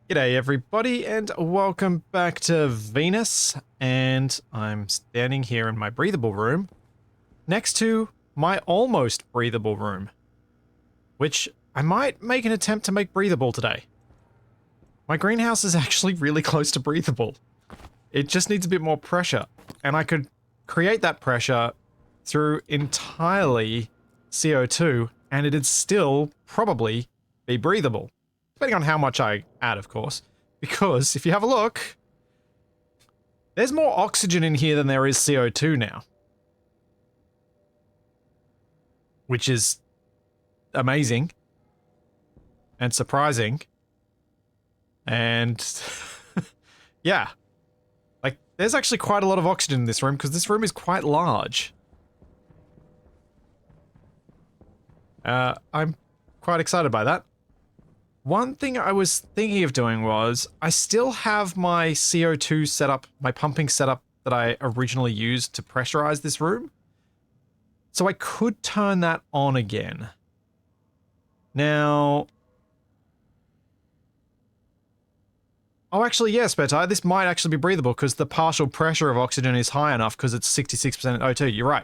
G'day everybody and welcome back to Venus, and I'm standing here in my breathable room next to my almost breathable room, which I might make an attempt to make breathable today. My greenhouse is actually really close to breathable. It just needs a bit more pressure, and I could create that pressure through entirely CO2 and it'd still probably be breathable. Depending on how much I add, of course. Because, if you have a look, there's more oxygen in here than there is CO2 now. Which is amazing. And surprising. And yeah. Like, there's actually quite a lot of oxygen in this room, because this room is quite large. I'm quite excited by that. One thing I was thinking of doing was, I still have my CO2 setup, my pumping setup that I originally used to pressurize this room. So I could turn that on again. Now... Oh, actually, yes, Betai, this might actually be breathable because the partial pressure of oxygen is high enough because it's 66% O2, you're right.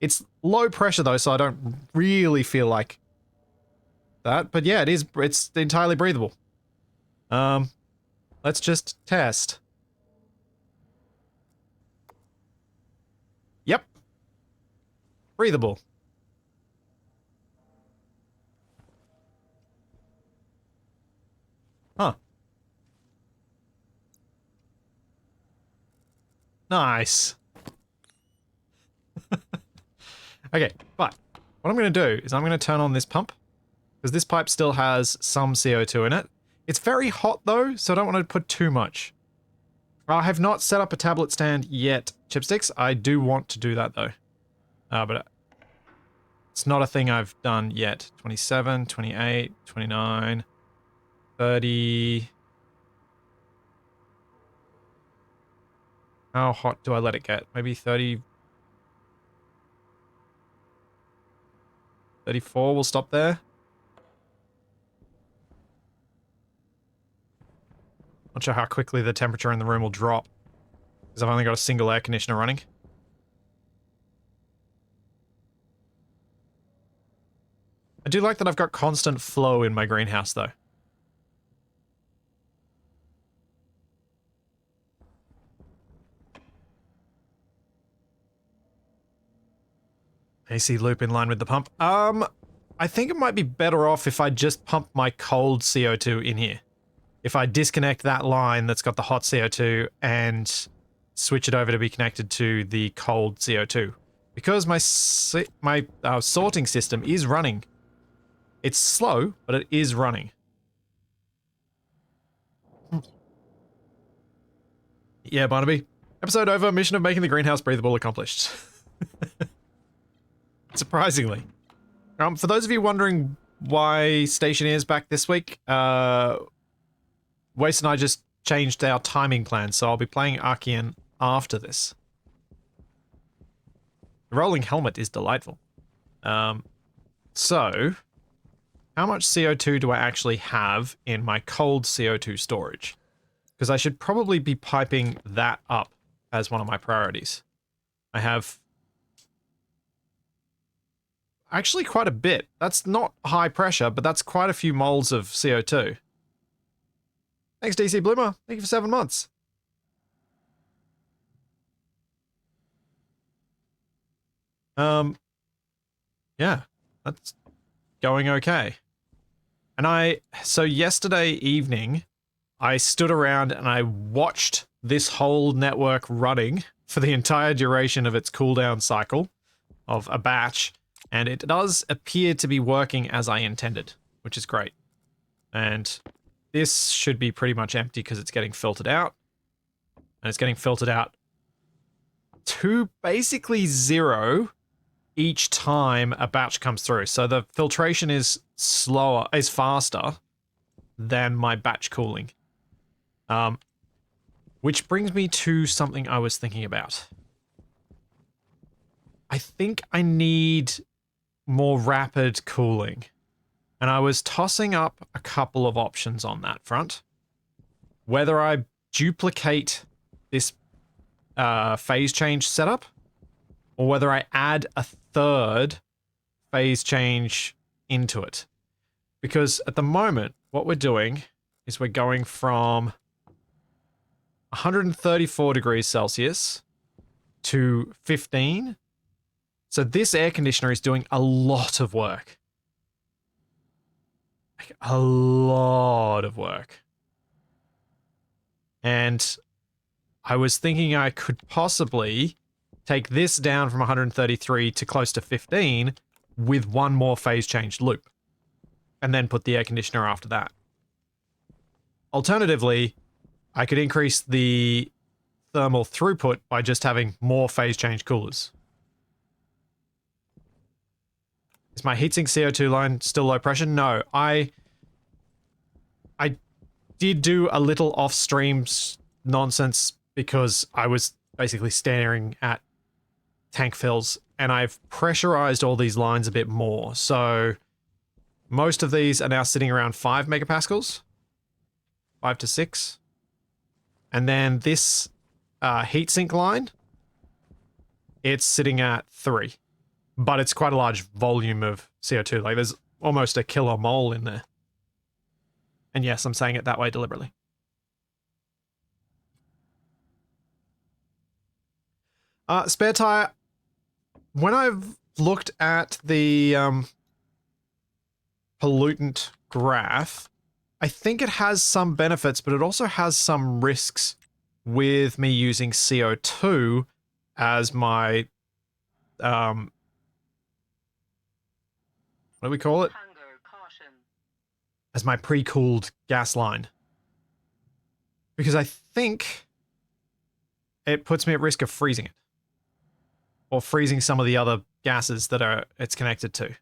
It's low pressure though, so I don't really feel like that, but yeah, it's entirely breathable. Let's just test. Yep. Breathable. Huh. Nice. Okay, but what I'm going to do is I'm going to turn on this pump, because this pipe still has some CO2 in it. It's very hot though, so I don't want to put too much. I have not set up a tablet stand yet, Chipsticks. I do want to do that though. But it's not a thing I've done yet. 27, 28, 29, 30... How hot do I let it get? Maybe 30... 34, we'll stop there. Not sure how quickly the temperature in the room will drop, because I've only got a single air conditioner running. I do like that I've got constant flow in my greenhouse, though. AC loop in line with the pump. I think it might be better off if I just pump my cold CO2 in here. If I disconnect that line that's got the hot CO2 and switch it over to be connected to the cold CO2. Because my sorting system is running. It's slow, but it is running. Yeah, Barnaby. Episode over, mission of making the greenhouse breathable accomplished. Surprisingly. For those of you wondering why Stationeers back this week, Waste and I just changed our timing plan, so I'll be playing Archean after this. The rolling helmet is delightful. So, how much CO2 do I actually have in my cold CO2 storage? Because I should probably be piping that up as one of my priorities. I have actually quite a bit. That's not high pressure, but that's quite a few moles of CO2. Thanks, DC Bloomer. Thank you for 7 months. Yeah, that's going okay. And so yesterday evening, I stood around and I watched this whole network running for the entire duration of its cooldown cycle of a batch, and it does appear to be working as I intended, which is great. And this should be pretty much empty because it's getting filtered out. And it's getting filtered out to basically 0 each time a batch comes through. So the filtration is faster than my batch cooling. Which brings me to something I was thinking about. I think I need more rapid cooling. And I was tossing up a couple of options on that front. Whether I duplicate this phase change setup, or whether I add a third phase change into it. Because at the moment, what we're doing is we're going from 134 degrees Celsius to 15. So this air conditioner is doing a lot of work. Like a lot of work. And I was thinking I could possibly take this down from 133 to close to 15 with one more phase change loop. And then put the air conditioner after that. Alternatively, I could increase the thermal throughput by just having more phase change coolers. Is my heatsink CO2 line still low pressure? No, I did do a little off-stream nonsense because I was basically staring at tank fills, and I've pressurized all these lines a bit more. So most of these are now sitting around 5 megapascals, 5 to 6. And then this heatsink line, it's sitting at 3. But it's quite a large volume of CO2. Like, there's almost a kilomole in there. And yes, I'm saying it that way deliberately. Spare tire. When I've looked at the pollutant graph, I think it has some benefits, but it also has some risks with me using CO2 as my what do we call it? As my pre-cooled gas line. Because I think it puts me at risk of freezing it. Or freezing some of the other gases that it's connected to.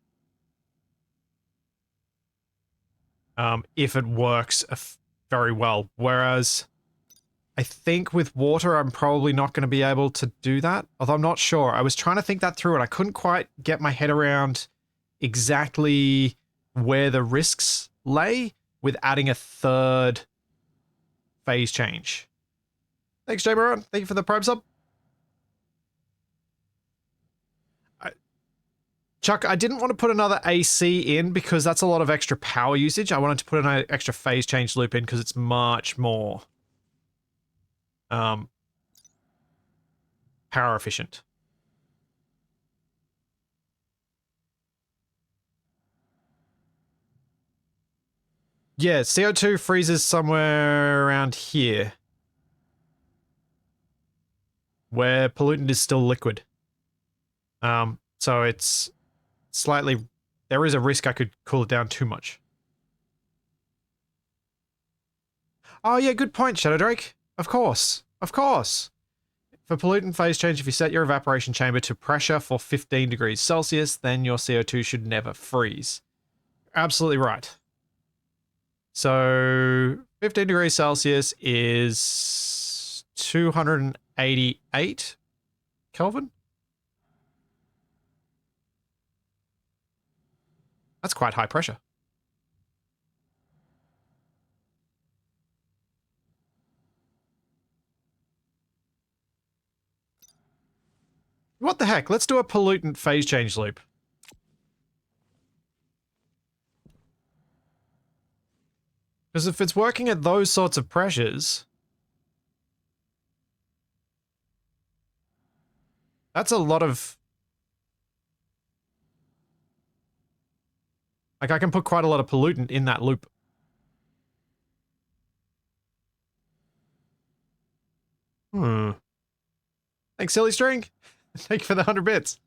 If it works very well. Whereas I think with water, I'm probably not going to be able to do that. Although I'm not sure. I was trying to think that through and I couldn't quite get my head around exactly where the risks lay with adding a third phase change. Thanks, Jay Moran. Thank you for the Prime sub. Chuck, I didn't want to put another AC in because that's a lot of extra power usage. I wanted to put an extra phase change loop in because it's much more power efficient. Yeah, CO2 freezes somewhere around here. Where pollutant is still liquid. So it's slightly... There is a risk I could cool it down too much. Oh yeah, good point, Shadow Drake. Of course. Of course. For pollutant phase change, if you set your evaporation chamber to pressure for 15 degrees Celsius, then your CO2 should never freeze. Absolutely right. So 15 degrees Celsius is 288 Kelvin? That's quite high pressure. What the heck? Let's do a pollutant phase change loop. Because if it's working at those sorts of pressures, that's a lot of... Like, I can put quite a lot of pollutant in that loop. Thanks, Silly String. Thank you for the 100 bits.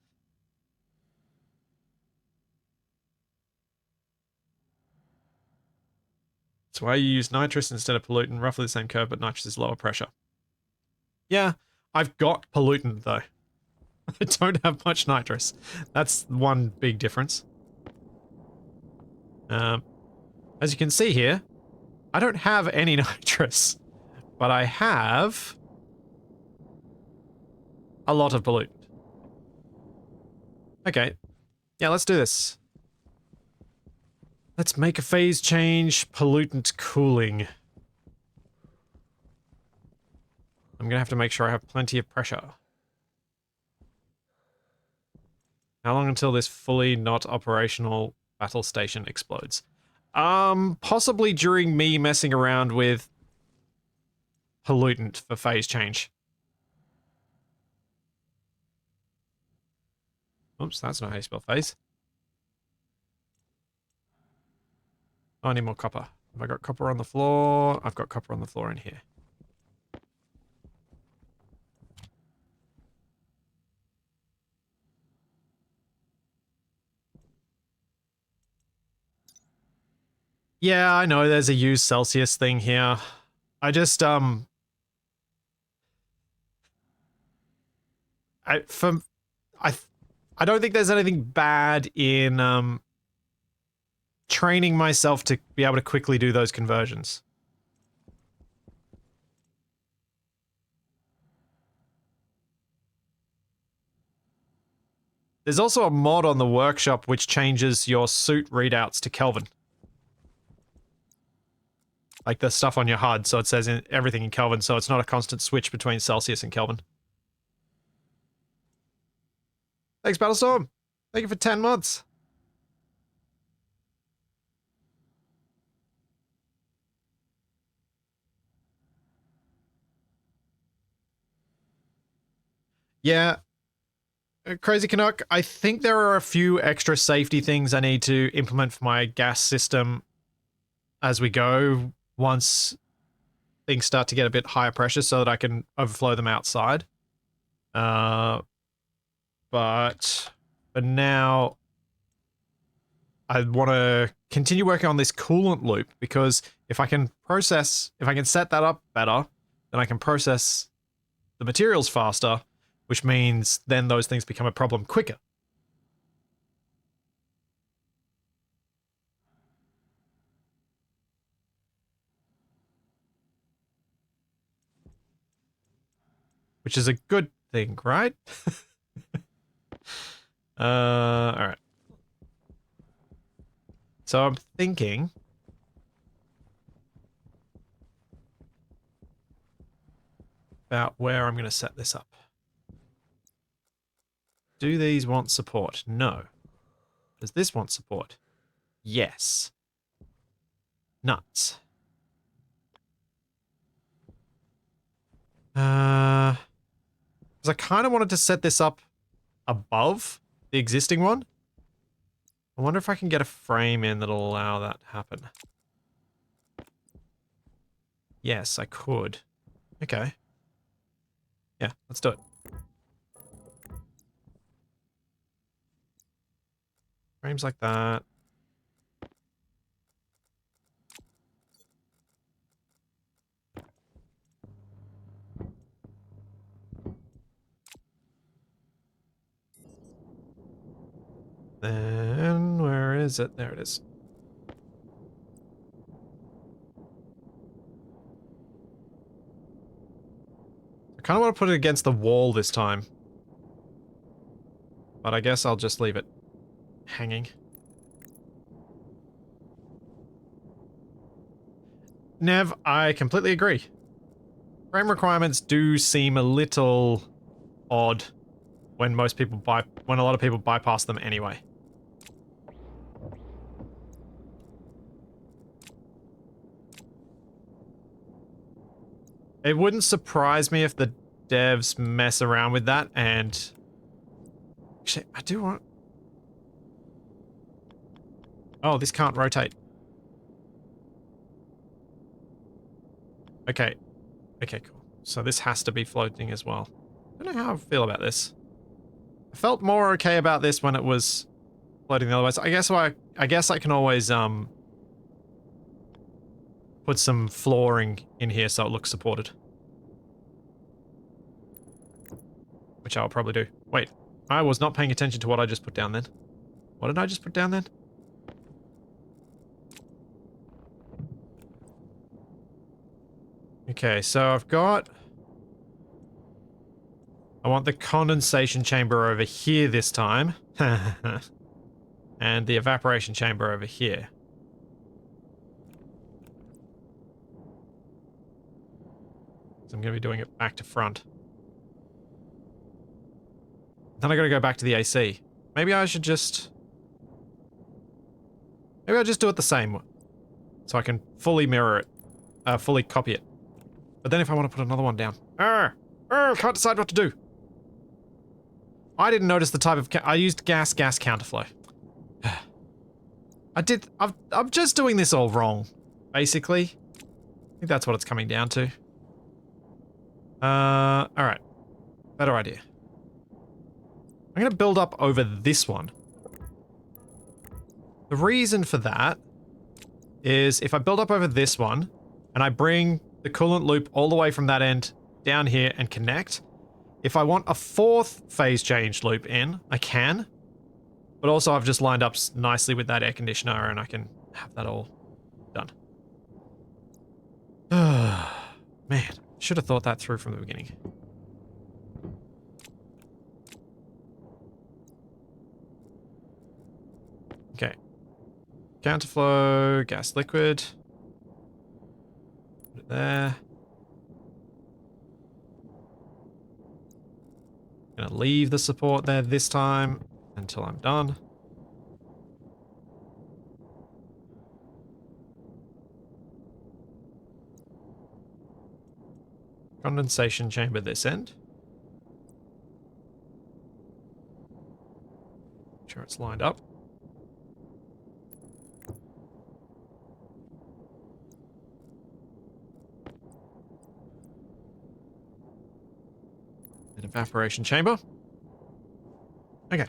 That's why you use nitrous instead of pollutant. Roughly the same curve, but nitrous is lower pressure. Yeah, I've got pollutant, though. I don't have much nitrous. That's one big difference. As you can see here, I don't have any nitrous, but I have a lot of pollutant. Okay. Yeah, let's do this. Let's make a phase change. Pollutant cooling. I'm gonna have to make sure I have plenty of pressure. How long until this fully not operational battle station explodes? Possibly during me messing around with pollutant for phase change. Oops, that's not how you spell phase. Oh, I need more copper. Have I got copper on the floor? I've got copper on the floor in here. Yeah, I know there's a use Celsius thing here. I just, I don't think there's anything bad in, training myself to be able to quickly do those conversions. There's also a mod on the workshop which changes your suit readouts to Kelvin. Like the stuff on your HUD, so it says everything in Kelvin, so it's not a constant switch between Celsius and Kelvin. Thanks, Battlestorm. Thank you for 10 months. Yeah. Crazy Canuck, I think there are a few extra safety things I need to implement for my gas system as we go once things start to get a bit higher pressure so that I can overflow them outside. But for now, I want to continue working on this coolant loop because if I can set that up better, then I can process the materials faster, which means then those things become a problem quicker. Which is a good thing, right? Alright. So I'm thinking about where I'm going to set this up. Do these want support? No. Does this want support? Yes. Nuts. Because I kind of wanted to set this up above the existing one. I wonder if I can get a frame in that'll allow that to happen. Yes, I could. Okay. Yeah, let's do it. Frames like that. Then, where is it? There it is. I kind of want to put it against the wall this time. But I guess I'll just leave it hanging. Nev, I completely agree. Frame requirements do seem a little odd when a lot of people bypass them anyway. It wouldn't surprise me if the devs mess around with that and... Actually, I do want... Oh, this can't rotate. Okay. Okay, cool. So this has to be floating as well. I don't know how I feel about this. I felt more okay about this when it was floating the other way. So I guess I can always put some flooring in here so it looks supported. Which I'll probably do. Wait, I was not paying attention to what I just put down then. What did I just put down then? Okay, so I've got... I want the condensation chamber over here this time. And the evaporation chamber over here. So I'm going to be doing it back to front. Then I got to go back to the AC. Maybe I should just... Maybe I'll just do it the same. So I can fully mirror it. Fully copy it. But then if I want to put another one down... can't decide what to do. I didn't notice the type of... I used gas counterflow. I'm just doing this all wrong, basically. I think that's what it's coming down to. Alright. Better idea. I'm gonna build up over this one. The reason for that is if I build up over this one, and I bring the coolant loop all the way from that end down here and connect, if I want a 4th phase change loop in, I can. But also I've just lined up nicely with that air conditioner and I can have that all done. Man, should have thought that through from the beginning. Okay. Counterflow, gas liquid. Put it there. Gonna leave the support there this time until I'm done. Condensation chamber this end. Make sure it's lined up. An evaporation chamber. Okay.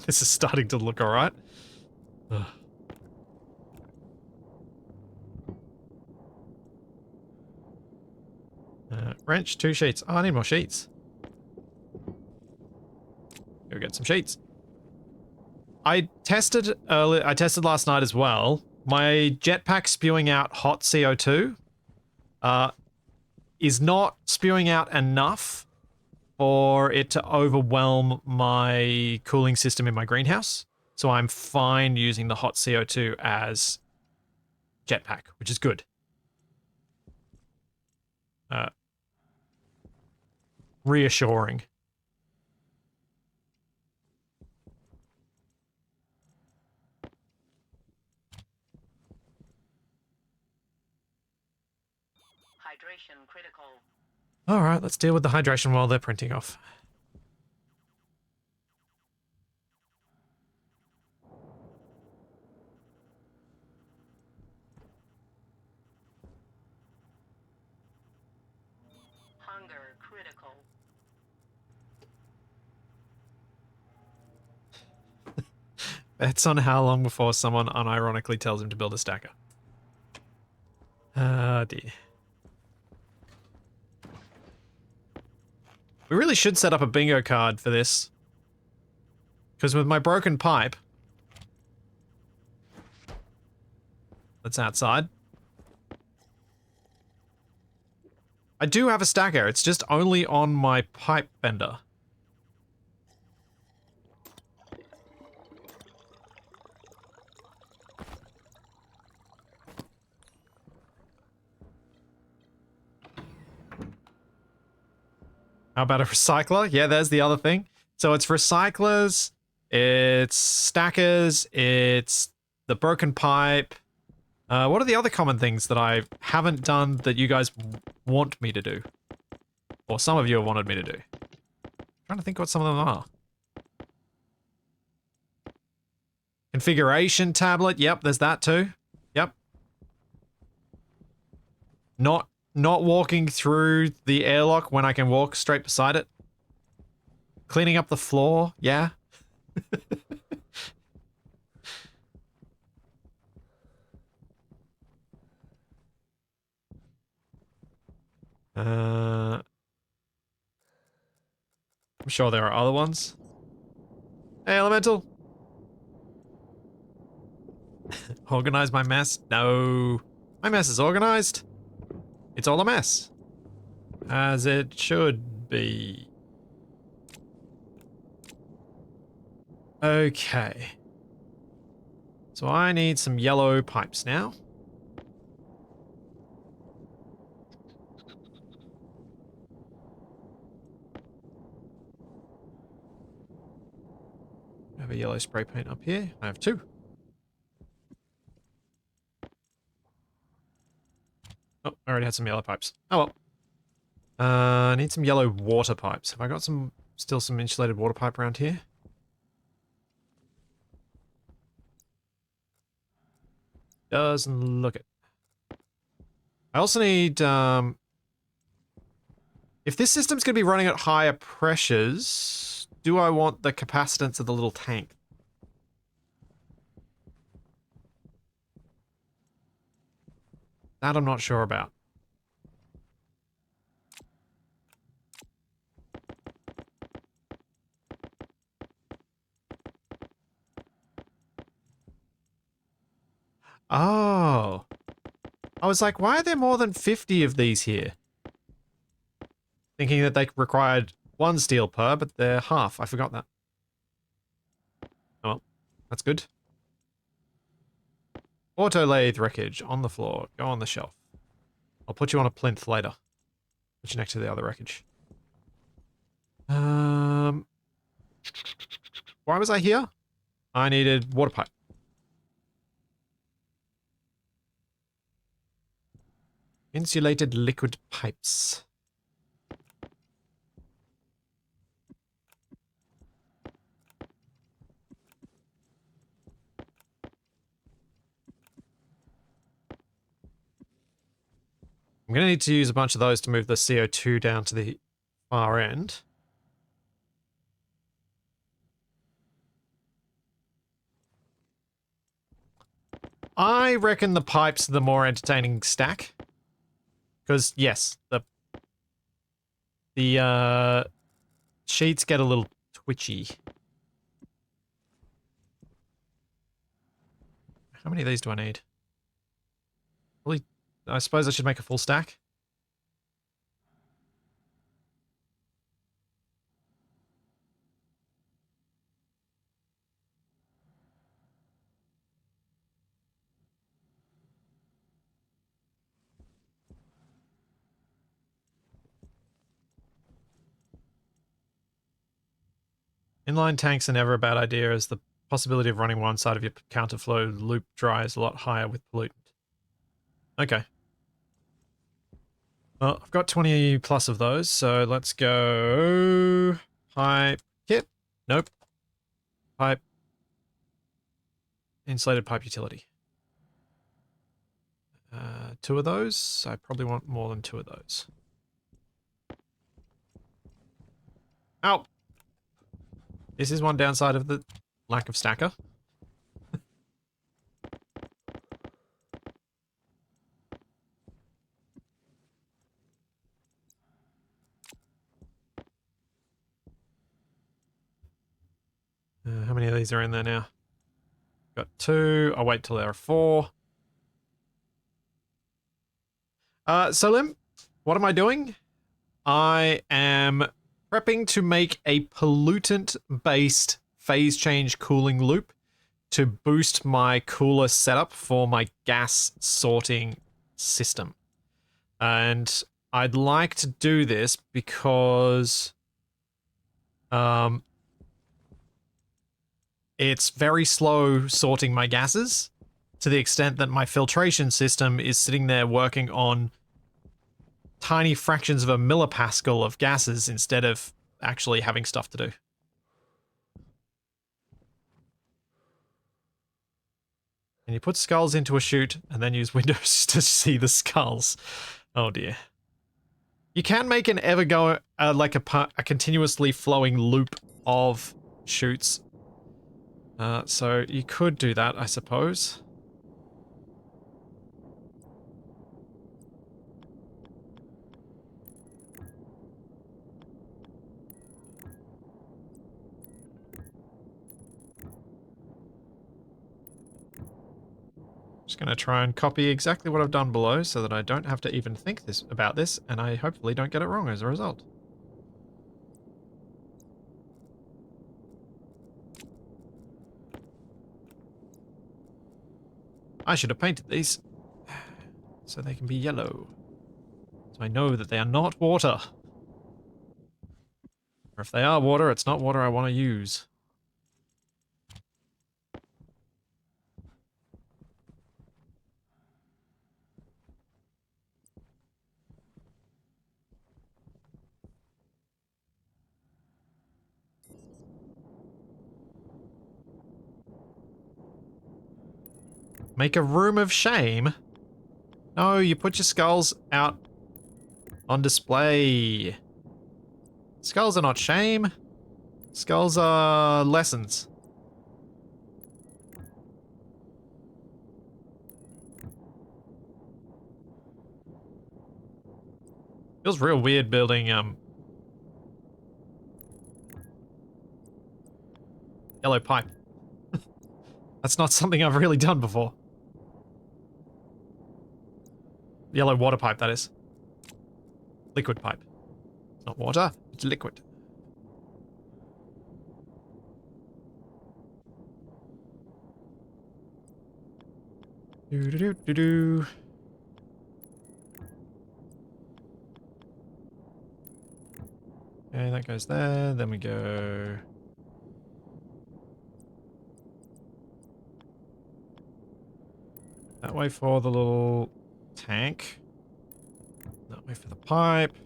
This is starting to look alright. Wrench, 2 sheets. Oh, I need more sheets. Go get some sheets. I tested last night as well. My jetpack spewing out hot CO2 is not spewing out enough for it to overwhelm my cooling system in my greenhouse. So I'm fine using the hot CO2 as jetpack, which is good. Reassuring. Hydration critical. All right, let's deal with the hydration while they're printing off. Hunger critical. Bets on how long before someone unironically tells him to build a stacker. Ah, dear. We really should set up a bingo card for this. Because with my broken pipe... That's outside. I do have a stacker, it's just only on my pipe bender. How about a recycler? Yeah, there's the other thing. So it's recyclers, it's stackers, it's the broken pipe. What are the other common things that I haven't done that you guys want me to do? Or some of you have wanted me to do. I'm trying to think what some of them are. Configuration tablet. Yep, there's that too. Yep. Not walking through the airlock when I can walk straight beside it. Cleaning up the floor. Yeah. I'm sure there are other ones. Hey, Elemental. Organize my mess? No. My mess is organized. It's all a mess. As it should be. Okay. So I need some yellow pipes now. have a yellow spray paint up here. I have 2. Oh, I already had some yellow pipes. Oh well. I need some yellow water pipes. Have I got still some insulated water pipe around here? Doesn't look it. I also need, if this system's going to be running at higher pressures, do I want the capacitance of the little tank? That I'm not sure about. Oh. I was like, why are there more than 50 of these here? Thinking that they required 1 steel per, but they're half. I forgot that. Oh well, that's good. Auto lathe wreckage on the floor. Go on the shelf. I'll put you on a plinth later. Put you next to the other wreckage. Why was I here? I needed water pipe. Insulated liquid pipes. I'm going to need to use a bunch of those to move the CO2 down to the far end. I reckon the pipes are the more entertaining stack. Because, yes, the sheets get a little twitchy. How many of these do I need? Really, I suppose I should make a full stack. Inline tanks are never a bad idea, as the possibility of running one side of your counterflow loop dry is a lot higher with pollutant. Okay. Well, I've got 20 plus of those, so let's go... Pipe kit. Nope. Pipe. Insulated pipe utility. 2 of those. I probably want more than 2 of those. Ow! This is one downside of the lack of stacker. How many of these are in there now? Got 2. I'll wait till there are 4. So Lim, what am I doing? I am prepping to make a pollutant-based phase change cooling loop to boost my cooler setup for my gas sorting system. And I'd like to do this because it's very slow sorting my gases, to the extent that my filtration system is sitting there working on tiny fractions of a millipascal of gases instead of actually having stuff to do. And you put skulls into a chute and then use windows to see the skulls. Oh dear. You can make an like a continuously flowing loop of chutes. So you could do that, I suppose. Just going to try and copy exactly what I've done below so that I don't have to even think about this, and I hopefully don't get it wrong as a result. I should have painted these so they can be yellow. So I know that they are not water. Or if they are water, it's not water I want to use. Make a room of shame? No, you put your skulls out on display. Skulls are not shame. Skulls are lessons. Feels real weird building, yellow pipe. That's not something I've really done before. Yellow water pipe, that is. Liquid pipe. It's not water, it's liquid. Do-do-do-do-do. Okay, that goes there. Then we go... that way for the little tank. That way for the pipe.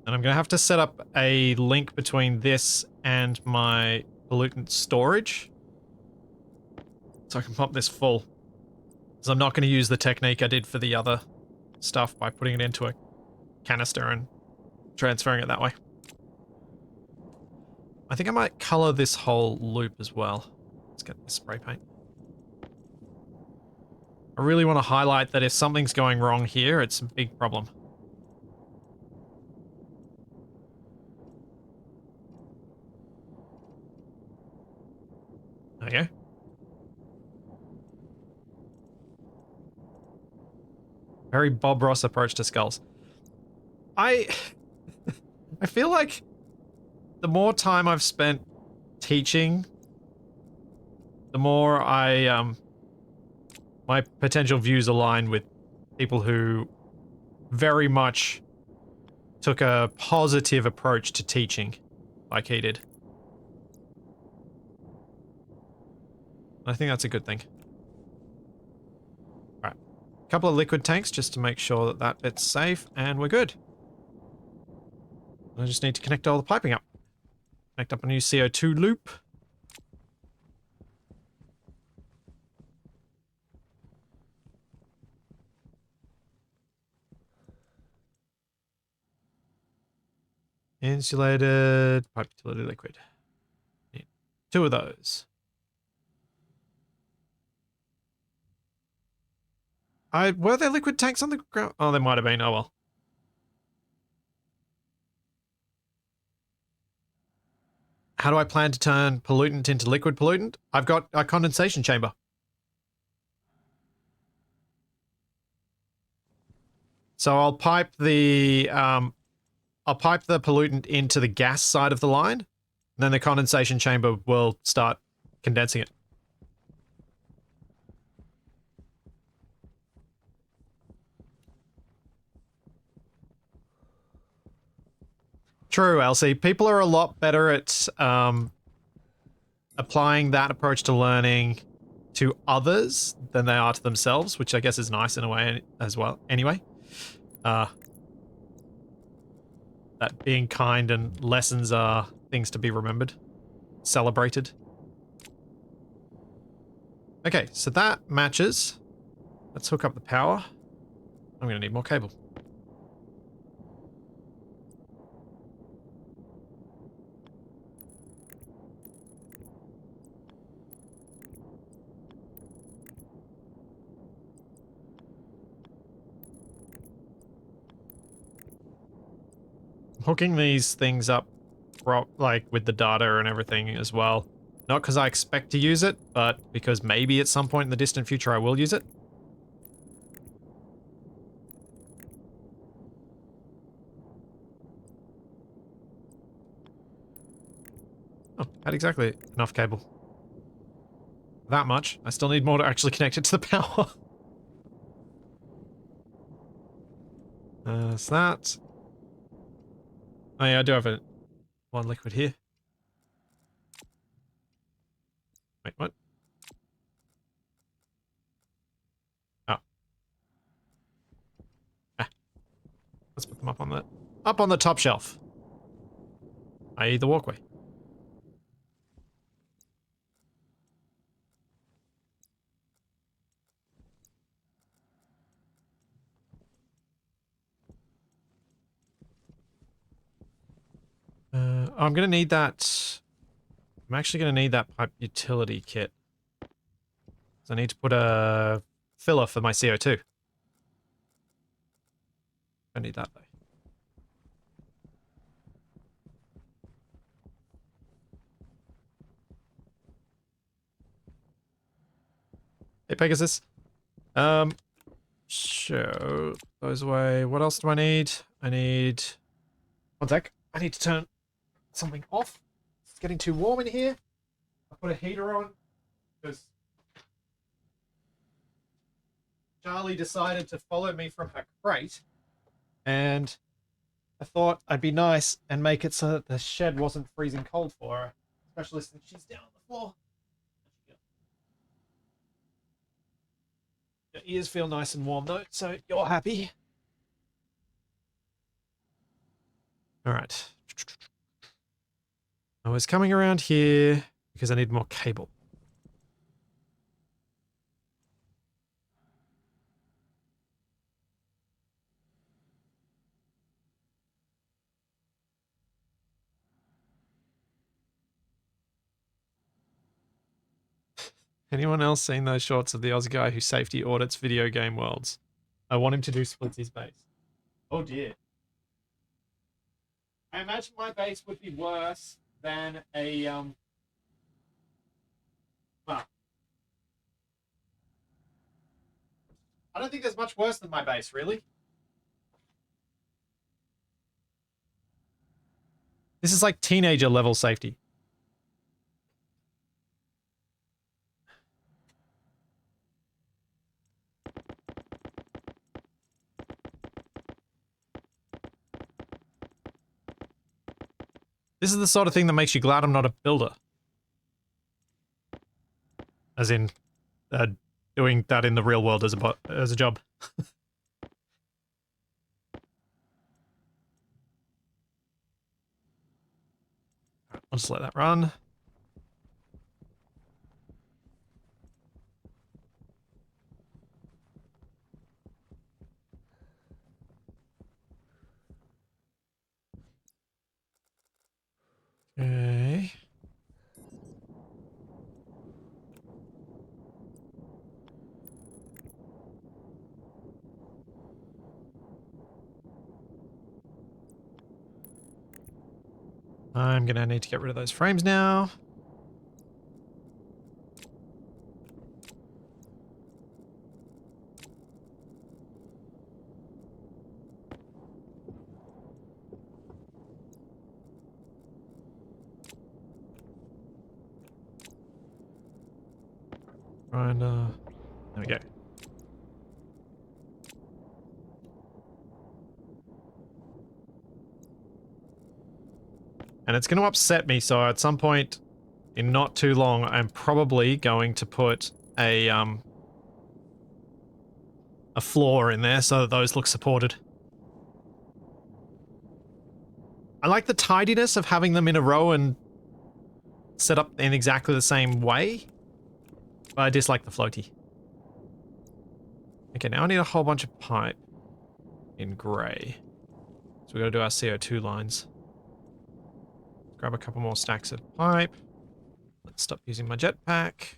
And I'm going to have to set up a link between this and my pollutant storage. So I can pump this full. Because I'm not going to use the technique I did for the other stuff by putting it into a canister and transferring it that way. I think I might color this whole loop as well. Let's get the spray paint. I really want to highlight that if something's going wrong here, it's a big problem. There you go. Very Bob Ross approach to skulls. I feel like the more time I've spent teaching, the more my potential views align with people who very much took a positive approach to teaching, like he did. I think that's a good thing. Alright. A couple of liquid tanks just to make sure that that bit's safe, and we're good. I just need to connect all the piping up. Connect up a new CO2 loop. Insulated pipe utility liquid. Need 2 of those. Were there liquid tanks on the ground? Oh, there might have been. Oh well. How do I plan to turn pollutant into liquid pollutant? I've got a condensation chamber. So I'll pipe the pollutant into the gas side of the line, and then the condensation chamber will start condensing it. True, Elsie. People are a lot better at applying that approach to learning to others than they are to themselves, which I guess is nice in a way as well. Anyway, that being kind and lessons are things to be remembered, celebrated. Okay, so that matches. Let's hook up the power. I'm going to need more cable. Hooking these things up, like with the data and everything as well. Not because I expect to use it, but because maybe at some point in the distant future I will use it. Oh, had exactly enough cable. That much. I still need more to actually connect it to the power. So that. Oh yeah, I do have one liquid here. Wait, what? Oh. Let's put them up on the top shelf, i.e. the walkway. I'm gonna need that. I'm actually gonna need that pipe utility kit. So I need to put a filler for my CO2. I need that though. Hey Pegasus. Show those away. What else do I need? I need... One sec. I need to turn something off. It's getting too warm in here. I put a heater on because Charlie decided to follow me from her crate, and I thought I'd be nice and make it so that the shed wasn't freezing cold for her, especially since she's down on the floor. Your ears feel nice and warm though, so you're happy. All right. I was coming around here because I need more cable. Anyone else seen those shorts of the Aussie guy who safety audits video game worlds? I want him to do Splitsy's base. Oh dear. I imagine my base would be worse than a, well, I don't think there's much worse than my base, really. This is like teenager level safety. This is the sort of thing that makes you glad I'm not a builder. As in, doing that in the real world as a job. I'll just let that run. Okay. I'm gonna need to get rid of those frames now. And, there we go. And it's going to upset me, so at some point in not too long, I'm probably going to put a floor in there so that those look supported. I like the tidiness of having them in a row and set up in exactly the same way, but I dislike the floaty. Okay, now I need a whole bunch of pipe in grey. So we gotta do our CO2 lines. Grab a couple more stacks of pipe. Let's stop using my jetpack.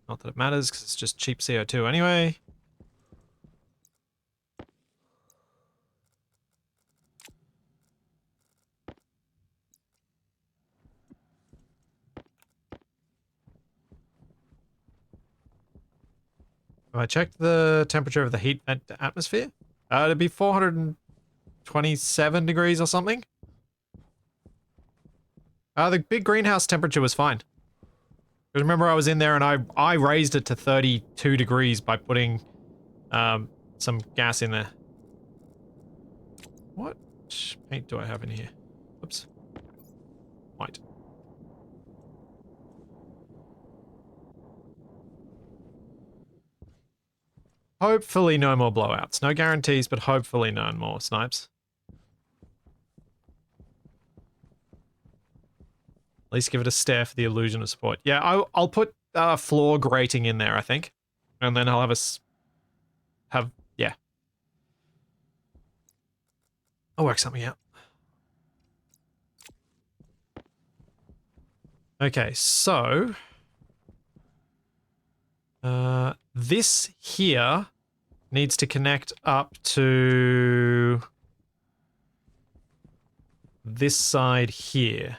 Not that it matters, because it's just cheap CO2 anyway. Have I checked the temperature of the heat atmosphere? It'd be 427 degrees or something. The big greenhouse temperature was fine. Because remember I was in there and I raised it to 32 degrees by putting some gas in there. What paint do I have in here? Oops. White. Hopefully no more blowouts. No guarantees, but hopefully none more snipes. At least give it a stare for the illusion of support. Yeah, I'll put floor grating in there, I think. And then I'll have, yeah. I'll work something out. Okay, so this here needs to connect up to this side here.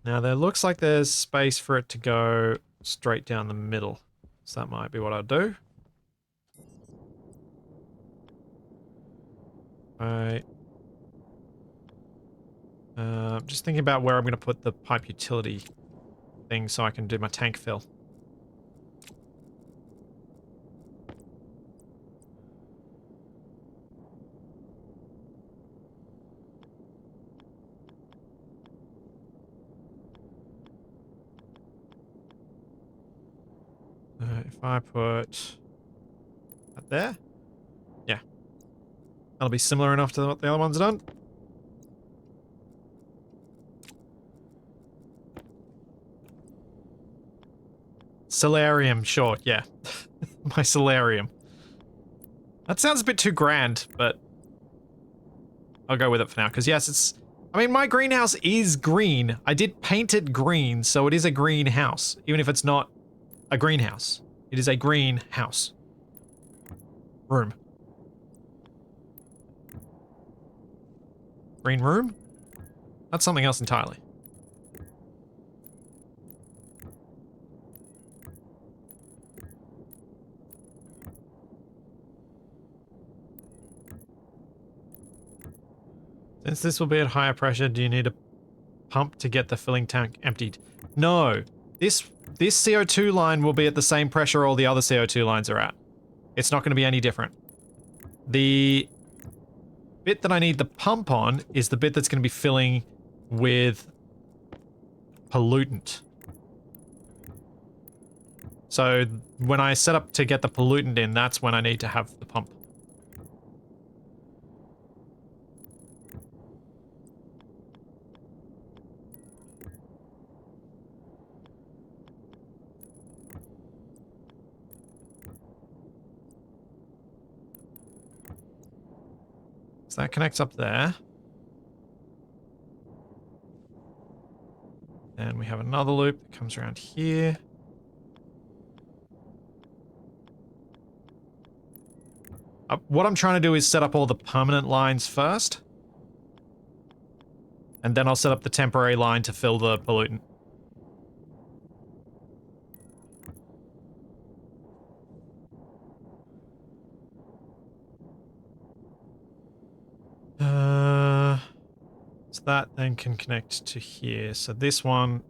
Now there looks like there's space for it to go straight down the middle. So that might be what I'll do. Right. Just thinking about where I'm going to put the pipe utility thing so I can do my tank fill. If I put that there, yeah, that'll be similar enough to what the other one's done. Solarium, sure, yeah. My solarium. That sounds a bit too grand, but I'll go with it for now, because yes, it's... I mean, my greenhouse is green. I did paint it green, so it is a greenhouse, even if it's not a greenhouse. It is a greenhouse. Room. Green room? That's something else entirely. Since this will be at higher pressure, do you need a pump to get the filling tank emptied? No. This CO2 line will be at the same pressure all the other CO2 lines are at. It's not going to be any different. The bit that I need the pump on is the bit that's going to be filling with pollutant. So when I set up to get the pollutant in, that's when I need to have the pump. So that connects up there. And we have another loop that comes around here. What I'm trying to do is set up all the permanent lines first. And then I'll set up the temporary line to fill the pollutant. So that then can connect to here. So this one,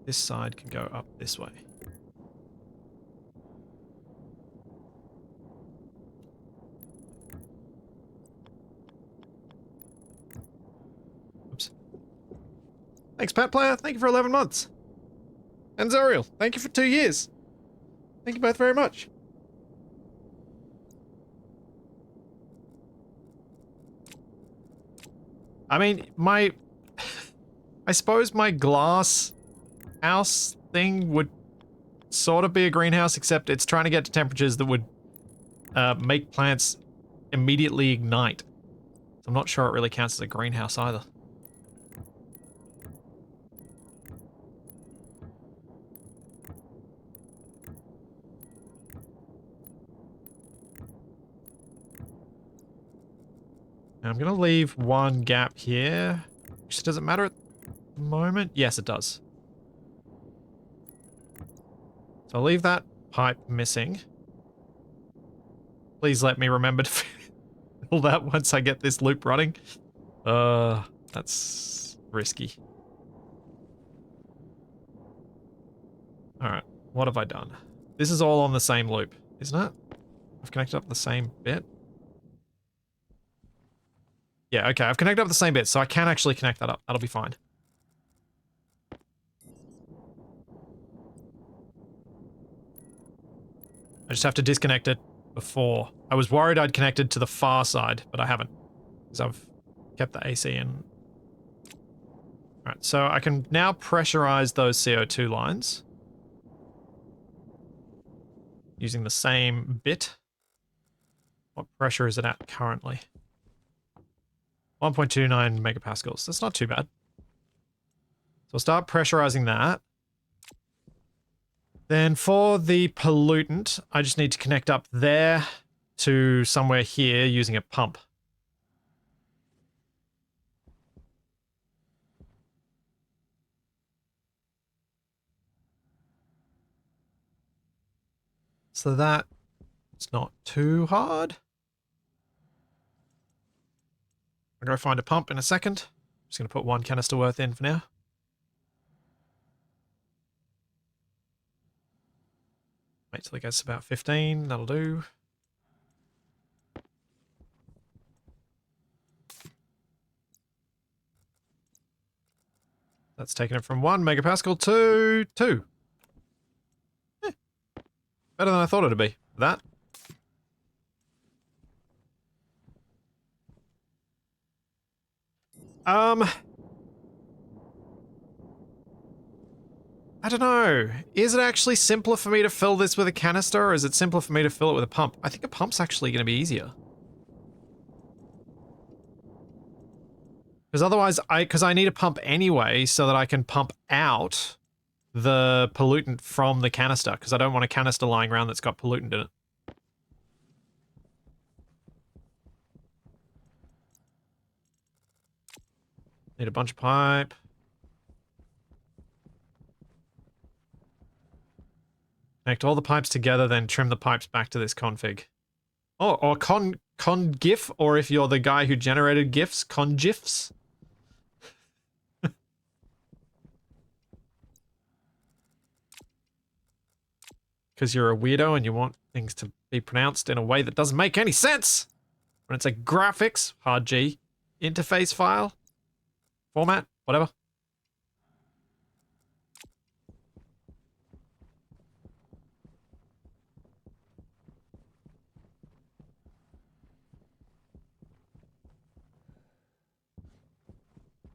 this side can go up this way. Oops. Thanks, Pat Player. Thank you for 11 months. And Zoriel, thank you for 2 years. Thank you both very much. I mean, I suppose my glass house thing would sort of be a greenhouse, except it's trying to get to temperatures that would make plants immediately ignite. So I'm not sure it really counts as a greenhouse either. Now I'm going to leave one gap here. Actually, does it matter at the moment? Yes, it does. So I'll leave that pipe missing. Please let me remember to fill that once I get this loop running. That's risky. Alright, what have I done? This is all on the same loop, isn't it? I've connected up the same bit. Yeah, okay, I've connected up the same bit, so I can actually connect that up. That'll be fine. I just have to disconnect it before. I was worried I'd connected to the far side, but I haven't. Because I've kept the AC in. Alright, so I can now pressurize those CO2 lines. Using the same bit. What pressure is it at currently? 1.29 megapascals. That's not too bad. So I'll start pressurizing that. Then for the pollutant, I just need to connect up there to somewhere here using a pump. So that it's not too hard. I'll go find a pump in a second. Just going to put one canister worth in for now. Wait till it gets about 15. That'll do. That's taken it from 1 megapascal to 2. Eh, better than I thought it'd be. That. I don't know. Is it actually simpler for me to fill this with a canister, or is it simpler for me to fill it with a pump? I think a pump's actually going to be easier. Because otherwise, because I need a pump anyway, so that I can pump out the pollutant from the canister, because I don't want a canister lying around that's got pollutant in it. Need a bunch of pipe. Connect all the pipes together, then trim the pipes back to this config. Oh, or con GIF, or if you're the guy who generated GIFs, con GIFs. Because you're a weirdo and you want things to be pronounced in a way that doesn't make any sense. When it's a graphics, hard G, interface file, format, whatever.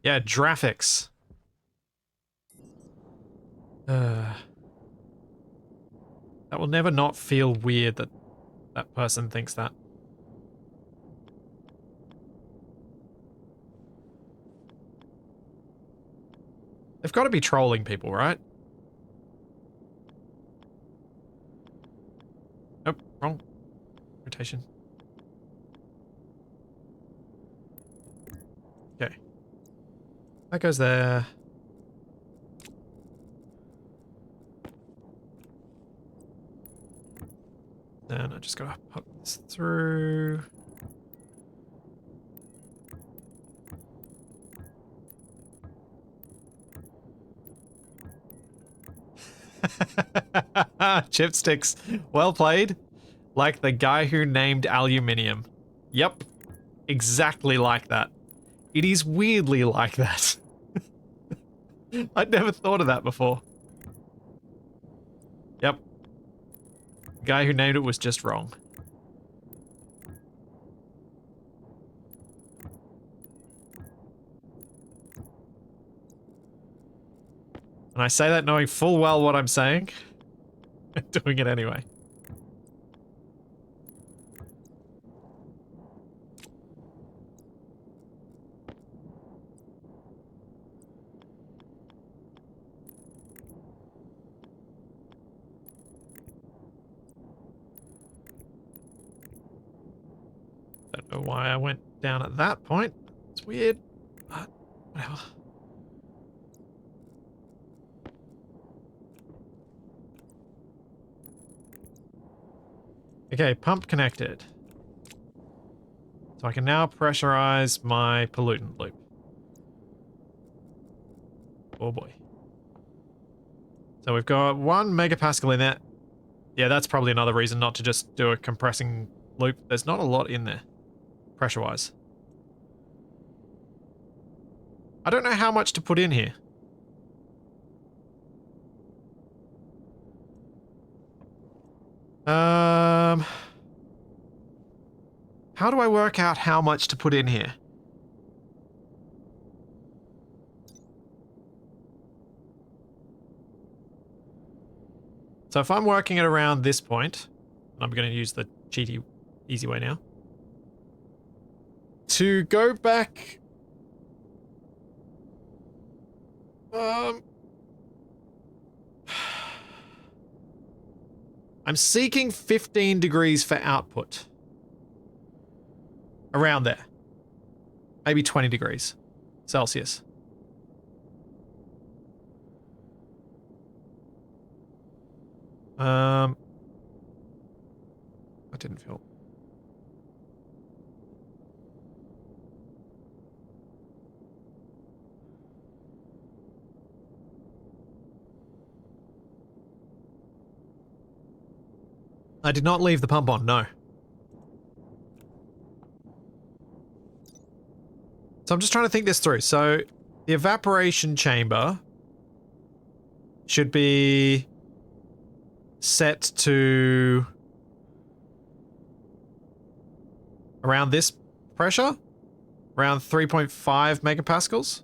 Yeah, graphics. That will never not feel weird that that person thinks that. They've got to be trolling people, right? Nope, wrong. Rotation. Okay. That goes there. Then I just gotta put this through. Chipsticks. Well played. Like the guy who named aluminium. Yep. Exactly like that. It is weirdly like that. I'd never thought of that before. Yep. The guy who named it was just wrong. And I say that knowing full well what I'm saying. Doing it anyway. Don't know why I went down at that point. It's weird. But whatever. Okay, pump connected. So I can now pressurize my pollutant loop. Oh boy. So we've got 1 megapascal in there. Yeah, that's probably another reason not to just do a compressing loop. There's not a lot in there, pressure-wise. I don't know how much to put in here. How do I work out how much to put in here? So if I'm working it around this point, and I'm going to use the cheaty easy way now. To go back... I'm seeking 15 degrees for output. Around there. Maybe 20 degrees Celsius. That didn't feel... I did not leave the pump on, no. So I'm just trying to think this through. So the evaporation chamber should be set to around this pressure, around 3.5 megapascals.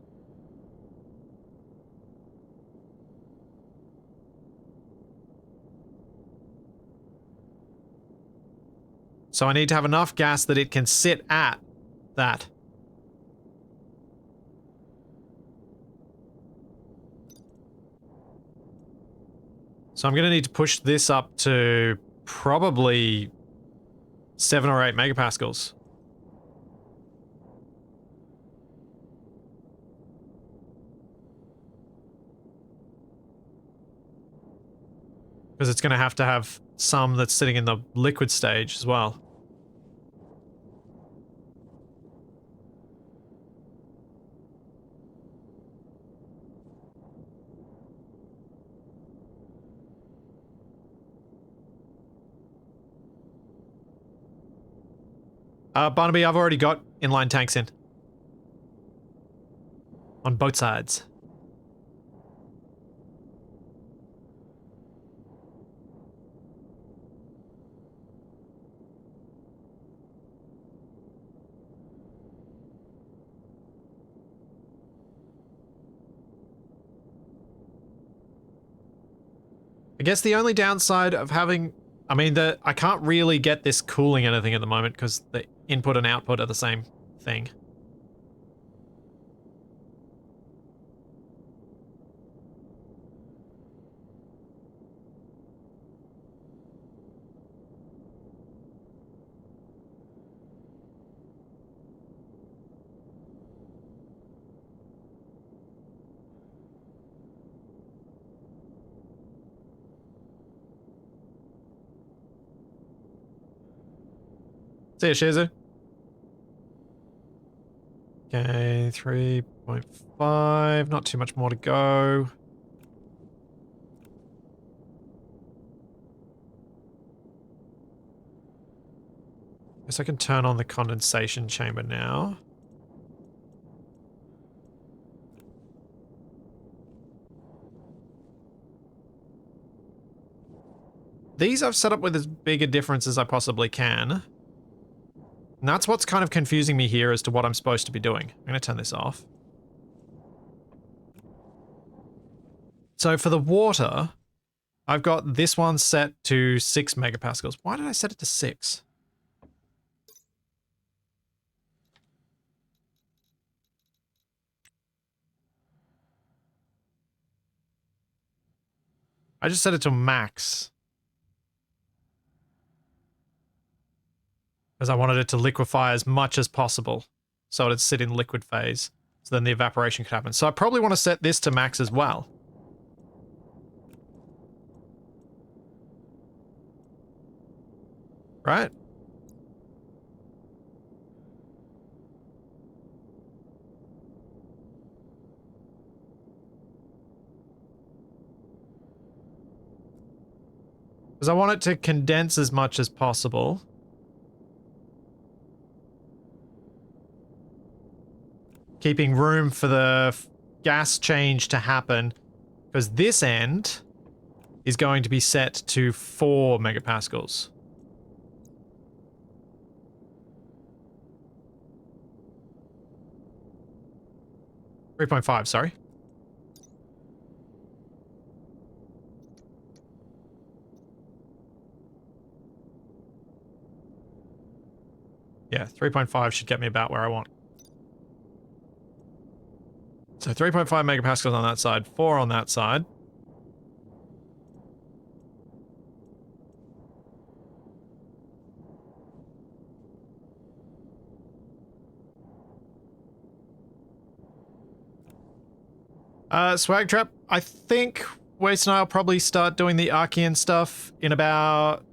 So I need to have enough gas that it can sit at that. So I'm going to need to push this up to probably 7 or 8 megapascals. Because it's going to have some that's sitting in the liquid stage as well. Barnaby, I've already got inline tanks in. On both sides. I guess the only downside of having... I mean, I can't really get this cooling anything at the moment because the input and output are the same thing. See ya, Shizu. Okay, 3.5. Not too much more to go. Guess I can turn on the condensation chamber now. These I've set up with as big a difference as I possibly can. And that's what's kind of confusing me here as to what I'm supposed to be doing. I'm going to turn this off. So for the water, I've got this one set to 6 megapascals. Why did I set it to 6? I just set it to max. Because I wanted it to liquefy as much as possible. So it'd sit in liquid phase. So then the evaporation could happen. So I probably want to set this to max as well. Right? Because I want it to condense as much as possible. Keeping room for the gas change to happen. Because this end is going to be set to 4 megapascals. 3.5, sorry. 3.5 should get me about where I want. So 3.5 megapascals on that side, 4 on that side. Swag Trap, I think Waste and I'll probably start doing the Archean stuff in about...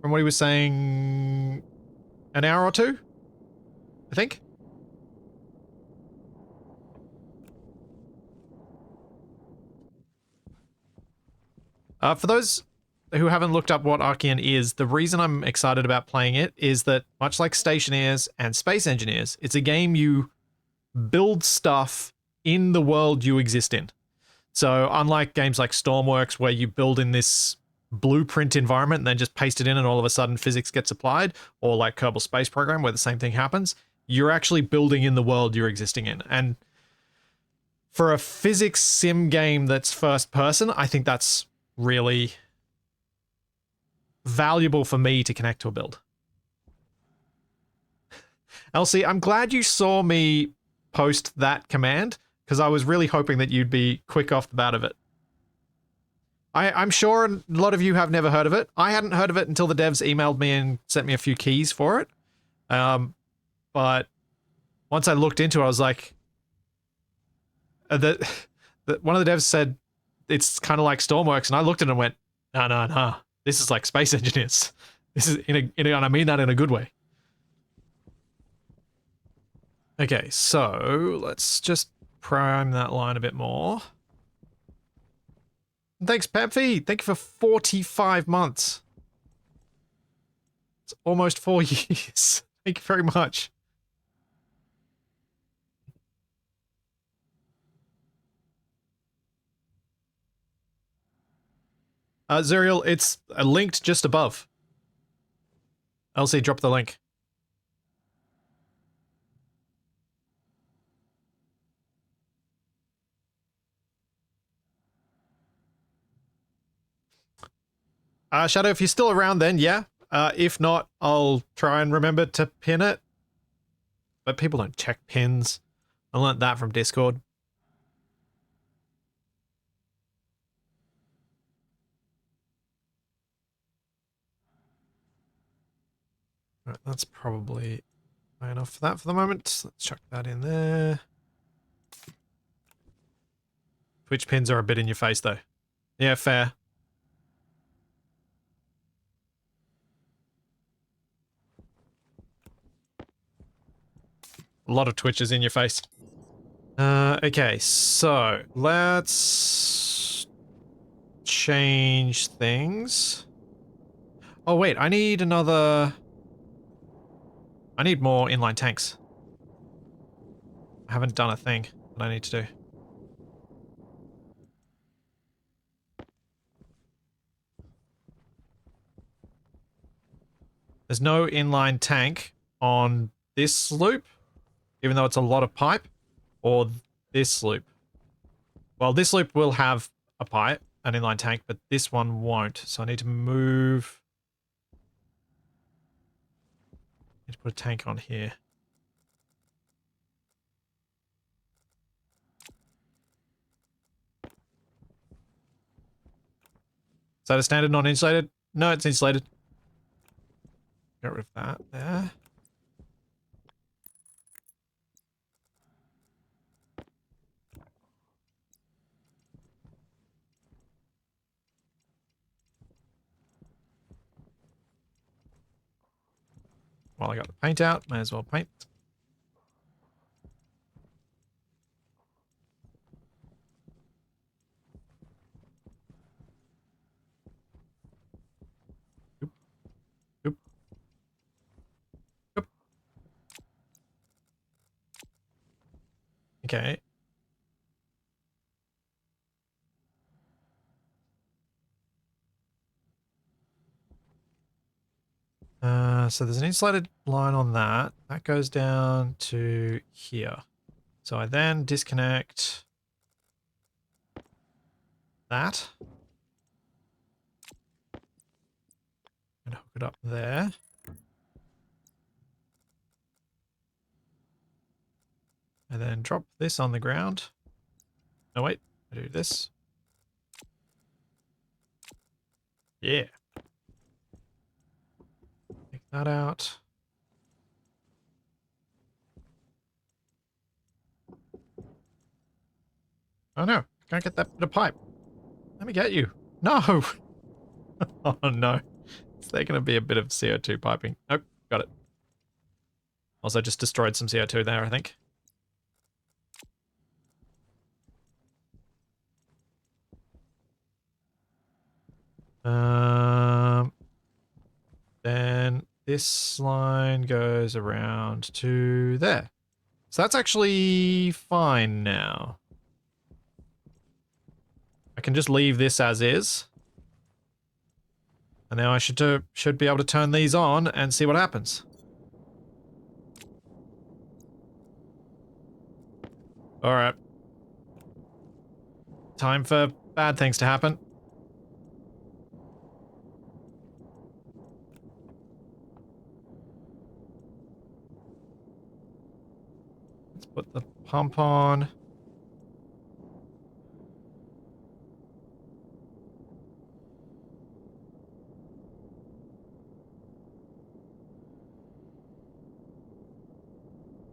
From what he was saying, an hour or two, I think. For those who haven't looked up what Archean is, the reason I'm excited about playing it is that, much like Stationeers and Space Engineers, it's a game you build stuff in the world you exist in. So unlike games like Stormworks, where you build in this blueprint environment and then just paste it in and all of a sudden physics gets applied, or like Kerbal Space Program, where the same thing happens, you're actually building in the world you're existing in. And for a physics sim game that's first person, I think that's really valuable for me to connect to a build. Elsie, I'm glad you saw me post that command, because I was really hoping that you'd be quick off the bat of it. I'm sure a lot of you have never heard of it. I hadn't heard of it until the devs emailed me and sent me a few keys for it. But once I looked into it, I was like... one of the devs said it's kind of like Stormworks, and I looked at it and went, no. This is like Space Engineers. This is and I mean that in a good way. Okay, so let's just prime that line a bit more. Thanks, Pepfi. Thank you for 45 months. It's almost 4 years. Thank you very much. Zuriel, it's linked just above. Elsie, drop the link. Shadow, if you're still around then, yeah. If not, I'll try and remember to pin it. But people don't check pins. I learnt that from Discord. Right, that's probably high enough for that for the moment. Let's chuck that in there. Twitch pins are a bit in your face, though. Yeah, fair. A lot of Twitches in your face. Okay, so let's change things. Oh, wait, I need another... I need more inline tanks. I haven't done a thing that I need to do. There's no inline tank on this loop, even though it's a lot of pipe, or this loop. Well, this loop will have a pipe, an inline tank, but this one won't. So I need to move... I need to put a tank on here. Is that a standard non-insulated? No, it's insulated. Get rid of that there. While I got the paint out, may as well paint. Oop. Oop. Oop. Okay. So there's an insulated line on that. That goes down to here. So I then disconnect that. And hook it up there. And then drop this on the ground. No, wait. I do this. Yeah. Take that out. Oh no, I can't get that bit of pipe. Let me get you. No! Oh no. Is there going to be a bit of CO2 piping? Nope, got it. Also just destroyed some CO2 there, I think. Then this line goes around to there. So that's actually fine now. I can just leave this as is. And now I should be able to turn these on and see what happens. Alright. Time for bad things to happen. Let's put the pump on.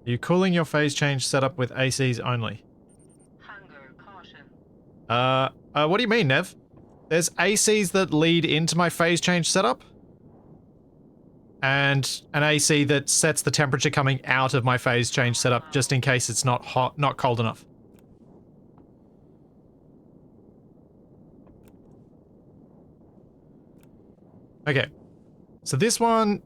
Are you cooling your phase change setup with ACs only? Hunger caution. What do you mean, Nev? There's ACs that lead into my phase change setup. And an AC that sets the temperature coming out of my phase change setup just in case it's not hot, not cold enough. Okay. So this one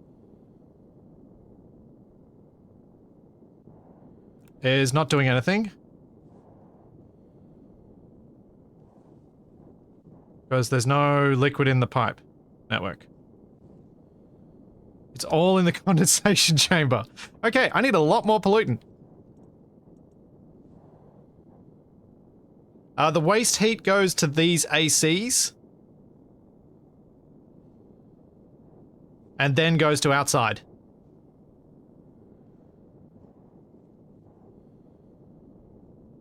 is not doing anything. Because there's no liquid in the pipe network. It's all in the condensation chamber. Okay, I need a lot more pollutant. The waste heat goes to these ACs. And then goes to outside.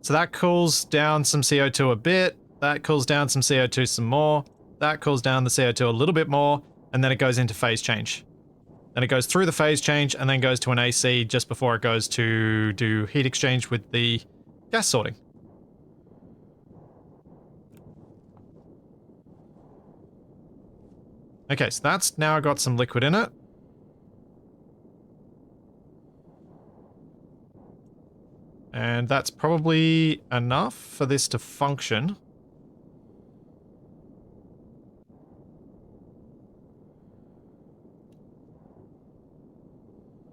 So that cools down some CO2 a bit. That cools down some CO2 some more. That cools down the CO2 a little bit more. And then it goes into phase change. Then it goes through the phase change and then goes to an AC just before it goes to do heat exchange with the gas sorting. Okay, so that's now got some liquid in it. And that's probably enough for this to function.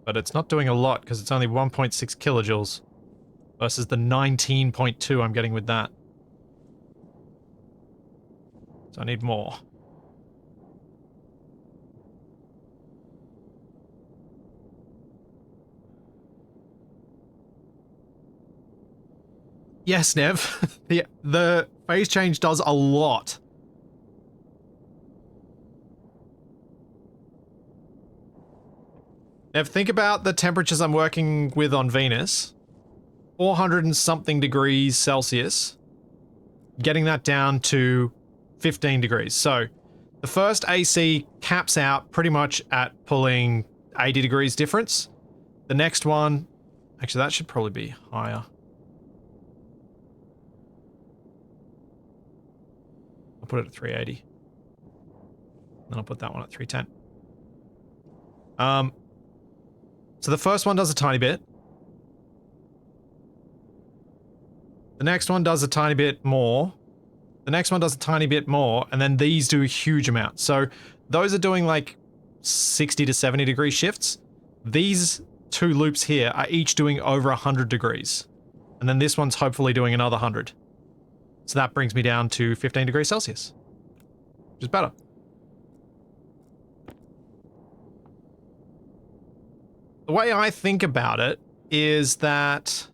But it's not doing a lot because it's only 1.6 kilojoules versus the 19.2 I'm getting with that. So I need more. Yes, Nev. the phase change does a lot. Nev, think about the temperatures I'm working with on Venus. 400 and something degrees Celsius. Getting that down to 15 degrees. So the first AC caps out pretty much at pulling 80 degrees difference. The next one, actually that should probably be higher. I'll put it at 380. Then I'll put that one at 310. So the first one does a tiny bit. The next one does a tiny bit more. The next one does a tiny bit more, and then these do a huge amount. So those are doing like 60 to 70 degree shifts. These two loops here are each doing over 100 degrees. And then this one's hopefully doing another 100. So that brings me down to 15 degrees Celsius, which is better. The way I think about it is that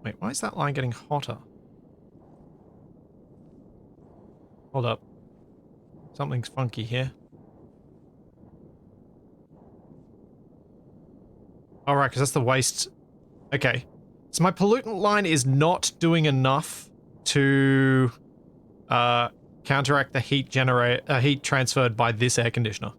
wait, why is that line getting hotter? Hold up. Something's funky here. All right, because that's the waste. Okay. So my pollutant line is not doing enough to counteract the heat transferred by this air conditioner.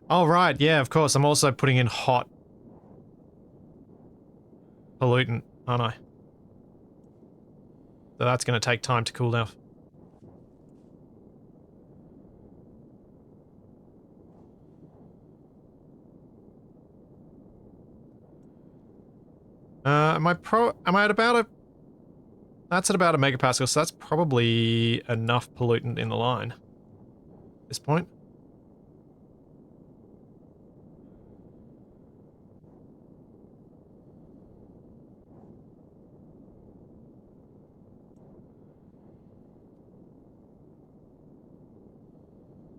Oh, right. Yeah, of course. I'm also putting in hot pollutant, aren't I? So that's going to take time to cool down. Am I at about a... That's at about a megapascal, so that's probably enough pollutant in the line. At this point.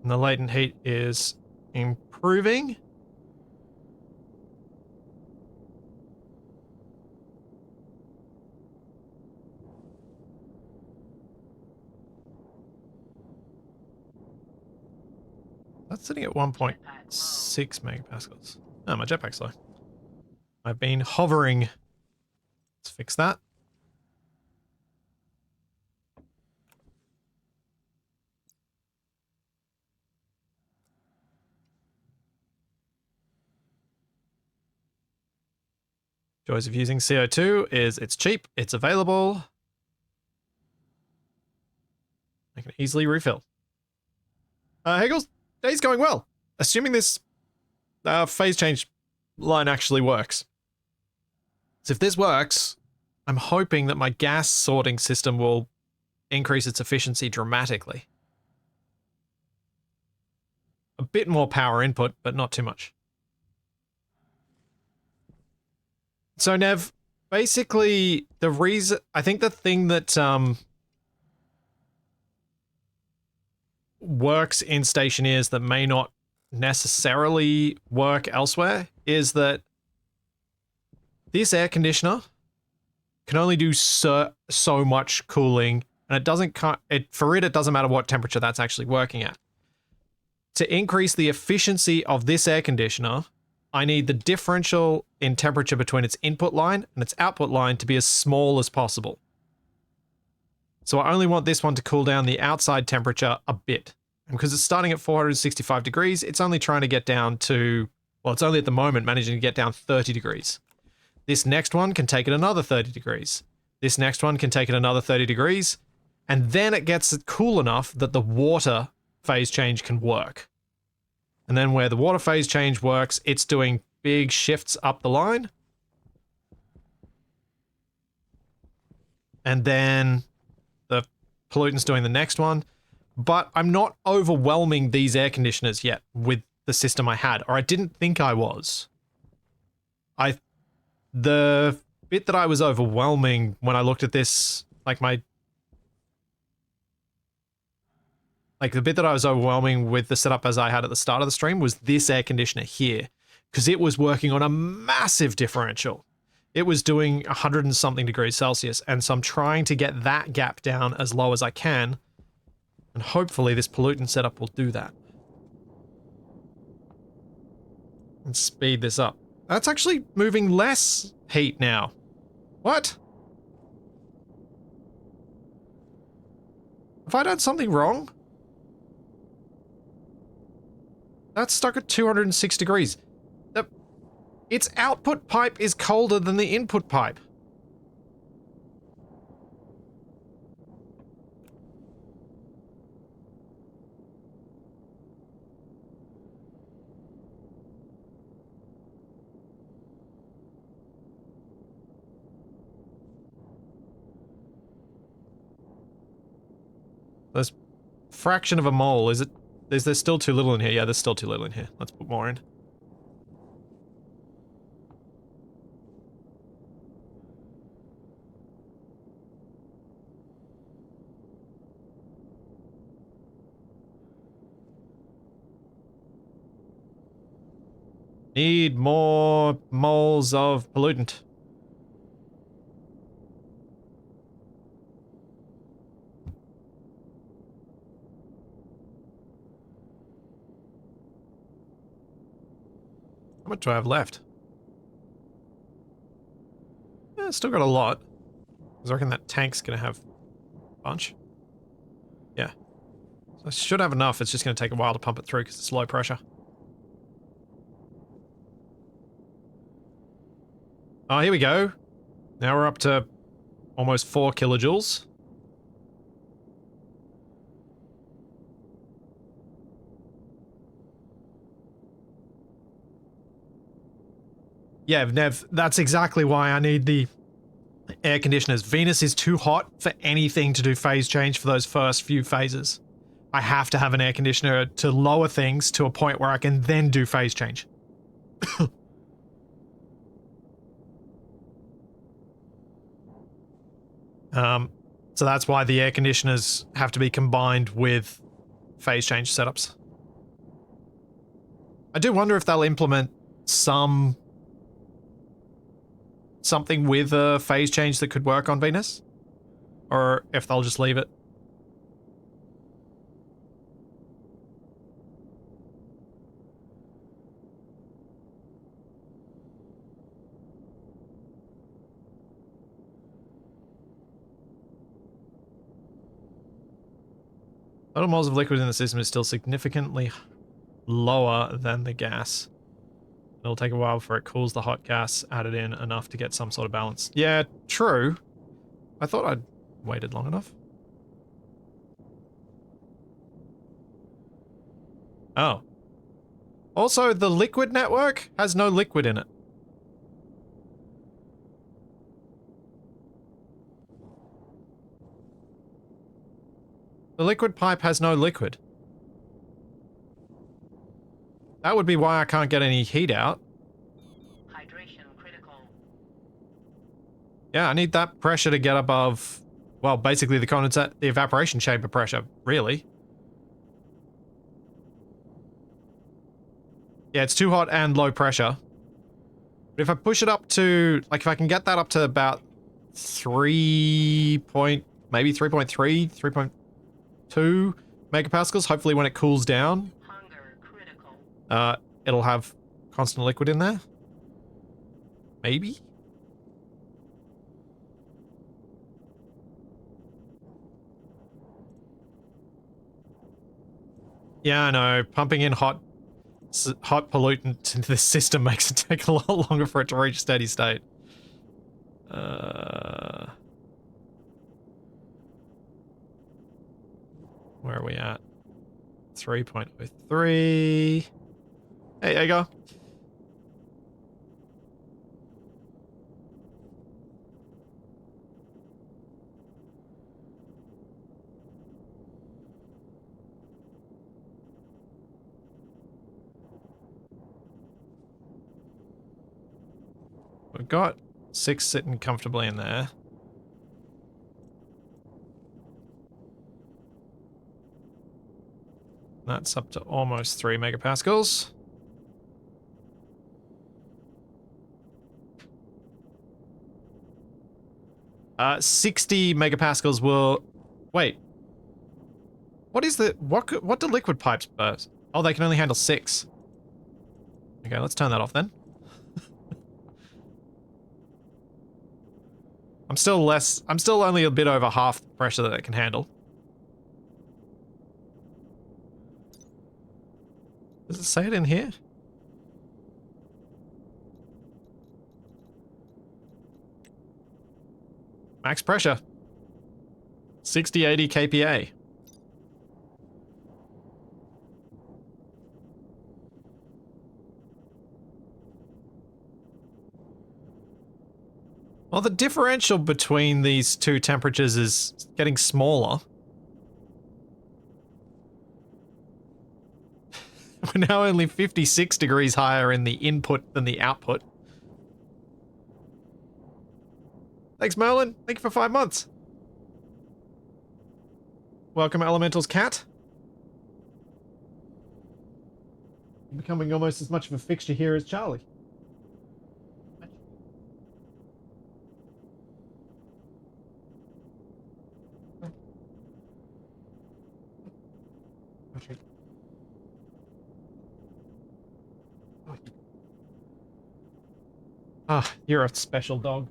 And the latent heat is improving. That's sitting at 1.6 megapascals. Oh, my jetpack's low. I've been hovering. Let's fix that. Joys of using CO2 is it's cheap, it's available. I can easily refill. Hegel's day's going well. Assuming this phase change line actually works. So if this works, I'm hoping that my gas sorting system will increase its efficiency dramatically. A bit more power input, but not too much. So Nev, basically the reason, I think the thing that works in Stationeers that may not necessarily work elsewhere is that this air conditioner can only do so much cooling, and it doesn't it doesn't matter what temperature that's actually working at. To increase the efficiency of this air conditioner, I need the differential in temperature between its input line and its output line to be as small as possible. So I only want this one to cool down the outside temperature a bit. And because it's starting at 465 degrees, it's only trying to get down to, well, it's only at the moment managing to get down 30 degrees. This next one can take it another 30 degrees. This next one can take it another 30 degrees. And then it gets cool enough that the water phase change can work. And then where the water phase change works, it's doing big shifts up the line. And then the pollutant's doing the next one. But I'm not overwhelming these air conditioners yet with the system I had, or I didn't think I was. The bit that I was overwhelming when I looked at this, the bit that I was overwhelming with the setup as I had at the start of the stream was this air conditioner here, because it was working on a massive differential. It was doing 100 and something degrees Celsius, and so I'm trying to get that gap down as low as I can, and hopefully this pollutant setup will do that. And speed this up. That's actually moving less heat now. What? Have I done something wrong? That's stuck at 206 degrees. Its output pipe is colder than the input pipe. There's fraction of a mole. Is there still too little in here? Yeah, there's still too little in here. Let's put more in. Need more moles of pollutant. How much do I have left? Yeah, still got a lot. I reckon that tank's gonna have a bunch. Yeah. So I should have enough, it's just gonna take a while to pump it through because it's low pressure. Oh, here we go. Now we're up to almost 4 kilojoules. Yeah, Nev, that's exactly why I need the air conditioners. Venus is too hot for anything to do phase change for those first few phases. I have to have an air conditioner to lower things to a point where I can then do phase change. So that's why the air conditioners have to be combined with phase change setups. I do wonder if they'll implement something with a phase change that could work on Venus, or if they'll just leave it. Total moles of liquid in the system is still significantly lower than the gas. It'll take a while before it cools the hot gas added in enough to get some sort of balance. Yeah, true. I thought I'd waited long enough. Oh. Also, the liquid network has no liquid in it. The liquid pipe has no liquid. That would be why I can't get any heat out. Hydration critical. Yeah, I need that pressure to get above, well, basically the condensate, the evaporation chamber pressure, really. Yeah, it's too hot and low pressure. But if I push it up to, like, if I can get that up to about 3 point, maybe 3.3, 3.2 megapascals, hopefully when it cools down, Hunger critical. it'll have constant liquid in there. Maybe? Yeah, I know. Pumping in hot pollutant into the system makes it take a lot longer for it to reach steady state. Where are we at? 3.03. Hey, there you go. We've got 6 sitting comfortably in there. That's up to almost 3 megapascals. Uh, 60 megapascals will... Wait. What is the... What do liquid pipes burst? Oh, they can only handle 6. Okay, let's turn that off then. I'm still only a bit over half the pressure that it can handle. Does it say it in here? Max pressure. 60-80 kPa. Well, the differential between these two temperatures is getting smaller. We're now only 56 degrees higher in the input than the output. Thanks, Merlin. Thank you for 5 months. Welcome, Elemental's cat. You're becoming almost as much of a fixture here as Charlie. Ah, you're a special dog.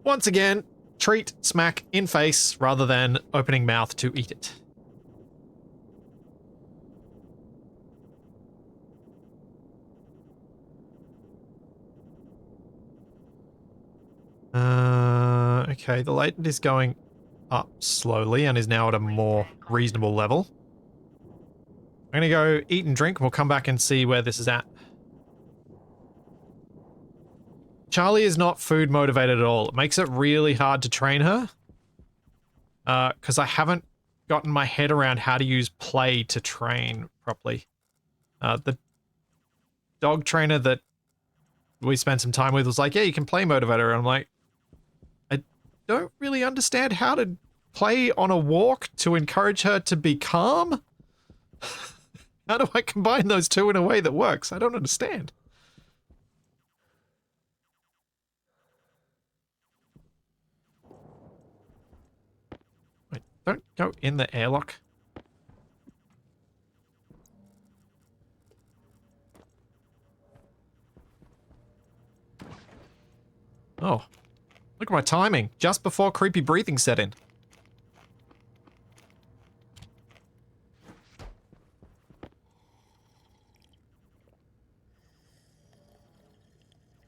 Once again, treat smack in face rather than opening mouth to eat it. Okay, the latent is going up slowly and is now at a more reasonable level. I'm gonna go eat and drink and we'll come back and see where this is at. Charlie is not food motivated at all. It makes it really hard to train her. Because I haven't gotten my head around how to use play to train properly. The dog trainer that we spent some time with was like, yeah, you can play motivate her. And I'm like, I don't really understand how to play on a walk to encourage her to be calm. How do I combine those two in a way that works? I don't understand. Wait, don't go in the airlock. Oh, look at my timing. Just before creepy breathing set in.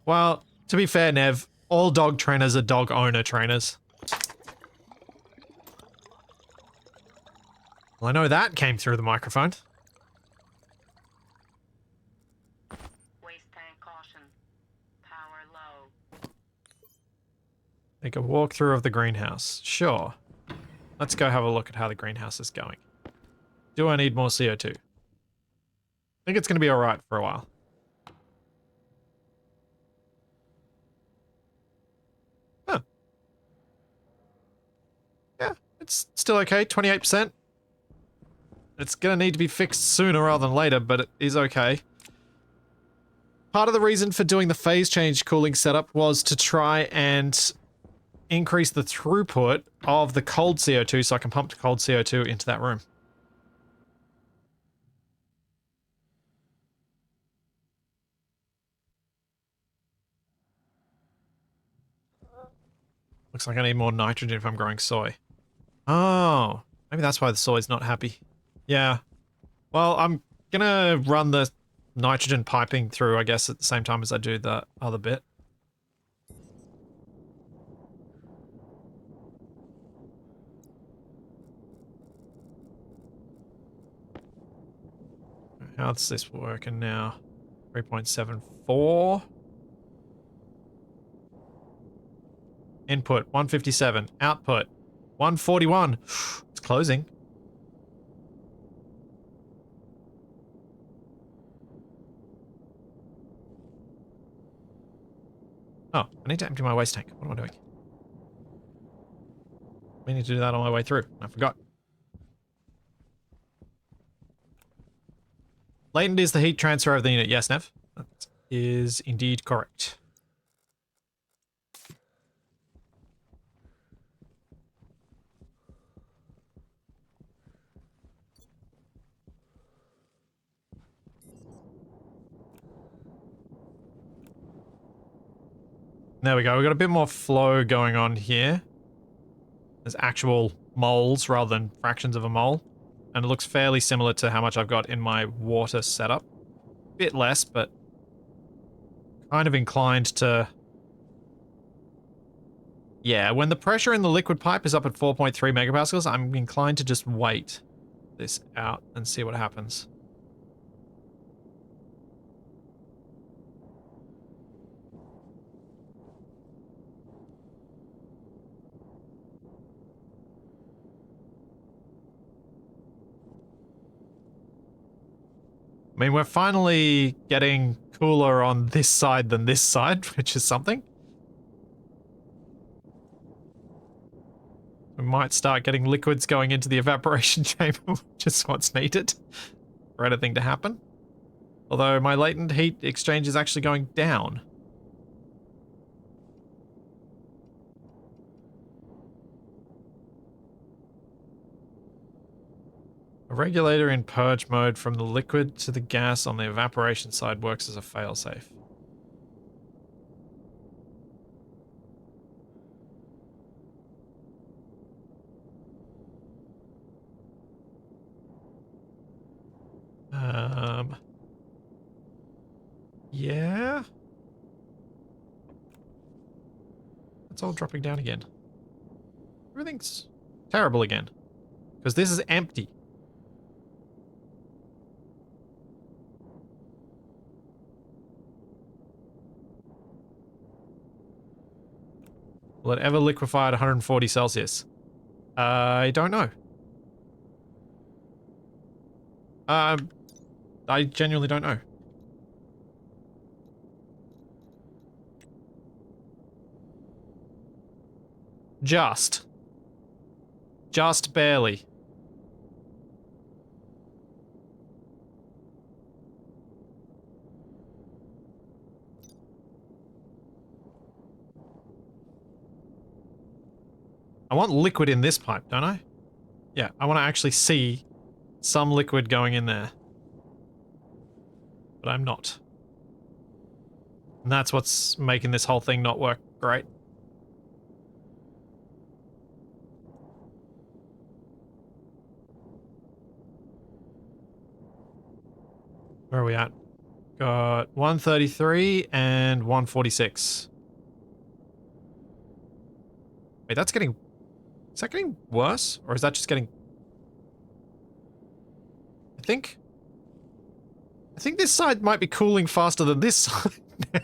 Well, to be fair, Nev, all dog trainers are dog owner trainers. Well, I know that came through the microphone. Waste tank caution. Power low. Take a walkthrough of the greenhouse. Sure. Let's go have a look at how the greenhouse is going. Do I need more CO2? I think it's going to be alright for a while. Huh. Yeah, it's still okay, 28%. It's going to need to be fixed sooner rather than later, but it is okay. Part of the reason for doing the phase change cooling setup was to try and increase the throughput of the cold CO2 so I can pump cold CO2 into that room. Looks like I need more nitrogen if I'm growing soy. Oh, maybe that's why the soy's not happy. Yeah. Well, I'm gonna run the nitrogen piping through, I guess, at the same time as I do the other bit. How's this working now? 3.74. Input, 157. Output, 141. It's closing. Oh, I need to empty my waste tank. What am I doing? We need to do that on my way through. I forgot. Latent is the heat transfer of the unit. Yes, Nev. That is indeed correct. There we go. We've got a bit more flow going on here. There's actual moles rather than fractions of a mole. And it looks fairly similar to how much I've got in my water setup. Bit less, but kind of inclined to... Yeah, when the pressure in the liquid pipe is up at 4.3 megapascals, I'm inclined to just wait this out and see what happens. I mean, we're finally getting cooler on this side than this side, which is something. We might start getting liquids going into the evaporation chamber, which is what's needed for anything to happen. Although my latent heat exchange is actually going down. A regulator in purge mode from the liquid to the gas on the evaporation side works as a failsafe. Yeah. It's all dropping down again. Everything's terrible again. Because this is empty. Will it ever liquefy at 140 Celsius? I don't know. I genuinely don't know. Just barely. I want liquid in this pipe, don't I? Yeah, I want to actually see some liquid going in there. But I'm not. And that's what's making this whole thing not work great. Where are we at? Got 133 and 146. Wait, that's getting... Is that getting worse? Or is that just getting... I think this side might be cooling faster than this side now.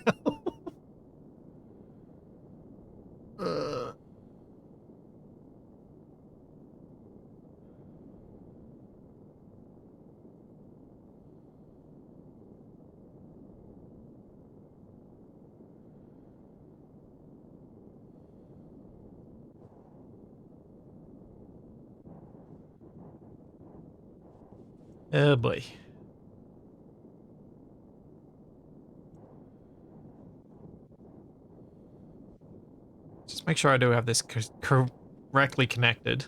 Oh boy. Just make sure I do have this correctly connected.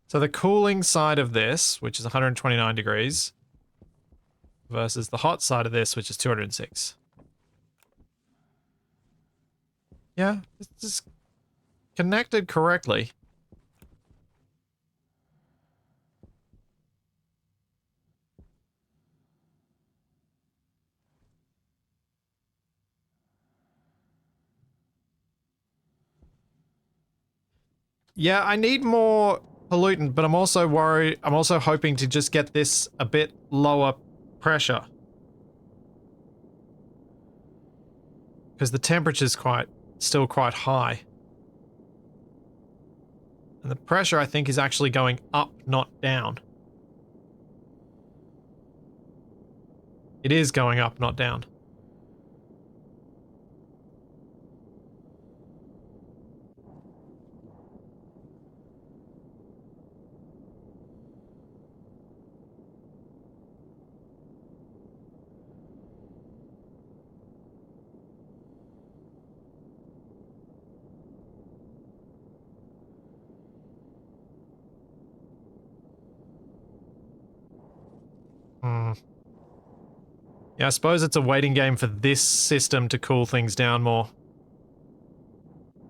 So the cooling side of this, which is 129 degrees, versus the hot side of this, which is 206. Yeah, it's connected correctly. Yeah, I need more pollutant, but I'm also worried. I'm also hoping to just get this a bit lower pressure. Because the temperature's still quite high. And the pressure, I think, is actually going up, not down. It is going up, not down. Hmm. Yeah, I suppose it's a waiting game for this system to cool things down more.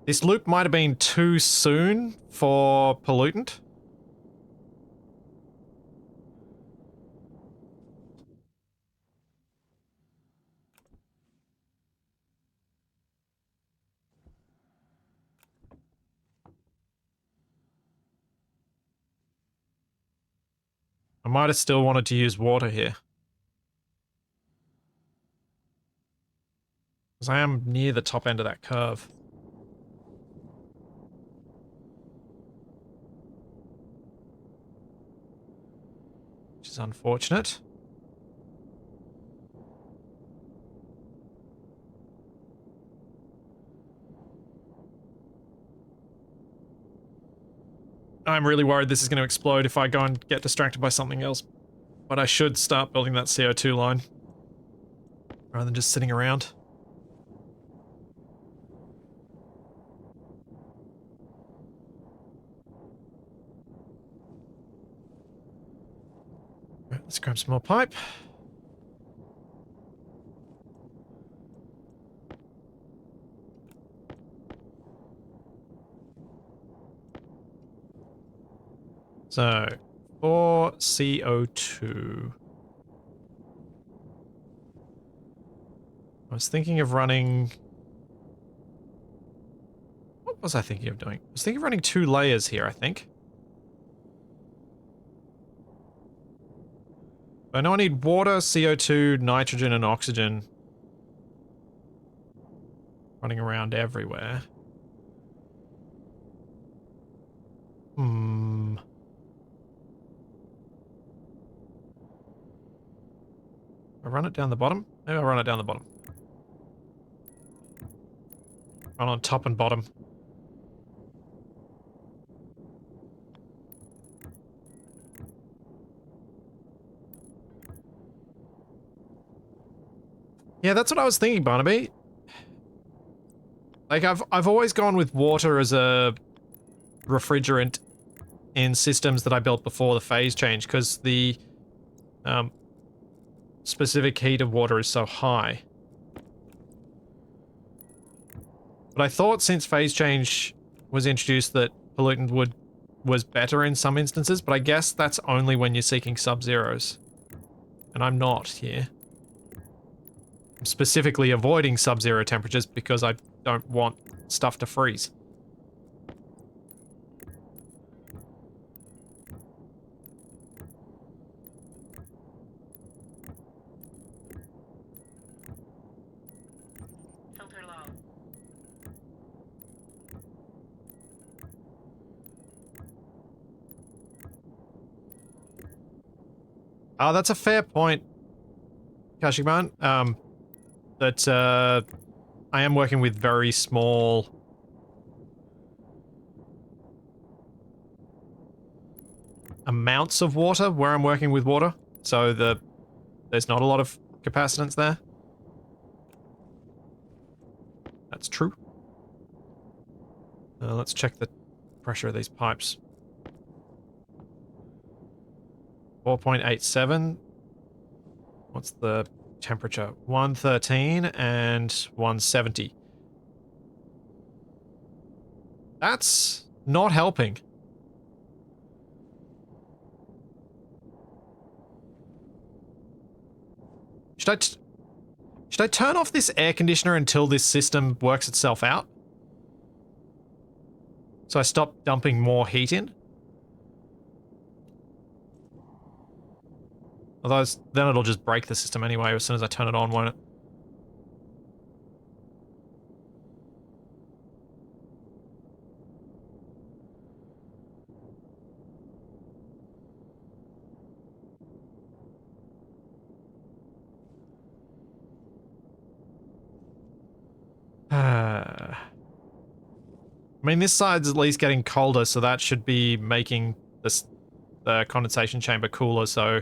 This loop might have been too soon for pollutant. I might have still wanted to use water here. Because I am near the top end of that curve. Which is unfortunate. I'm really worried this is going to explode if I go and get distracted by something else. But I should start building that CO2 line. Rather than just sitting around. Right, let's grab some more pipe. So, for CO2. I was thinking of running... What was I thinking of doing? I was thinking of running 2 layers here, I think. I know I need water, CO2, nitrogen, and oxygen running around everywhere. I run it down the bottom? Maybe I'll run it down the bottom. Run on top and bottom. Yeah, that's what I was thinking, Barnaby. Like, I've always gone with water as a refrigerant in systems that I built before the phase change, because the specific heat of water is so high. But I thought since phase change was introduced that pollutant was better in some instances, but I guess that's only when you're seeking sub-zeros. And I'm not here. I'm specifically avoiding sub-zero temperatures because I don't want stuff to freeze. Filter low. Oh, that's a fair point, Kashikman. That I am working with very small amounts of water where I'm working with water, so there's not a lot of capacitance there. That's true. Let's check the pressure of these pipes. 4.87. What's the temperature? 113 and 170. That's not helping. Should I turn off this air conditioner until this system works itself out? So I stop dumping more heat in? Otherwise, then it'll just break the system anyway as soon as I turn it on, won't it? I mean, this side's at least getting colder, so that should be making the condensation chamber cooler, so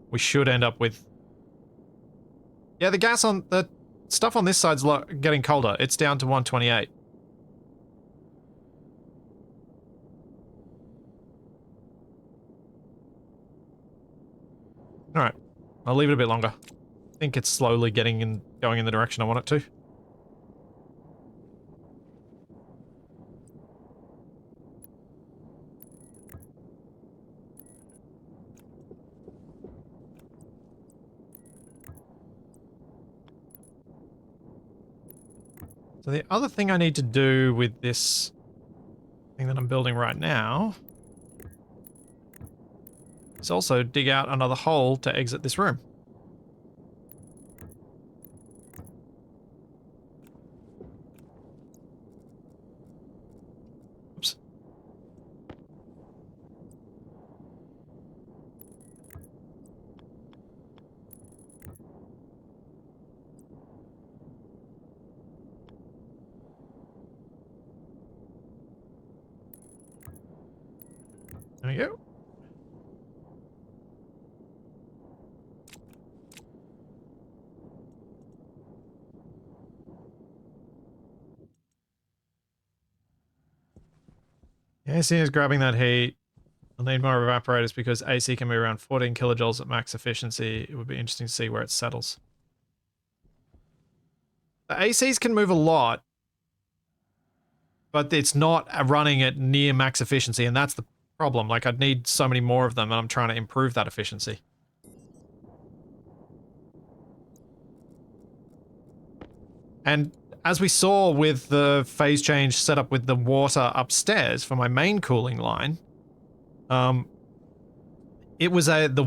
we should end up with... Yeah, the stuff on this side's getting colder. It's down to 128. Alright. I'll leave it a bit longer. I think it's slowly going in the direction I want it to. So the other thing I need to do with this thing that I'm building right now is also dig out another hole to exit this room. Oops. we go. The AC is grabbing that heat. I'll need more evaporators because AC can be around 14 kilojoules at max efficiency. It would be interesting to see where it settles. The ACs can move a lot, but it's not running at near max efficiency, and that's the problem. Like, I'd need so many more of them, and I'm trying to improve that efficiency. And as we saw with the phase change set up with the water upstairs for my main cooling line, the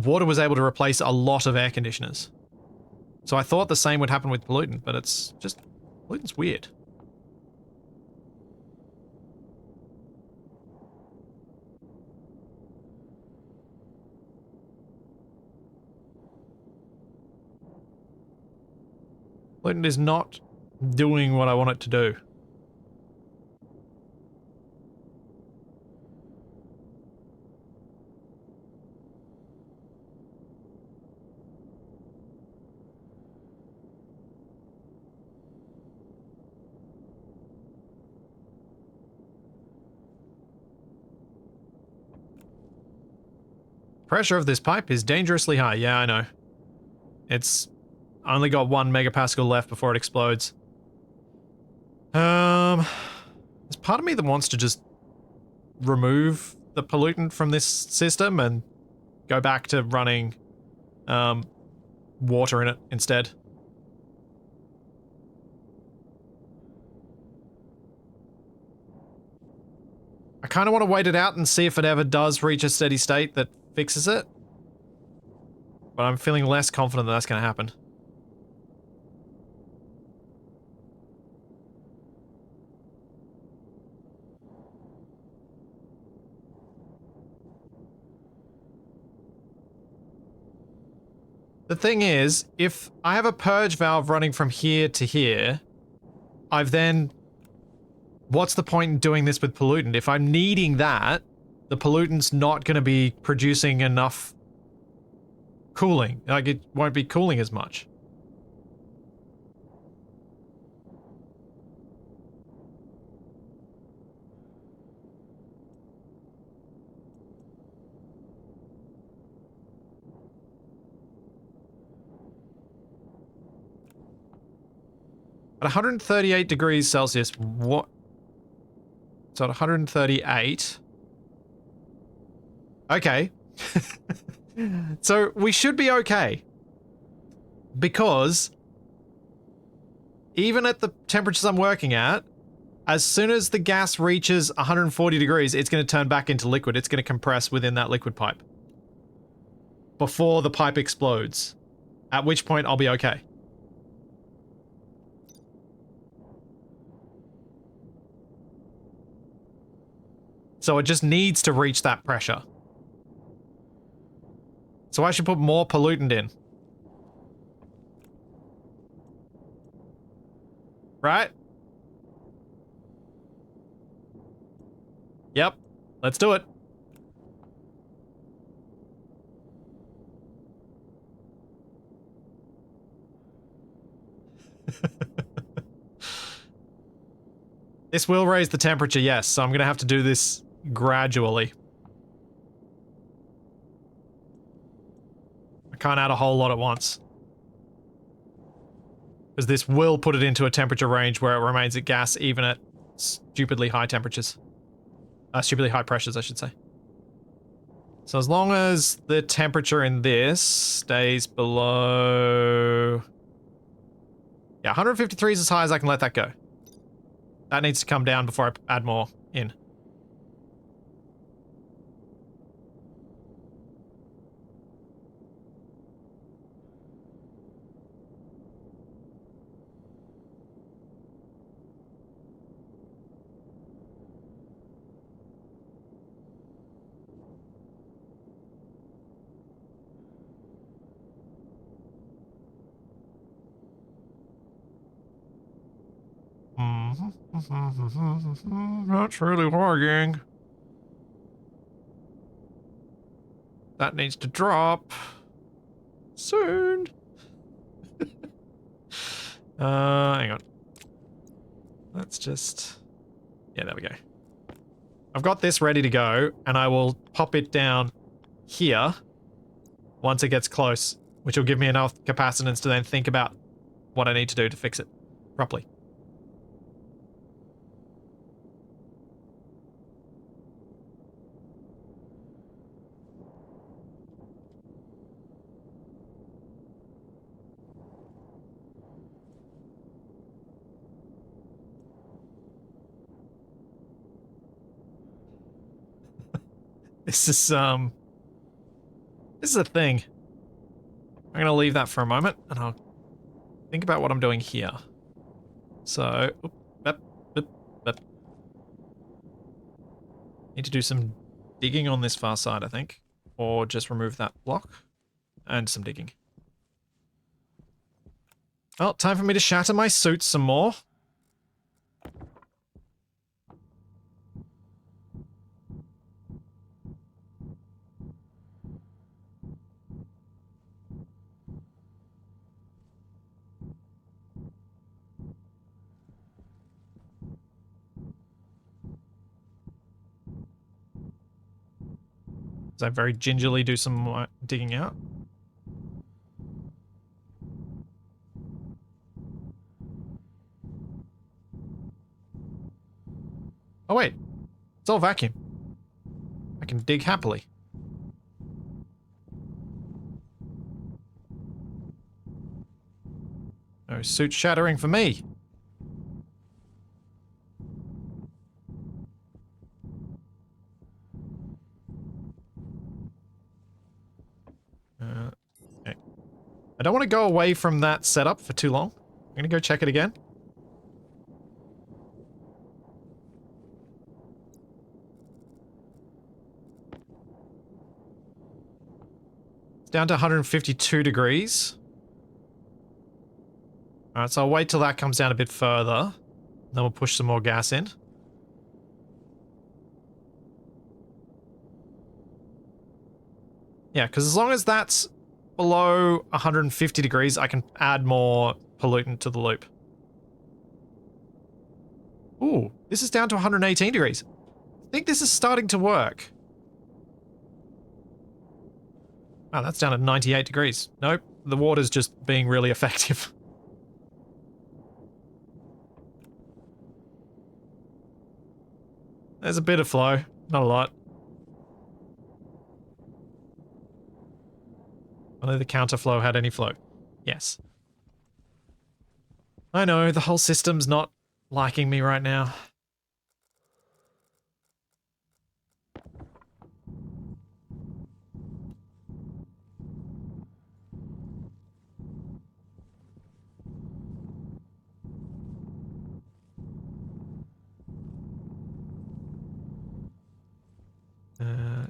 water was able to replace a lot of air conditioners. So I thought the same would happen with pollutant, but it's just, pollutant's weird. Pollutant is not doing what I want it to do. Pressure of this pipe is dangerously high. Yeah, I know. It's only got 1 megapascal left before it explodes. There's part of me that wants to just remove the pollutant from this system and go back to running water in it instead. I kind of want to wait it out and see if it ever does reach a steady state that fixes it. But I'm feeling less confident that that's going to happen. The thing is, if I have a purge valve running from here to here, I've then... What's the point in doing this with pollutant? If I'm needing that, the pollutant's not going to be producing enough cooling. Like, it won't be cooling as much. At 138 degrees Celsius, what? So at 138. Okay. So we should be okay. Because even at the temperatures I'm working at, as soon as the gas reaches 140 degrees, it's going to turn back into liquid. It's going to compress within that liquid pipe. Before the pipe explodes. At which point I'll be okay. So it just needs to reach that pressure. So I should put more pollutant in. Right? Yep. Let's do it. This will raise the temperature, yes, so I'm going to have to do this gradually. I can't add a whole lot at once. Because this will put it into a temperature range where it remains at gas even at stupidly high temperatures. Stupidly high pressures, I should say. So as long as the temperature in this stays below... Yeah, 153 is as high as I can let that go. That needs to come down before I add more in. That's really working. That needs to drop soon. Hang on. Let's just... Yeah, there we go. I've got this ready to go, and I will pop it down here once it gets close, which will give me enough capacitance to then think about what I need to do to fix it properly. This is a thing. I'm gonna leave that for a moment, and I'll think about what I'm doing here. So, need to do some digging on this far side, I think, or just remove that block and some digging. Well, time for me to shatter my suit some more. As I very gingerly do some more digging out. Oh wait, it's all vacuum. I can dig happily. No suit shattering for me. Okay. I don't want to go away from that setup for too long. I'm gonna go check it again. It's down to 152 degrees. Alright, so I'll wait till that comes down a bit further. Then we'll push some more gas in. Yeah, because as long as that's below 150 degrees, I can add more pollutant to the loop. Ooh, this is down to 118 degrees. I think this is starting to work. Oh, that's down at 98 degrees. Nope, the water's just being really effective. There's a bit of flow, not a lot. Only the counterflow had any flow. Yes. I know, the whole system's not liking me right now.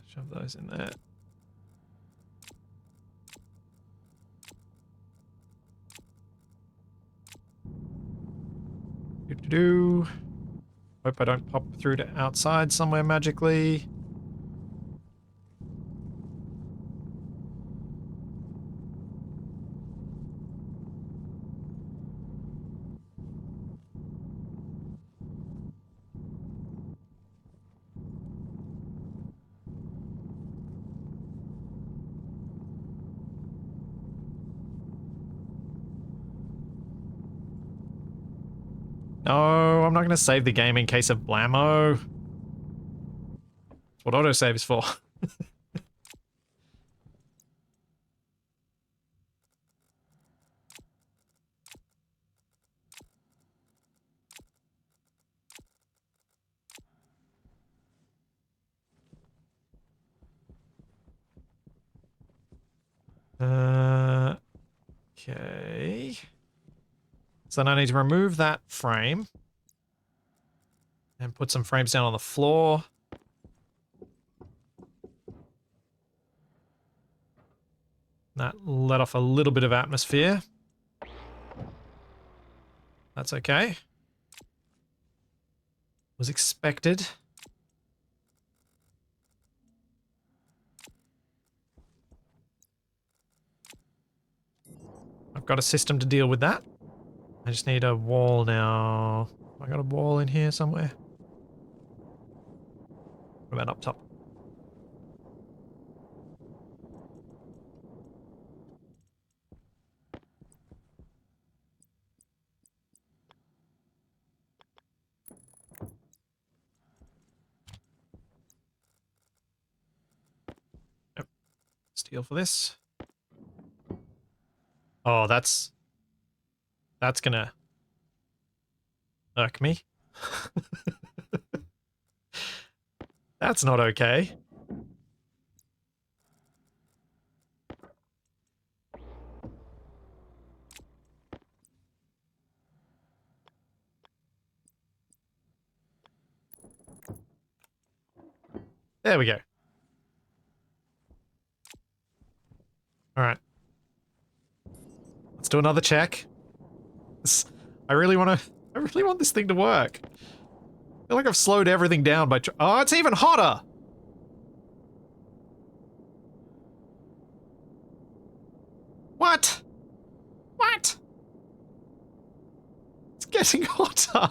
Shove those in there. Do-do-do. Hope I don't pop through to outside somewhere magically. No, I'm not going to save the game in case of blammo. That's what autosave is for. Okay. So then I need to remove that frame. And put some frames down on the floor. That let off a little bit of atmosphere. That's okay. Was expected. got a system to deal with that. I just need a wall now. I got a wall in here somewhere. What about up top? Yep. Steel for this. Oh, that's gonna irk me. That's not okay. There we go. All right. Let's do another check. I really want this thing to work. I feel like I've slowed everything down by oh, it's even hotter. What? What? It's getting hotter.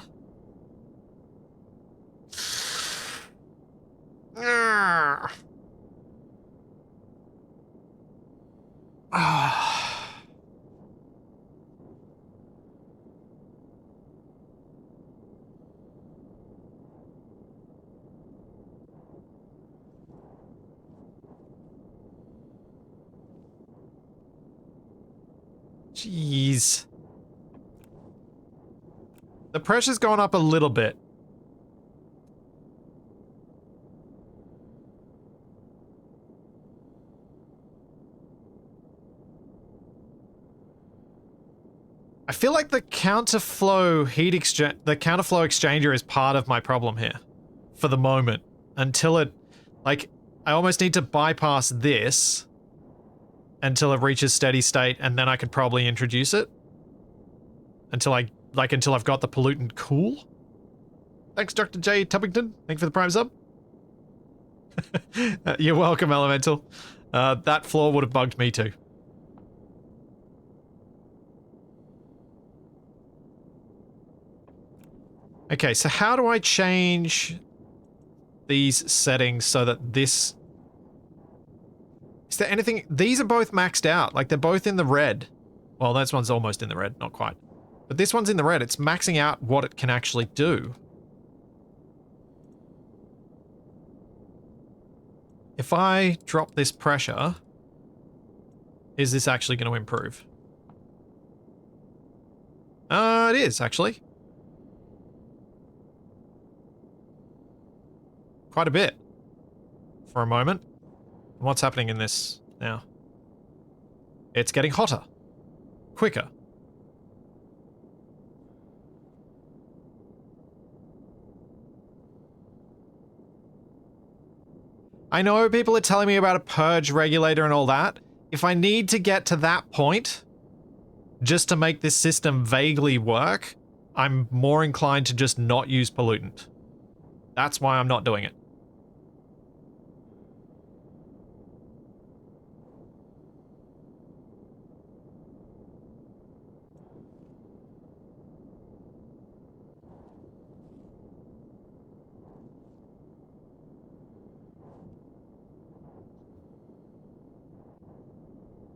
Jeez. The pressure's gone up a little bit. I feel like the counterflow exchanger is part of my problem here. For the moment. Until it, like, I almost need to bypass this until it reaches steady state, and then I could probably introduce it. Until I've got the pollutant cool. Thanks, Dr. J. Tubbington. Thank you for the prime sub. You're welcome, Elemental. That floor would have bugged me too. Okay, so how do I change these settings so that this... Is there anything... These are both maxed out. Like, they're both in the red. Well, this one's almost in the red. Not quite. But this one's in the red. It's maxing out what it can actually do. If I drop this pressure, is this actually going to improve? It is, actually. Quite a bit. For a moment. What's happening in this now? It's getting hotter. Quicker. I know people are telling me about a purge regulator and all that. If I need to get to that point, just to make this system vaguely work, I'm more inclined to just not use pollutant. That's why I'm not doing it.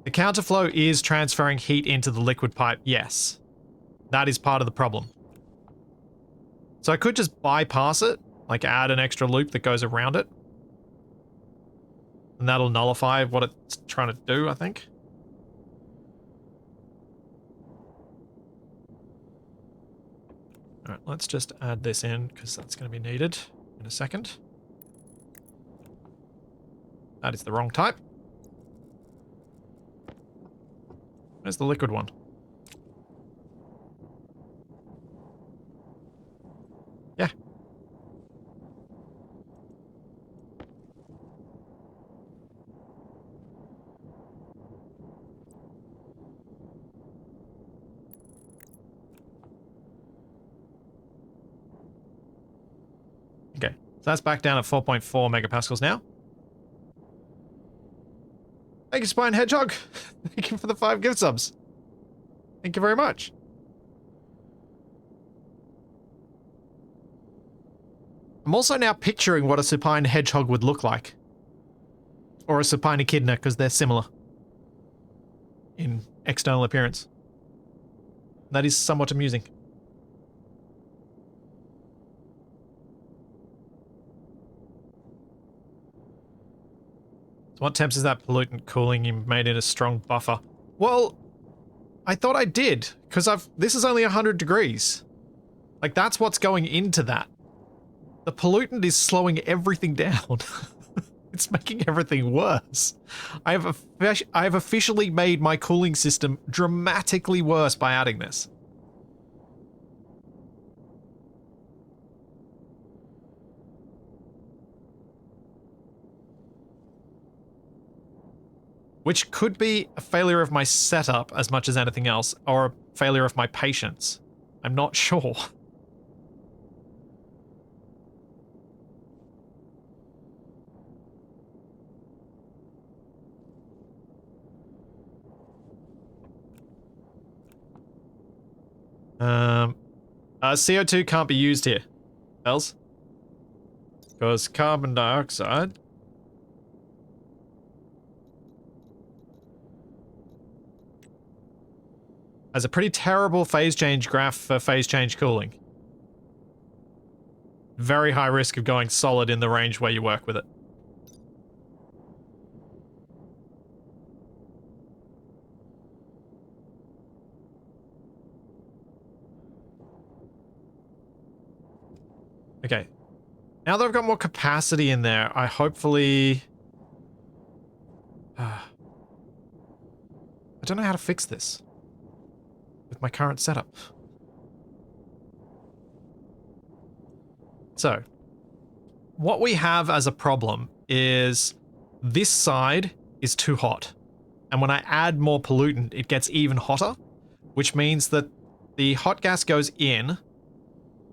The counterflow is transferring heat into the liquid pipe, yes. That is part of the problem. So I could just bypass it, like add an extra loop that goes around it. And that'll nullify what it's trying to do, I think. Alright, let's just add this in, because that's going to be needed in a second. That is the wrong type. Where's the liquid one? Yeah. Okay, so that's back down at 4.4 megapascals now. Thank you, Spine Hedgehog. Thank you for the 5 gift subs. Thank you very much. I'm also now picturing what a supine hedgehog would look like. Or a supine echidna, because they're similar in external appearance. That is somewhat amusing. So what temps is that pollutant cooling? You made it a strong buffer. Well, I thought I did, because this is only 100 degrees. Like, that's what's going into that. The pollutant is slowing everything down. It's making everything worse. I have officially made my cooling system dramatically worse by adding this. Which could be a failure of my setup as much as anything else, or a failure of my patience. I'm not sure. CO2 can't be used here. Else? Because carbon dioxide has a pretty terrible phase change graph for phase change cooling. Very high risk of going solid in the range where you work with it. Okay. Now that I've got more capacity in there, I hopefully... I don't know how to fix this with my current setup. So, what we have as a problem is this side is too hot. And when I add more pollutant, it gets even hotter, which means that the hot gas goes in,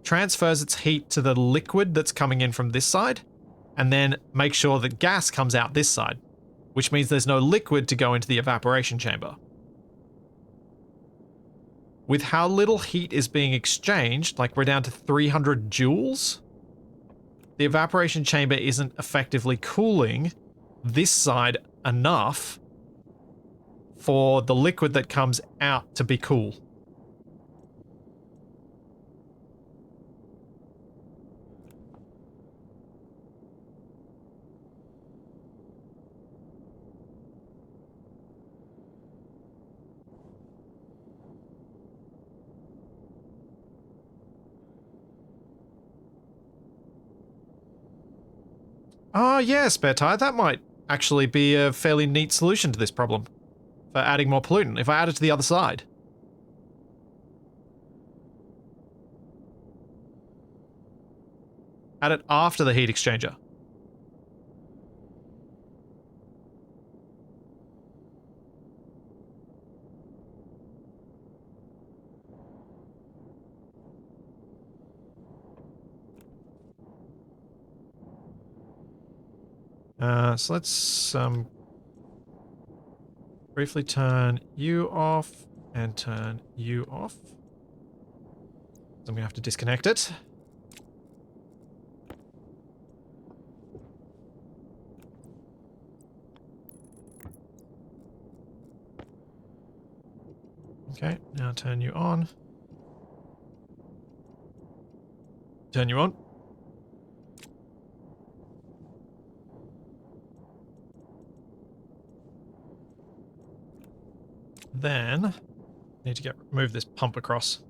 transfers its heat to the liquid that's coming in from this side, and then makes sure that gas comes out this side, which means there's no liquid to go into the evaporation chamber. With how little heat is being exchanged, like we're down to 300 joules, the evaporation chamber isn't effectively cooling this side enough for the liquid that comes out to be cool. Oh yeah, spare tire, that might actually be a fairly neat solution to this problem for adding more pollutant, if I add it to the other side. Add it after the heat exchanger. So let's briefly turn you off and turn you off. So I'm gonna have to disconnect it. Okay, now turn you on. Turn you on. Then, need to move this pump across.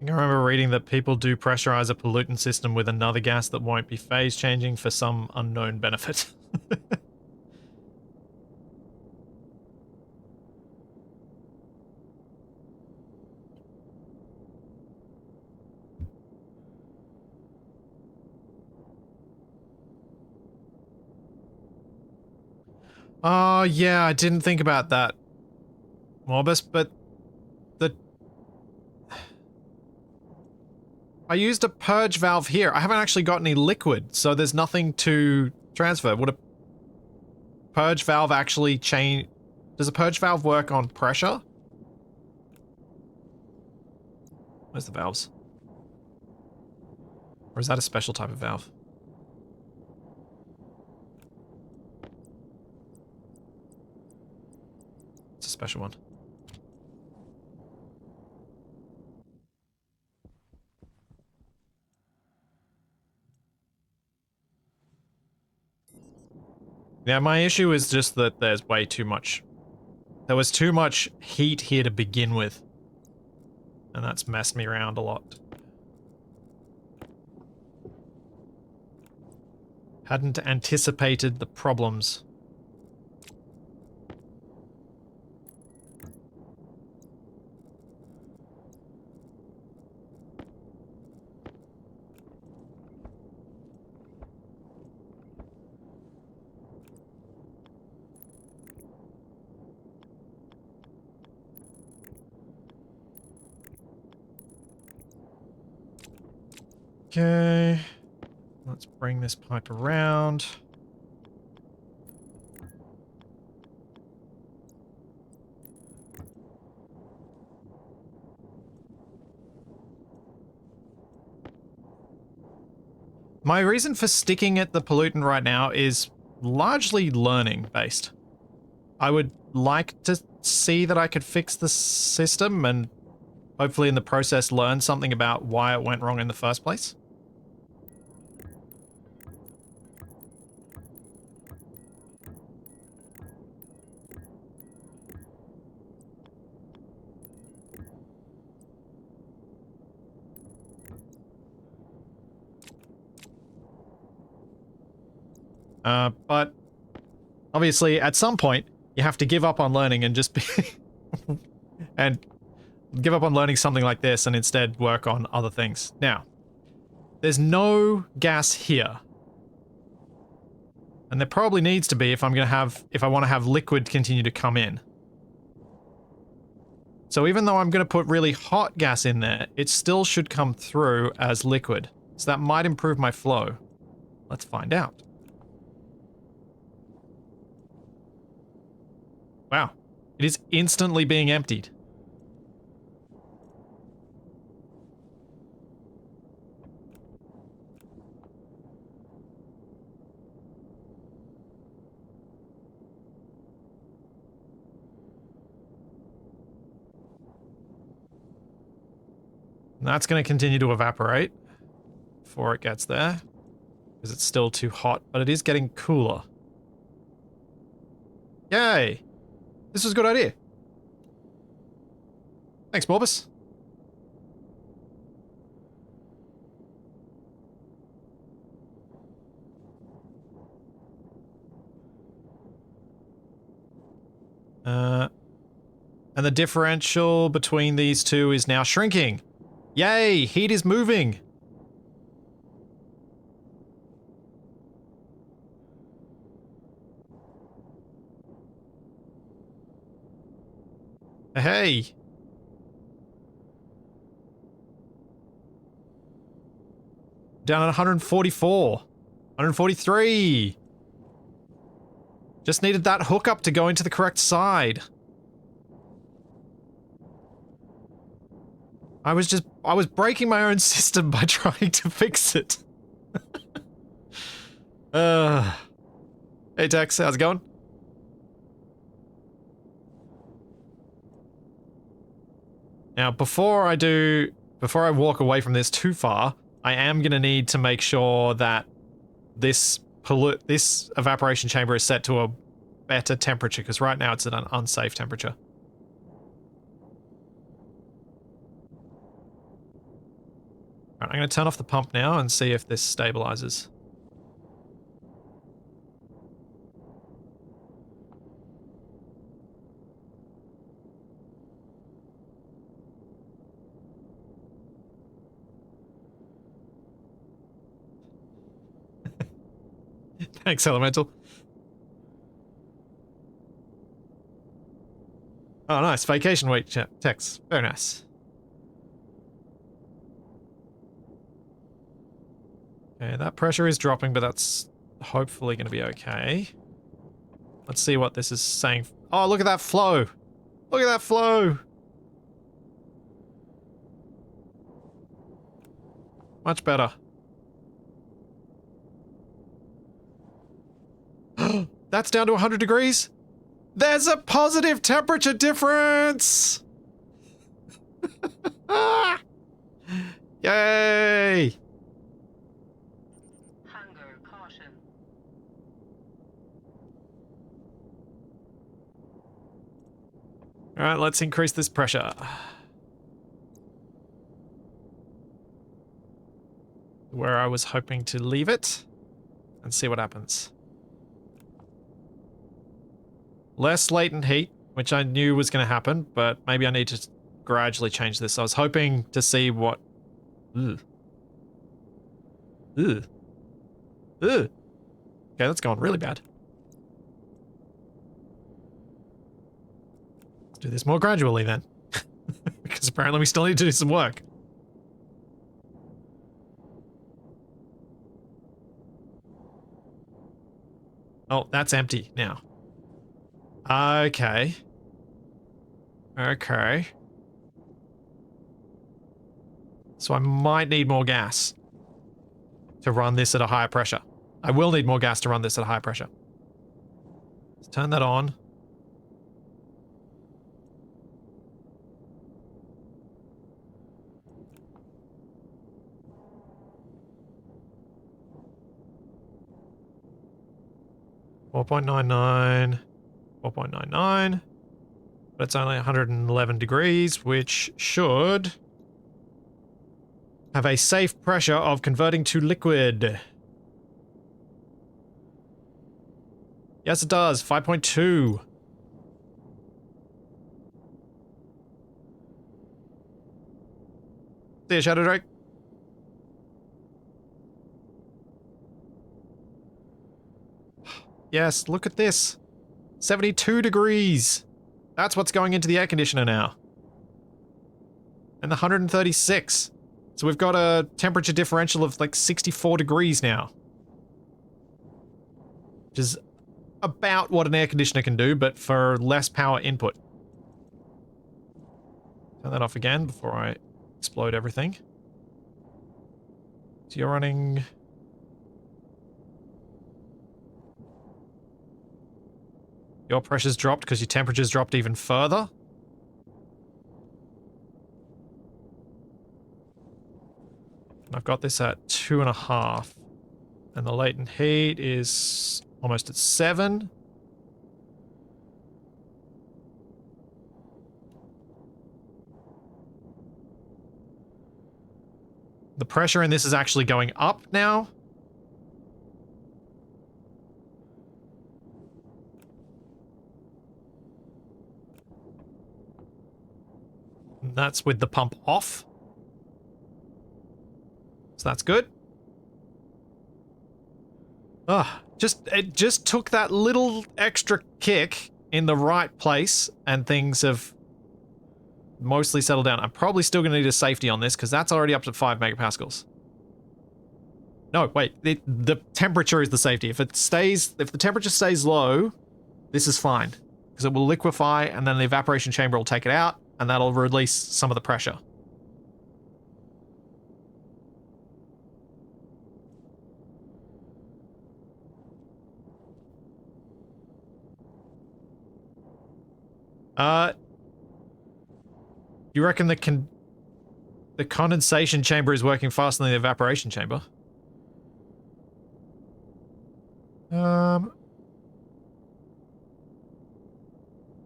I remember reading that people do pressurize a pollutant system with another gas that won't be phase changing for some unknown benefit. Oh yeah, I didn't think about that, Morbus, but the... I used a purge valve here. I haven't actually got any liquid, so there's nothing to transfer. Would a purge valve actually change? Does a purge valve work on pressure? Where's the valves? Or is that a special type of valve? It's a special one. Yeah, my issue is just that there's way too much. There was too much heat here to begin with. And that's messed me around a lot. Hadn't anticipated the problems. Okay. Let's bring this pipe around. My reason for sticking at the pollutant right now is largely learning based. I would like to see that I could fix the system and hopefully in the process learn something about why it went wrong in the first place. But obviously at some point you have to give up on learning and just be and give up on learning something like this and instead work on other things. Now, there's no gas here. And there probably needs to be if I want to have liquid continue to come in. So even though I'm going to put really hot gas in there, it still should come through as liquid. So that might improve my flow. Let's find out. Wow. It is instantly being emptied. And that's going to continue to evaporate before it gets there. Because it's still too hot, but it is getting cooler. Yay! This was a good idea. Thanks, Morbus. And the differential between these two is now shrinking. Yay! Heat is moving! Hey! Down at 144. 143! Just needed that hookup to go into the correct side. I was breaking my own system by trying to fix it. Hey Tex, how's it going? Now, before I walk away from this too far, I am gonna need to make sure that this evaporation chamber is set to a better temperature, because right now it's at an unsafe temperature. Alright, I'm gonna turn off the pump now and see if this stabilizes. Thanks, Elemental. Oh, nice. Vacation week, Tex. Very nice. Okay, that pressure is dropping, but that's hopefully going to be okay. Let's see what this is saying. Oh, look at that flow. Look at that flow. Much better. That's down to 100 degrees. There's a positive temperature difference. Yay. Hunger caution. All right, let's increase this pressure. Where I was hoping to leave it and see what happens. Less latent heat, which I knew was going to happen, but maybe I need to gradually change this. I was hoping to see what... Ugh. Ugh. Ugh. Okay, that's gone really bad. Let's do this more gradually then. Because apparently we still need to do some work. Oh, that's empty now. Okay. Okay. So I might need more gas to run this at a higher pressure. I will need more gas to run this at a higher pressure. Let's turn that on. .99, 4.99, but it's only 111 degrees, which should have a safe pressure of converting to liquid. Yes, it does. 5.2. See ya, Shadow Drake. Yes, look at this. 72 degrees. That's what's going into the air conditioner now. And the 136. So we've got a temperature differential of like 64 degrees now. Which is about what an air conditioner can do, but for less power input. Turn that off again before I explode everything. So you're running... Your pressure's dropped because your temperature's dropped even further. And I've got this at 2.5. And the latent heat is almost at 7. The pressure in this is actually going up now. And that's with the pump off. So that's good. It just took that little extra kick in the right place and things have mostly settled down. I'm probably still going to need a safety on this because that's already up to 5 megapascals. No, wait, the temperature is the safety. If the temperature stays low, this is fine because it will liquefy and then the evaporation chamber will take it out and that'll release some of the pressure. You reckon the condensation chamber is working faster than the evaporation chamber?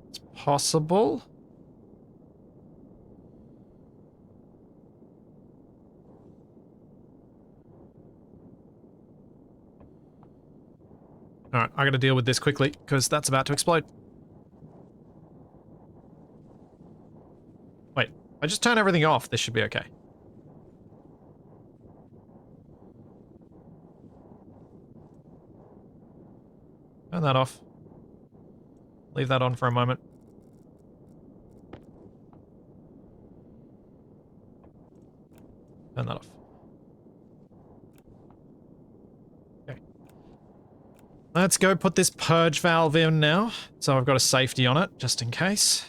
It's possible. Alright, I gotta deal with this quickly, because that's about to explode. Wait, I just turn everything off, this should be okay. Turn that off. Leave that on for a moment. Turn that off. Let's go put this purge valve in now. So I've got a safety on it, just in case.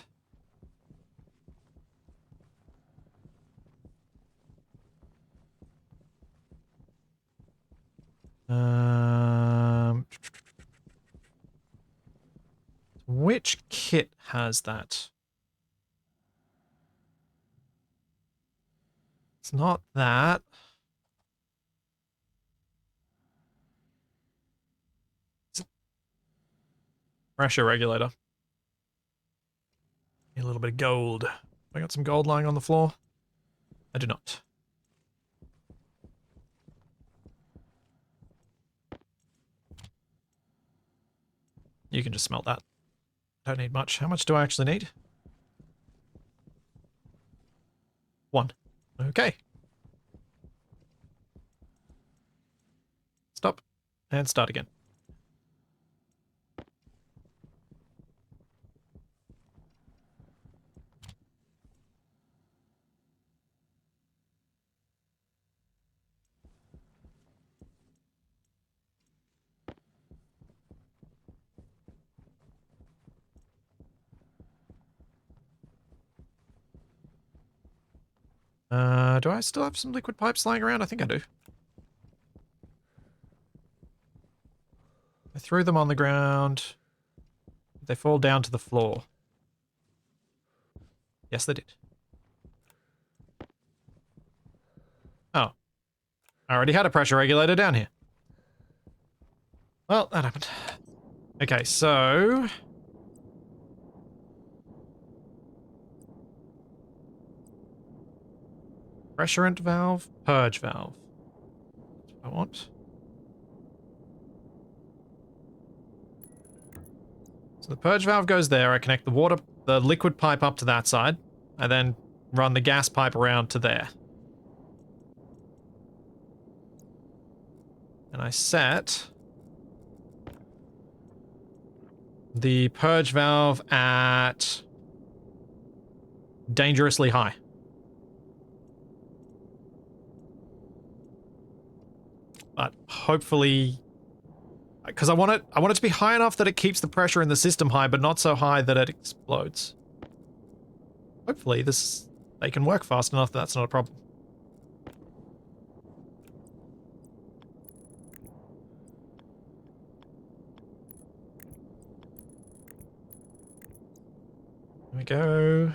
Which kit has that? It's not that. It's a pressure regulator. Need a little bit of gold. I got some gold lying on the floor. I do not. You can just smelt that. Don't need much. How much do I actually need? 1. Okay. Stop. And start again. Do I still have some liquid pipes lying around? I think I do. I threw them on the ground. They fall down to the floor. Yes, they did. Oh. I already had a pressure regulator down here. Well, that happened. Okay, so... Pressurant valve, purge valve. That's what I want. So the purge valve goes there. I connect the liquid pipe up to that side. I then run the gas pipe around to there. And I set the purge valve at dangerously high. But hopefully, because I want it to be high enough that it keeps the pressure in the system high, but not so high that it explodes. Hopefully they can work fast enough that that's not a problem. There we go.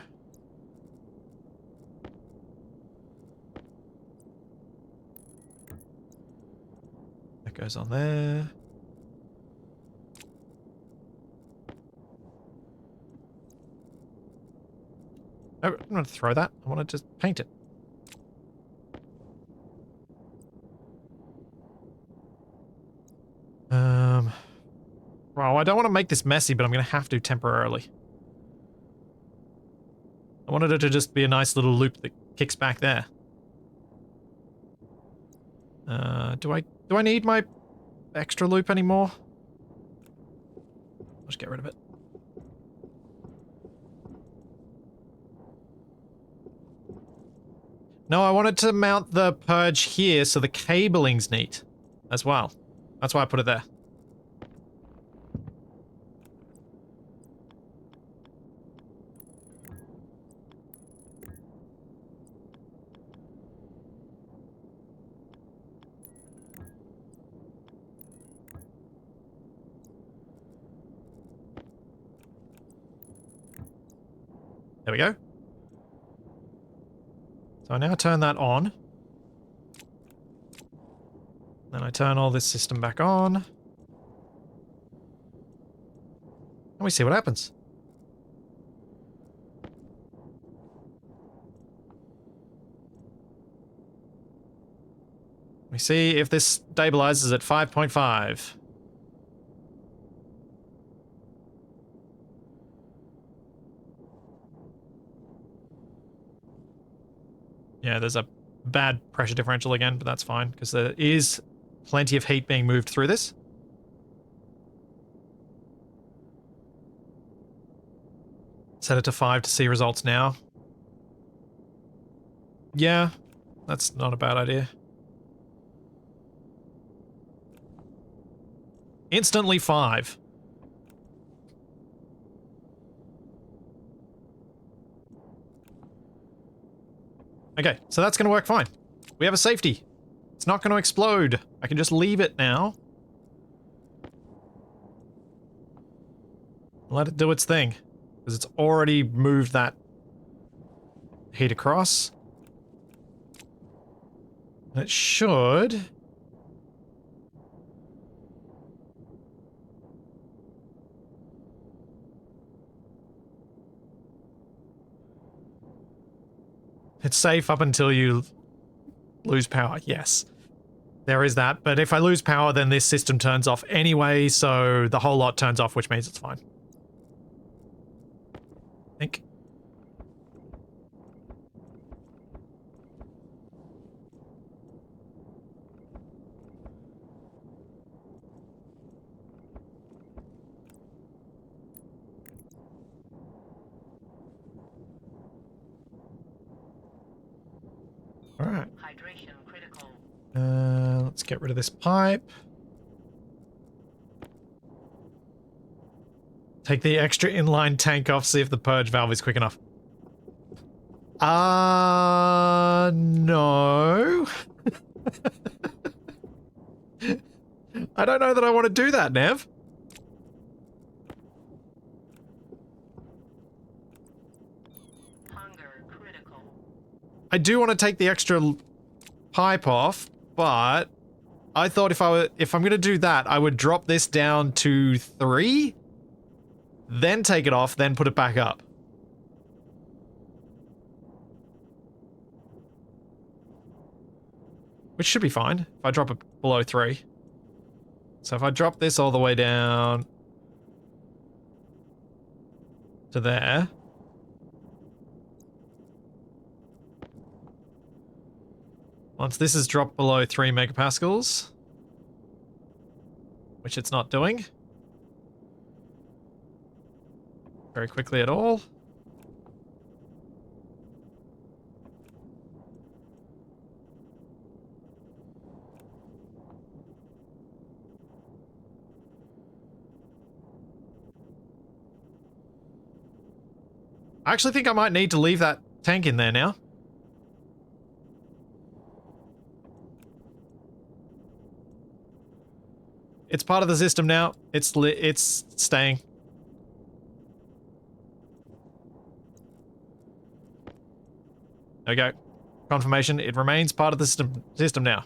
That goes on there. Oh, I'm going to throw that. I want to just paint it. Well, I don't want to make this messy, but I'm going to have to temporarily. I wanted it to just be a nice little loop that kicks back there. Do I need my extra loop anymore? I'll just get rid of it. No, I wanted to mount the purge here so the cabling's neat as well. That's why I put it there. There we go. So I now turn that on. Then I turn all this system back on. And we see what happens. We see if this stabilizes at 5.5. Yeah, there's a bad pressure differential again, but that's fine, because there is plenty of heat being moved through this. Set it to 5 to see results now. Yeah, that's not a bad idea. Instantly 5. Okay, so that's going to work fine. We have a safety. It's not going to explode. I can just leave it now. Let it do its thing. Because it's already moved that heat across. And it should... It's safe up until you lose power, yes. There is that, but if I lose power, then this system turns off anyway, so the whole lot turns off, which means it's fine. I think. All right. Hydration critical. Let's get rid of this pipe. Take the extra inline tank off, see if the purge valve is quick enough. No. I don't know that I want to do that, Nev. Hunger critical. I do want to take the extra pipe off, but I thought if I'm going to do that, I would drop this down to 3, then take it off, then put it back up. Which should be fine if I drop it below 3. So if I drop this all the way down to there. Once this is dropped below 3 megapascals, which it's not doing very quickly at all. I actually think I might need to leave that tank in there now. It's part of the system now. It's staying. There we go. Confirmation. It remains part of the system now.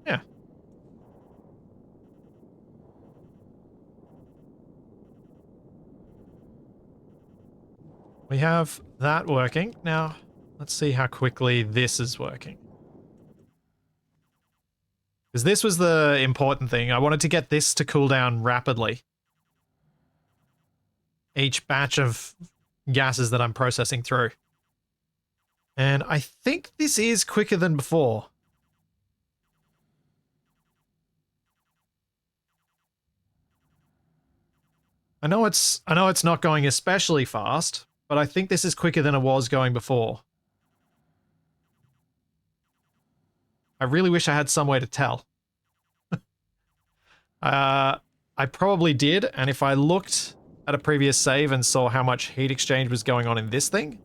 Yeah. We have that working. Now, let's see how quickly this is working. Because this was the important thing. I wanted to get this to cool down rapidly. Each batch of gases that I'm processing through. And I think this is quicker than before. I know it's not going especially fast, but I think this is quicker than it was going before. I really wish I had some way to tell. I probably did, and if I looked at a previous save and saw how much heat exchange was going on in this thing,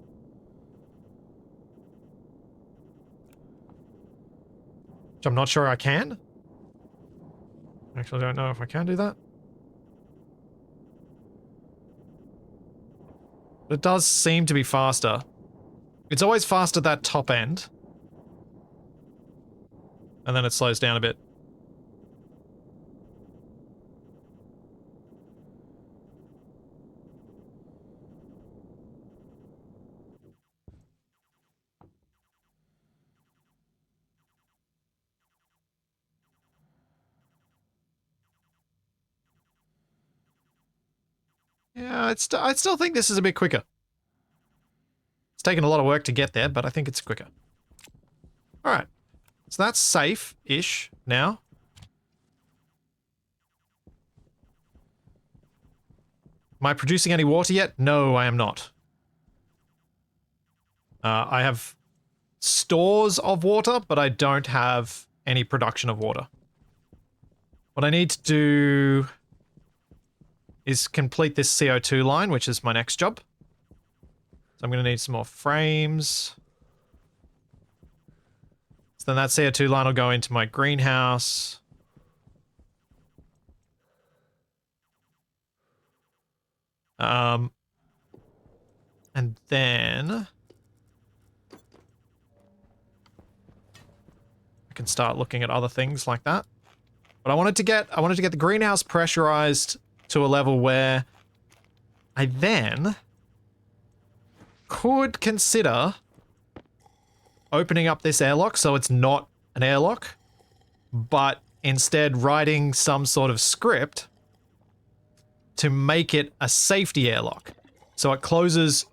which I'm not sure I can. Actually, I don't know if I can do that. But it does seem to be faster. It's always fast at that top end. And then it slows down a bit. Yeah, I still think this is a bit quicker. It's taken a lot of work to get there, but I think it's quicker. Alright. So that's safe-ish now. Am I producing any water yet? No, I am not. I have stores of water, but I don't have any production of water. What I need to do is complete this CO2 line, which is my next job. So I'm going to need some more frames. So then that CO2 line will go into my greenhouse. And then I can start looking at other things like that. But I wanted to get the greenhouse pressurized to a level where I then could consider opening up this airlock so it's not an airlock, but instead writing some sort of script to make it a safety airlock. So it closes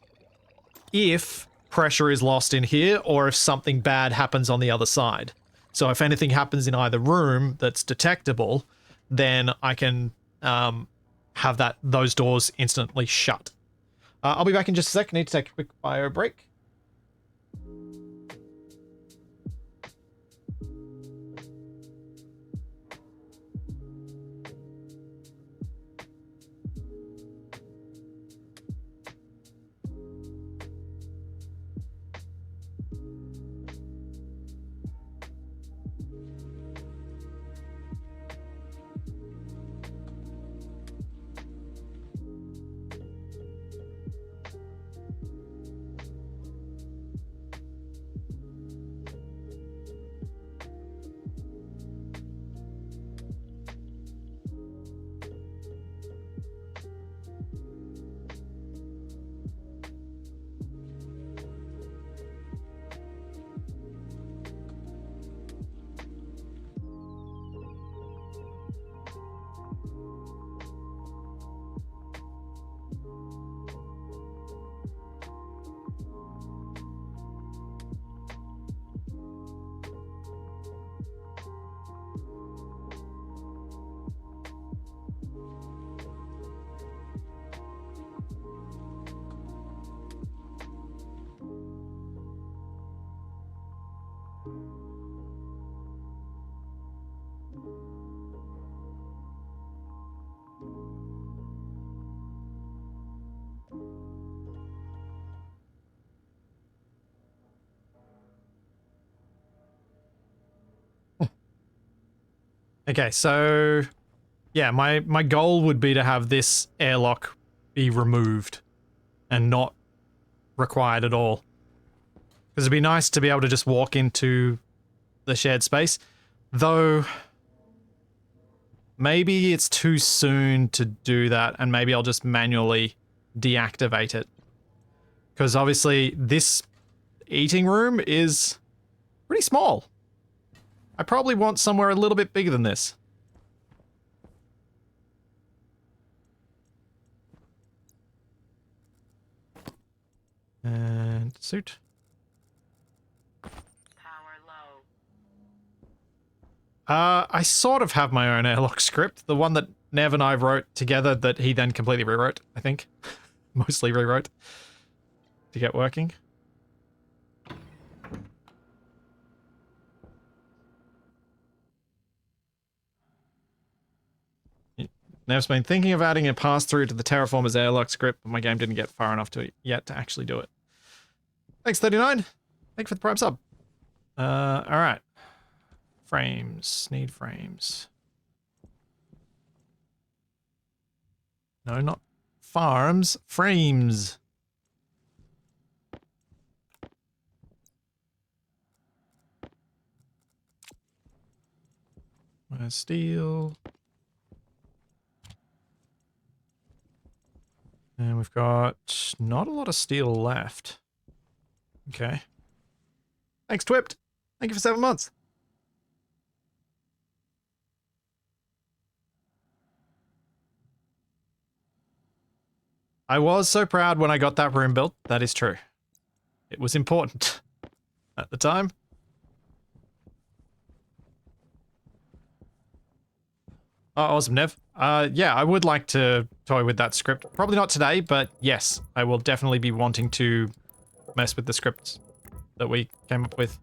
if pressure is lost in here or if something bad happens on the other side. So if anything happens in either room that's detectable, then I can have those doors instantly shut. I'll be back in just a sec. I need to take a quick bio break. Okay, so yeah, my goal would be to have this airlock be removed and not required at all. Because it'd be nice to be able to just walk into the shared space. Though, maybe it's too soon to do that and maybe I'll just manually deactivate it. Because obviously this eating room is pretty small. I probably want somewhere a little bit bigger than this. And suit. Power low. I sort of have my own airlock script. The one that Nev and I wrote together that he then completely rewrote, I think. Mostly rewrote. To get working. Nev's been thinking of adding a pass-through to the Terraformers airlock script, but my game didn't get far enough to it yet to actually do it. Thanks, 39. Thank you for the prime sub. Alright. Frames. Need frames. No, not farms. Frames. Where's steel? And we've got not a lot of steel left. Okay. Thanks, Twipped. Thank you for 7 months. I was so proud when I got that room built. That is true. It was important at the time. Oh, awesome, Nev. Yeah, I would like to toy with that script. Probably not today, but yes, I will definitely be wanting to mess with the scripts that we came up with.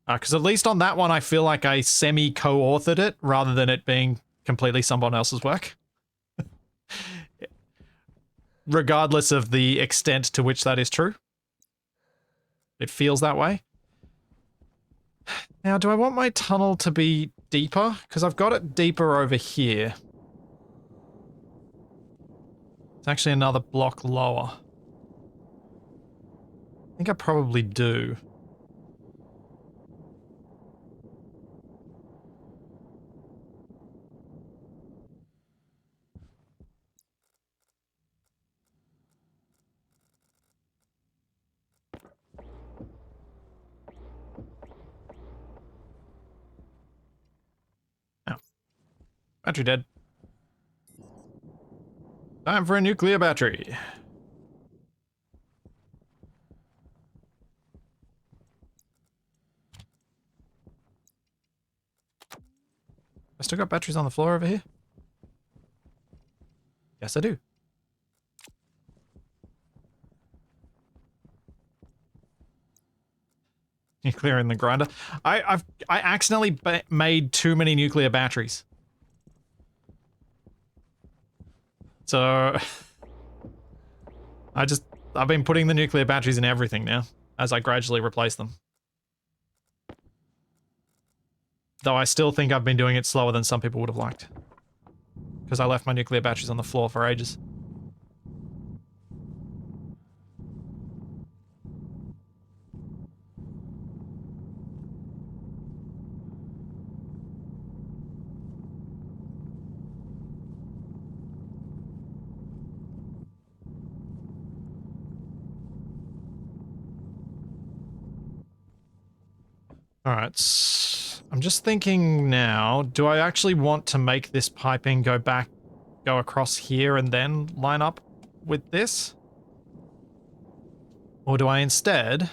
Because at least on that one, I feel like I semi-co-authored it rather than it being completely someone else's work. Regardless of the extent to which that is true. It feels that way. Now, do I want my tunnel to be deeper? Because I've got it deeper over here. It's actually another block lower. I think I probably do. Oh. Battery dead. Time for a nuclear battery. I still got batteries on the floor over here? Yes, I do. Nuclear in the grinder. I accidentally made too many nuclear batteries. So I've been putting the nuclear batteries in everything now as I gradually replace them. Though I still think I've been doing it slower than some people would have liked. Because I left my nuclear batteries on the floor for ages. Alright, I'm just thinking now, do I actually want to make this piping go across here and then line up with this? Or do I instead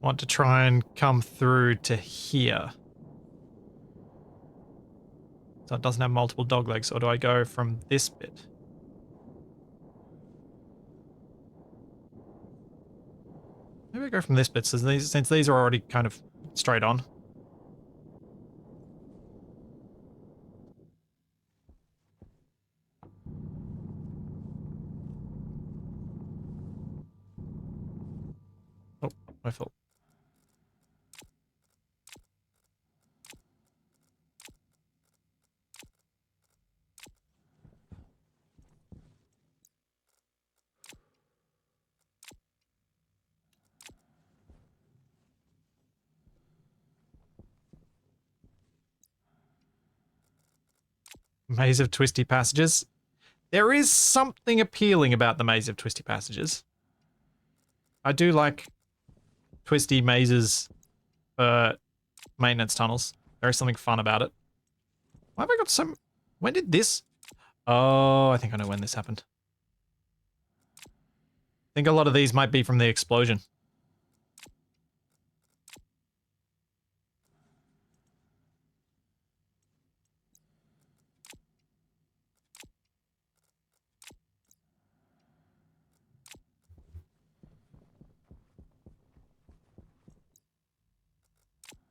want to try and come through to here? So it doesn't have multiple dog legs, or do I go from this bit? Maybe I go from this bit, since these are already kind of straight on. Oh, my fault. Maze of twisty passages. There is something appealing about the maze of twisty passages. I do like twisty mazes for maintenance tunnels. There is something fun about it. Why have I got some... When did this... Oh, I think I know when this happened. I think a lot of these might be from the explosion.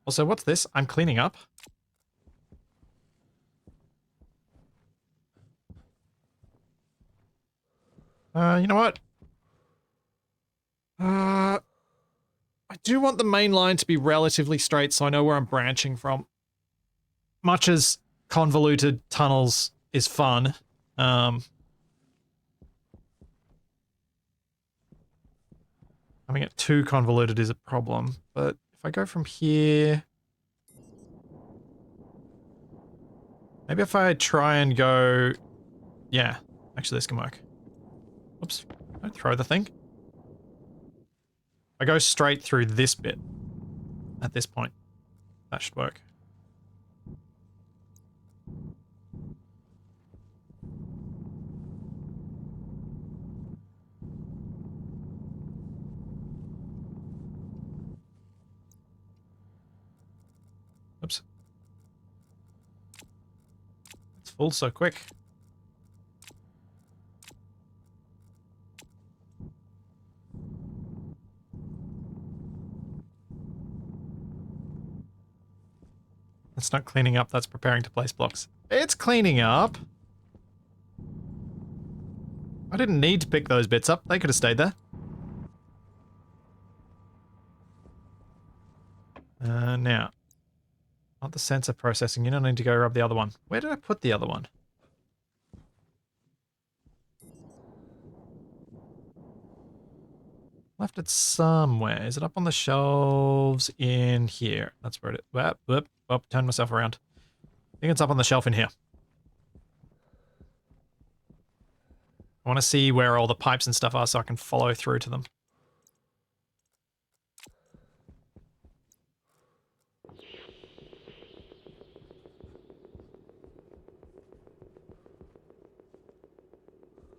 Also, what's this? I'm cleaning up. You know what? I do want the main line to be relatively straight so I know where I'm branching from. Much as convoluted tunnels is fun, having it too convoluted is a problem. But if I go from here... Maybe if I try and go... Yeah, actually this can work. Oops, don't throw the thing. I go straight through this bit at this point. That should work. Oops. It's full so quick. That's not cleaning up, that's preparing to place blocks. It's cleaning up. I didn't need to pick those bits up. They could have stayed there. Now. Not the sensor processing. You don't need to go grab the other one. Where did I put the other one? Left it somewhere. Is it up on the shelves in here? That's where it is. Whoop. Turn myself around. I think it's up on the shelf in here. I want to see where all the pipes and stuff are so I can follow through to them.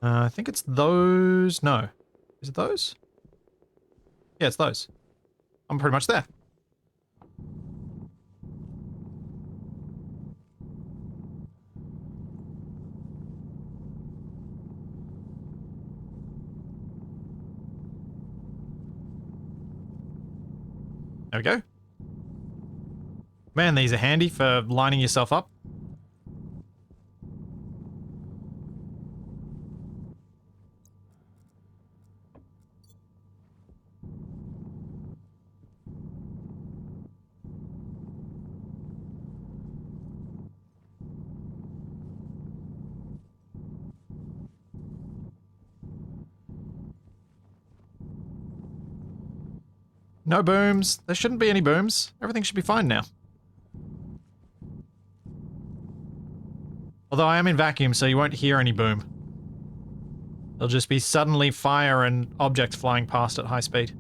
I think it's those. No. Is it those? Yeah, it's those. I'm pretty much there. There we go. Man, these are handy for lining yourself up. No booms. There shouldn't be any booms. Everything should be fine now. Although I am in vacuum, so you won't hear any boom. There'll just be suddenly fire and objects flying past at high speed.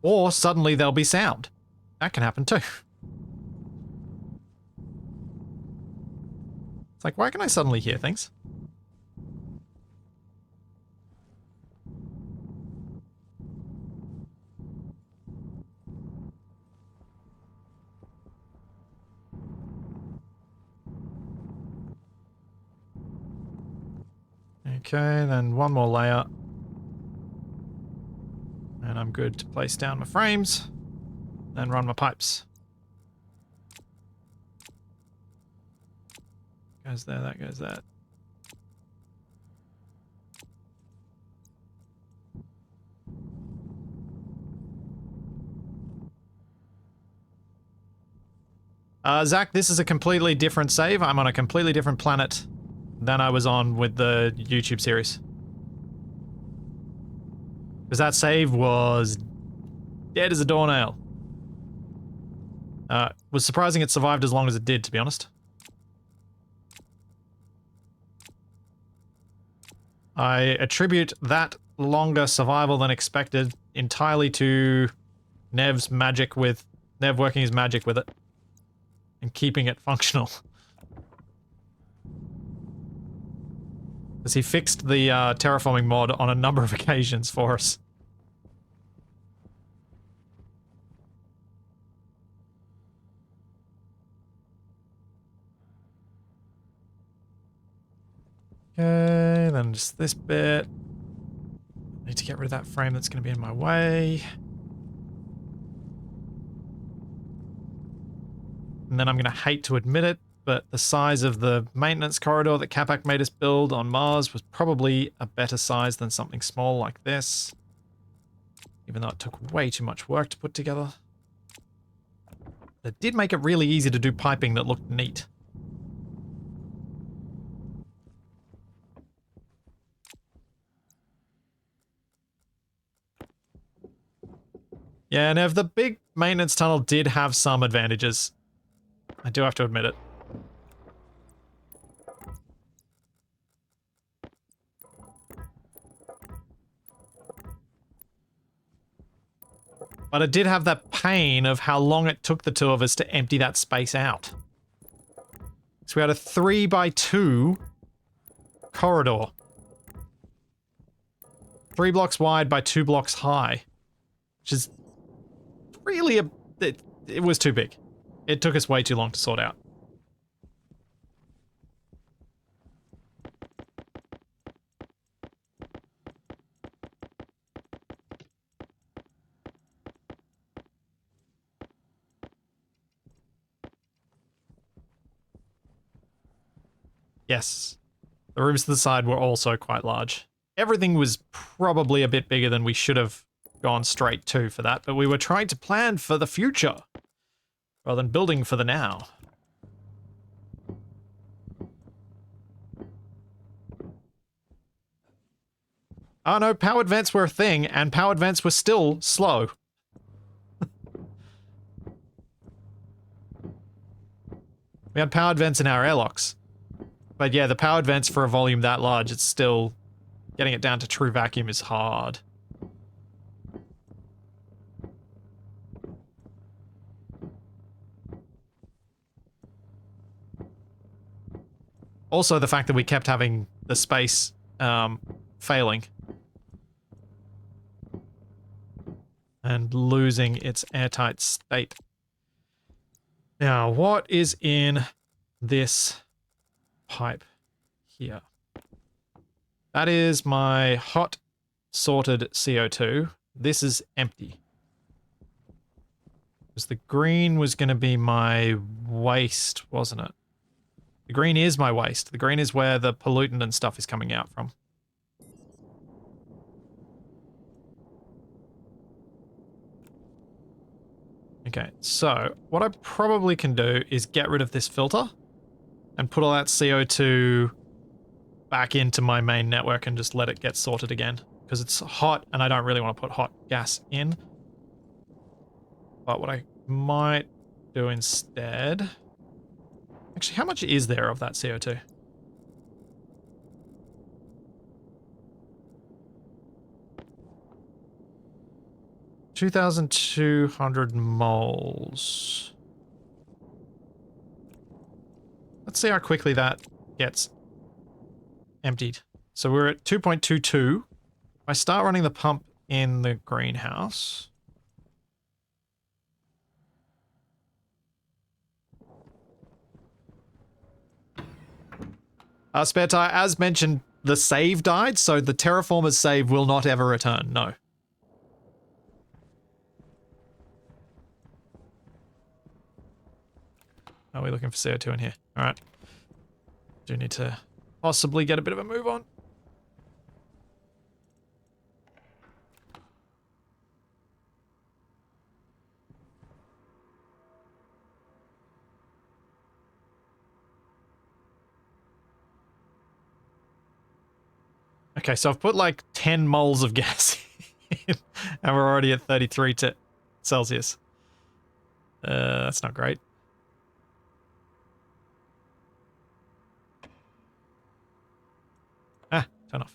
Or suddenly there'll be sound. That can happen too. It's like, why can I suddenly hear things? Okay, then one more layer. And I'm good to place down my frames. Then run my pipes. Goes there, that goes there. Zach, this is a completely different save. I'm on a completely different planet than I was on with the YouTube series. Because that save was dead as a doornail. Was surprising it survived as long as it did, to be honest. I attribute that longer survival than expected entirely to Nev's magic with... Nev working his magic with it. And keeping it functional. Because he fixed the terraforming mod on a number of occasions for us. Okay, then just this bit. Need to get rid of that frame that's going to be in my way. And then I'm going to hate to admit it, but the size of the maintenance corridor that Capac made us build on Mars was probably a better size than something small like this. Even though it took way too much work to put together. It did make it really easy to do piping that looked neat. Yeah, and if the big maintenance tunnel did have some advantages, I do have to admit it. But it did have that pain of how long it took the two of us to empty that space out. So we had a 3x2 corridor. 3 blocks wide by 2 blocks high. Which is really it was too big. It took us way too long to sort out. Yes. The rooms to the side were also quite large. Everything was probably a bit bigger than we should have gone straight to for that, but we were trying to plan for the future rather than building for the now. Oh no, powered vents were a thing, and powered vents were still slow. We had powered vents in our airlocks. But yeah, the powered vents for a volume that large, it's still... Getting it down to true vacuum is hard. Also, the fact that we kept having the space failing. And losing its airtight state. Now, what is in this pipe here? That is my hot sorted CO2. This is empty. Because the green was going to be my waste, wasn't it? The green is my waste. The green is where the pollutant and stuff is coming out from. Okay, so what I probably can do is get rid of this filter and put all that CO2 back into my main network and just let it get sorted again. Because it's hot and I don't really want to put hot gas in. But what I might do instead... Actually, how much is there of that CO2? $2,200 moles. Let's see how quickly that gets emptied. So we're at 2.22. I start running the pump in the greenhouse. Spare tire, as mentioned, the save died, so the terraformer's save will not ever return, no. Are we looking for CO2 in here? Alright. Do need to possibly get a bit of a move on. Okay, so I've put like 10 moles of gas in, and we're already at 33 Celsius. That's not great. Ah, turn off.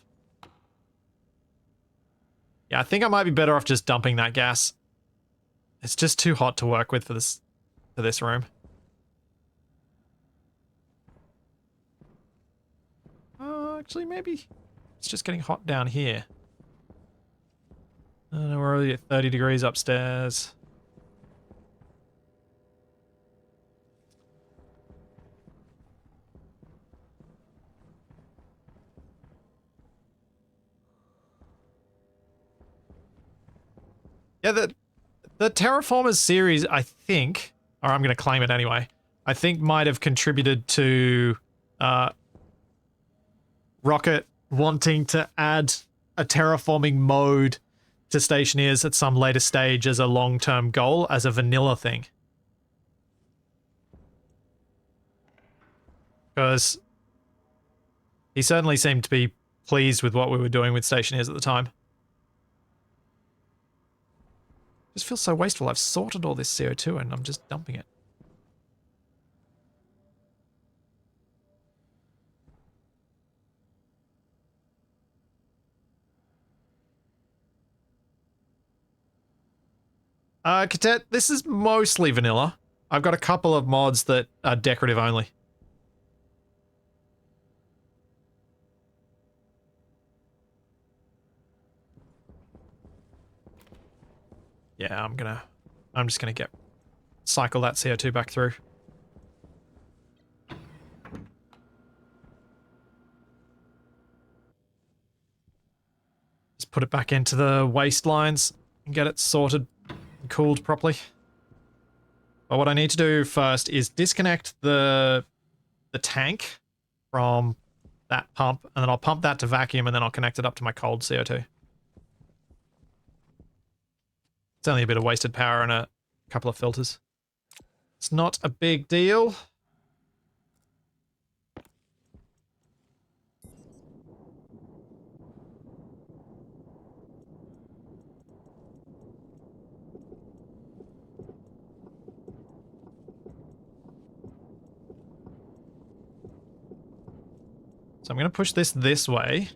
Yeah, I think I might be better off just dumping that gas. It's just too hot to work with for this room. Actually, maybe it's just getting hot down here. We're already at 30 degrees upstairs. Yeah, the Terraformers series, I think, or I'm going to claim it anyway, I think might have contributed to Rocket wanting to add a terraforming mode to Stationeers at some later stage as a long-term goal, as a vanilla thing. Because he certainly seemed to be pleased with what we were doing with Stationeers at the time. Just feels so wasteful. I've sorted all this CO2 and I'm just dumping it. Cadet, this is mostly vanilla. I've got a couple of mods that are decorative only. Yeah, I'm just gonna cycle that CO2 back through. Just put it back into the waste lines and get it sorted and cooled properly. But what I need to do first is disconnect the tank from that pump, and then I'll pump that to vacuum, and then I'll connect it up to my cold CO2. It's only a bit of wasted power and a couple of filters. It's not a big deal. So I'm going to push this way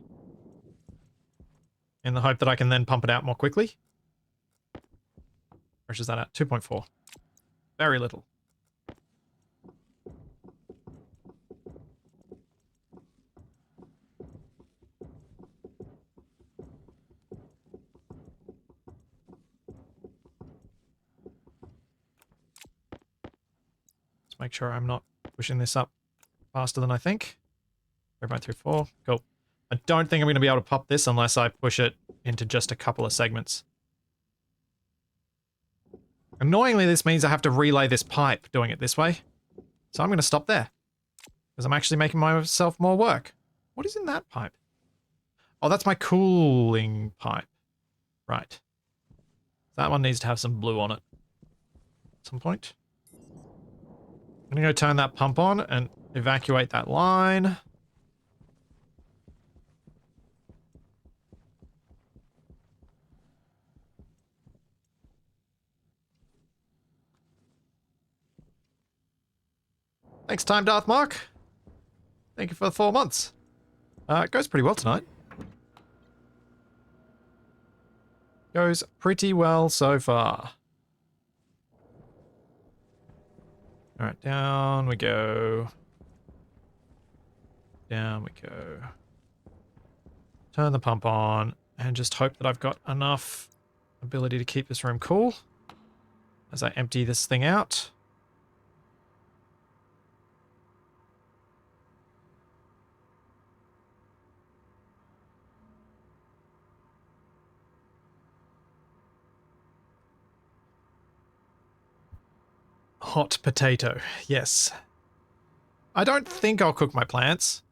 in the hope that I can then pump it out more quickly. Where is that at? 2.4. Very little. Let's make sure I'm not pushing this up faster than I think. 3.34. Cool. I don't think I'm going to be able to pop this unless I push it into just a couple of segments. Annoyingly, this means I have to relay this pipe doing it this way. So I'm going to stop there. Because I'm actually making myself more work. What is in that pipe? Oh, that's my cooling pipe. Right. That one needs to have some blue on it. At some point. I'm going to go turn that pump on and evacuate that line. Thanks, Time Darth Mark. Thank you for the 4 months. It goes pretty well tonight. Goes pretty well so far. Alright, down we go. Down we go. Turn the pump on and just hope that I've got enough ability to keep this room cool as I empty this thing out. Hot potato, yes. I don't think I'll cook my plants.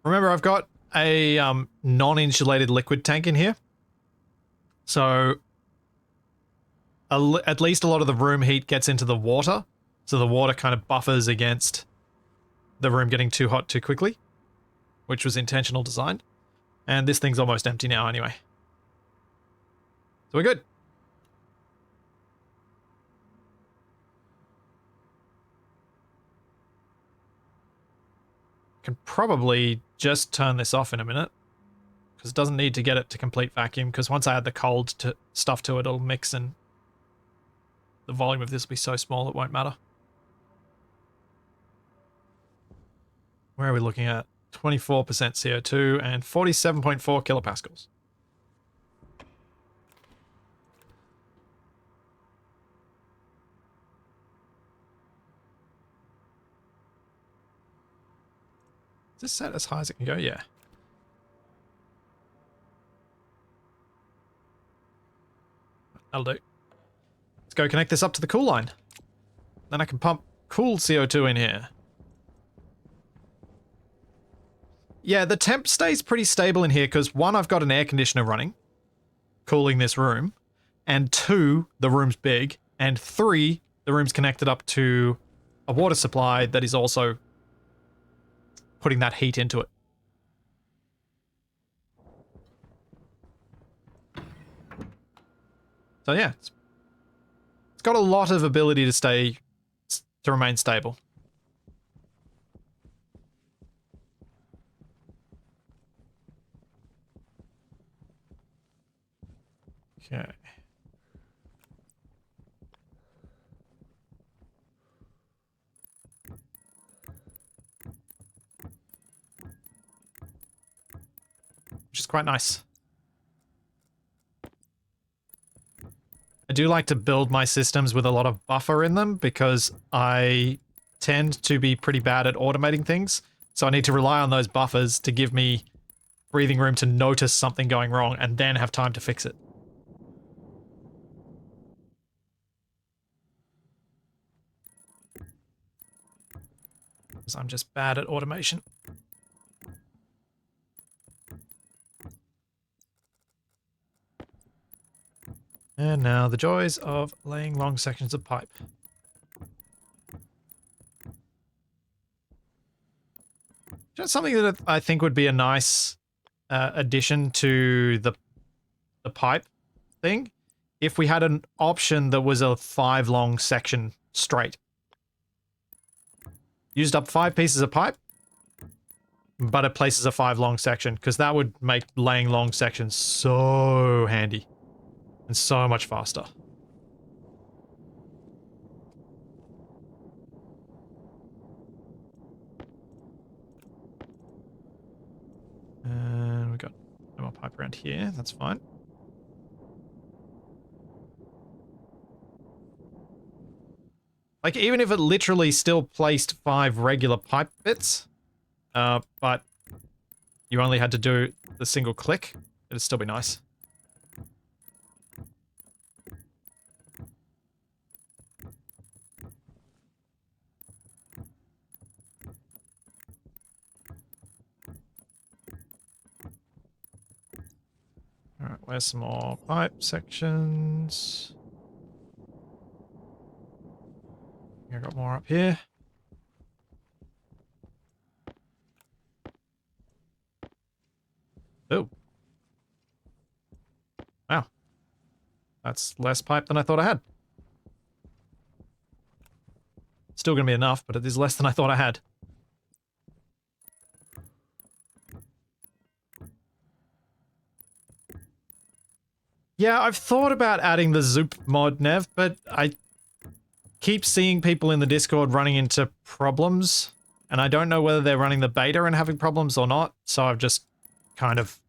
Remember, I've got a non-insulated liquid tank in here. So at least a lot of the room heat gets into the water. So the water kind of buffers against the room getting too hot too quickly, which was intentional design. And this thing's almost empty now anyway. So we're good. Can probably just turn this off in a minute because it doesn't need to get it to complete vacuum, because once I add the cold stuff to it, it'll mix and the volume of this will be so small it won't matter. Where are we looking at? 24% CO2 and 47.4 kilopascals. Is this set as high as it can go? Yeah. That'll do. Let's go connect this up to the cool line. Then I can pump cool CO2 in here. Yeah, the temp stays pretty stable in here because 1, I've got an air conditioner running, cooling this room, and 2, the room's big, and 3, the room's connected up to a water supply that is also putting that heat into it. So yeah, it's got a lot of ability to remain stable. Okay. Which is quite nice. I do like to build my systems with a lot of buffer in them because I tend to be pretty bad at automating things. So I need to rely on those buffers to give me breathing room to notice something going wrong and then have time to fix it. Because I'm just bad at automation. And now the joys of laying long sections of pipe. Just something that I think would be a nice addition to the pipe thing, if we had an option that was a 5 long section straight. Used up 5 pieces of pipe, but it places a 5 long section, because that would make laying long sections so handy and so much faster. And we got no more pipe around here. That's fine. Like, even if it literally still placed 5 regular pipe bits, but you only had to do the single click, it'd still be nice. Alright, where's some more pipe sections? I got more up here. Oh. Wow. That's less pipe than I thought I had. Still gonna be enough, but it is less than I thought I had. Yeah, I've thought about adding the Zoop mod, Nev, but I keep seeing people in the Discord running into problems, and I don't know whether they're running the beta and having problems or not, so I've just kind of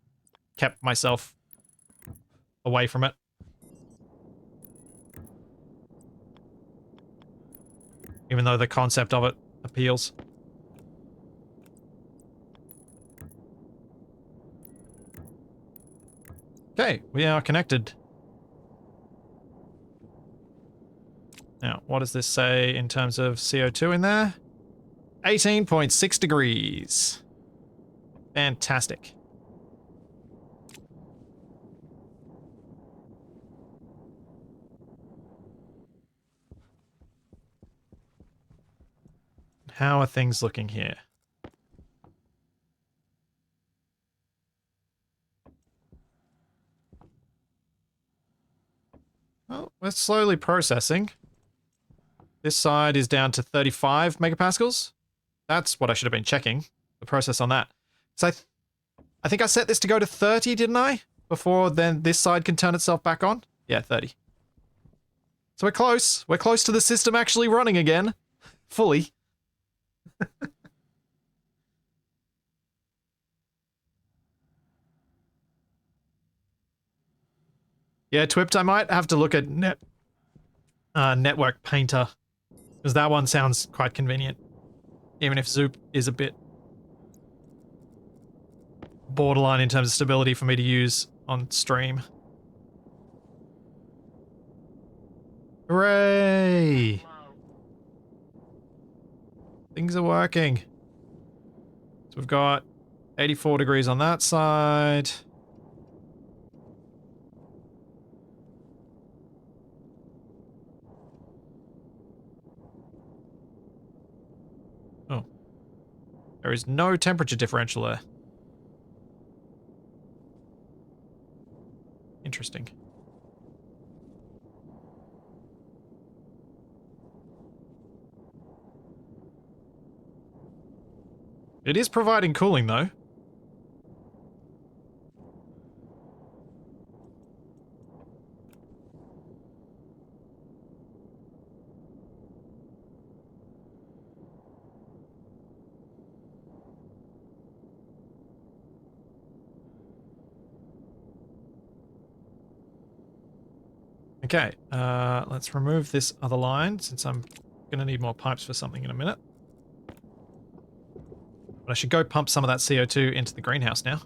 kept myself away from it. Even though the concept of it appeals. Okay, we are connected. Now, what does this say in terms of CO2 in there? 18.6 degrees. Fantastic. How are things looking here? Well, we're slowly processing. This side is down to 35 megapascals. That's what I should have been checking, the process on that. So I think I set this to go to 30, didn't I? Before then this side can turn itself back on? Yeah, 30. So we're close. We're close to the system actually running again. Fully. Yeah, Twipped, I might have to look at Network Painter, because that one sounds quite convenient. Even if Zoop is a bit borderline in terms of stability for me to use on stream. Hooray! Low. Things are working. So we've got 84 degrees on that side. Oh. There is no temperature differential there. Interesting. It is providing cooling, though. Okay, let's remove this other line, since I'm gonna need more pipes for something in a minute. But I should go pump some of that CO2 into the greenhouse now.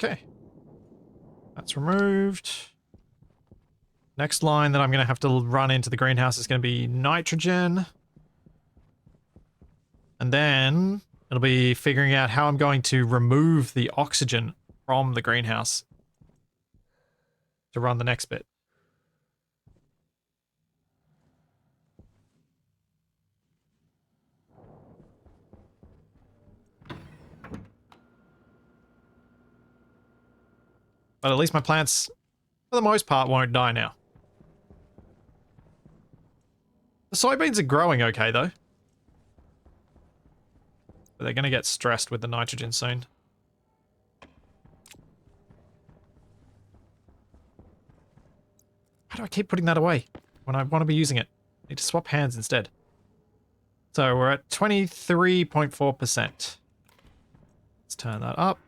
Okay. That's removed. Next line that I'm going to have to run into the greenhouse is going to be nitrogen. And then it'll be figuring out how I'm going to remove the oxygen from the greenhouse to run the next bit. But at least my plants, for the most part, won't die now. The soybeans are growing okay, though. But they're going to get stressed with the nitrogen soon. How do I keep putting that away when I want to be using it? I need to swap hands instead. So we're at 23.4%. Let's turn that up.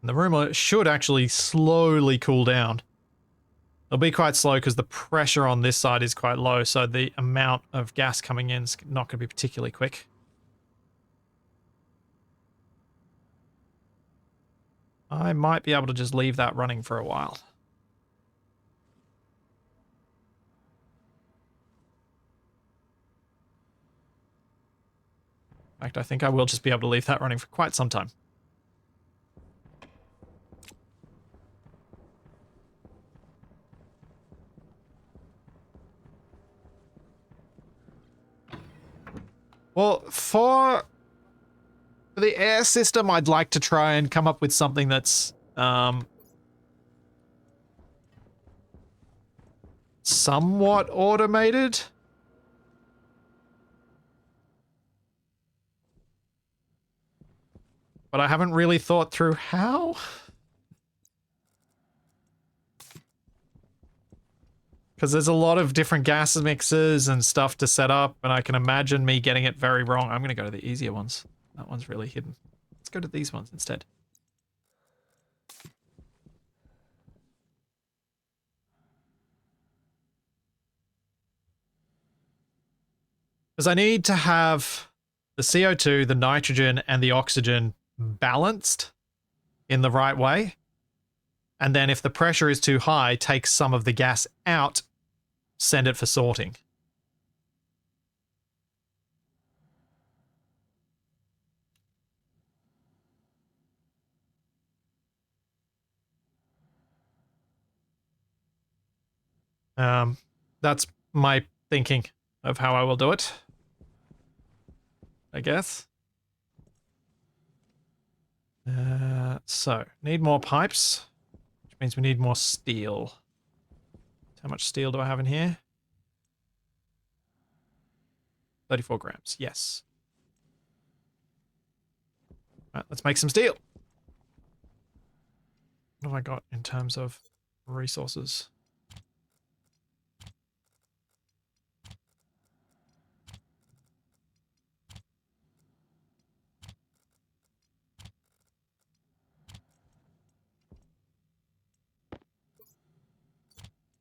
And the room should actually slowly cool down. It'll be quite slow because the pressure on this side is quite low, so the amount of gas coming in is not going to be particularly quick. I might be able to just leave that running for a while. In fact, I think I will just be able to leave that running for quite some time. Well, for the air system, I'd like to try and come up with something that's somewhat automated. But I haven't really thought through how. Because there's a lot of different gas mixes and stuff to set up, and I can imagine me getting it very wrong. I'm going to go to the easier ones. That one's really hidden. Let's go to these ones instead. Because I need to have the CO2, the nitrogen, and the oxygen balanced in the right way. And then if the pressure is too high, take some of the gas out, send it for sorting. That's my thinking of how I will do it, I guess. So, need more pipes, which means we need more steel. How much steel do I have in here? 34 grams, yes. Right, let's make some steel. What have I got in terms of resources?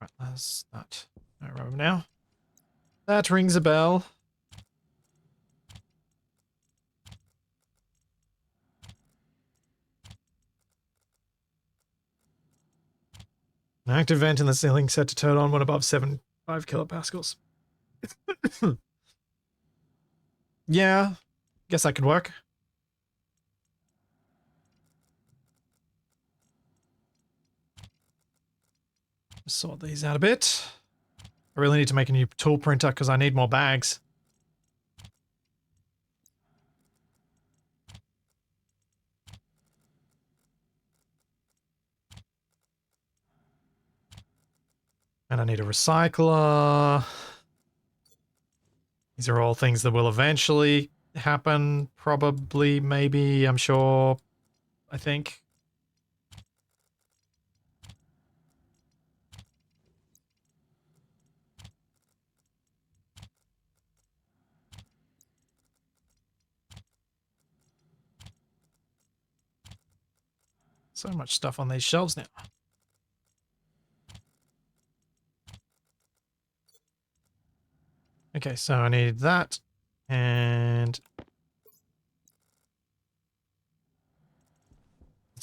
Right, that's that. No room now. That rings a bell. An active vent in the ceiling set to turn on when above 75 kilopascals. Yeah, guess that could work. Sort these out a bit. I really need to make a new tool printer because I need more bags. And I need a recycler. These are all things that will eventually happen. Probably, maybe, I'm sure, I think. So much stuff on these shelves now. Okay, so I need that. And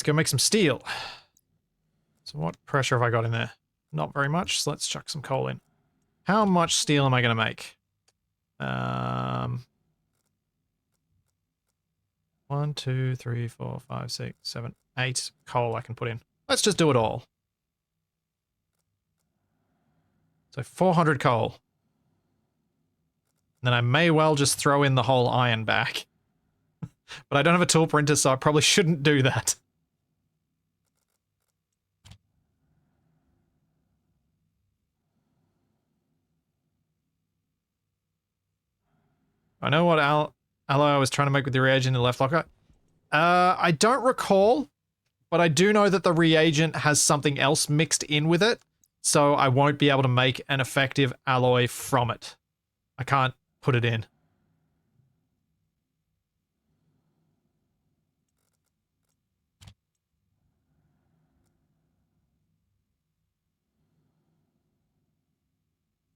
go make some steel. So what pressure have I got in there? Not very much, so let's chuck some coal in. How much steel am I going to make? 1, 2, 3, 4, 5, 6, 7, 8 coal I can put in. Let's just do it all. So 400 coal. Then I may well just throw in the whole iron back. But I don't have a tool printer, so I probably shouldn't do that. I know what alloy I was trying to make with the reagent in the left locker. I don't recall, but I do know that the reagent has something else mixed in with it, so I won't be able to make an effective alloy from it. I can't put it in.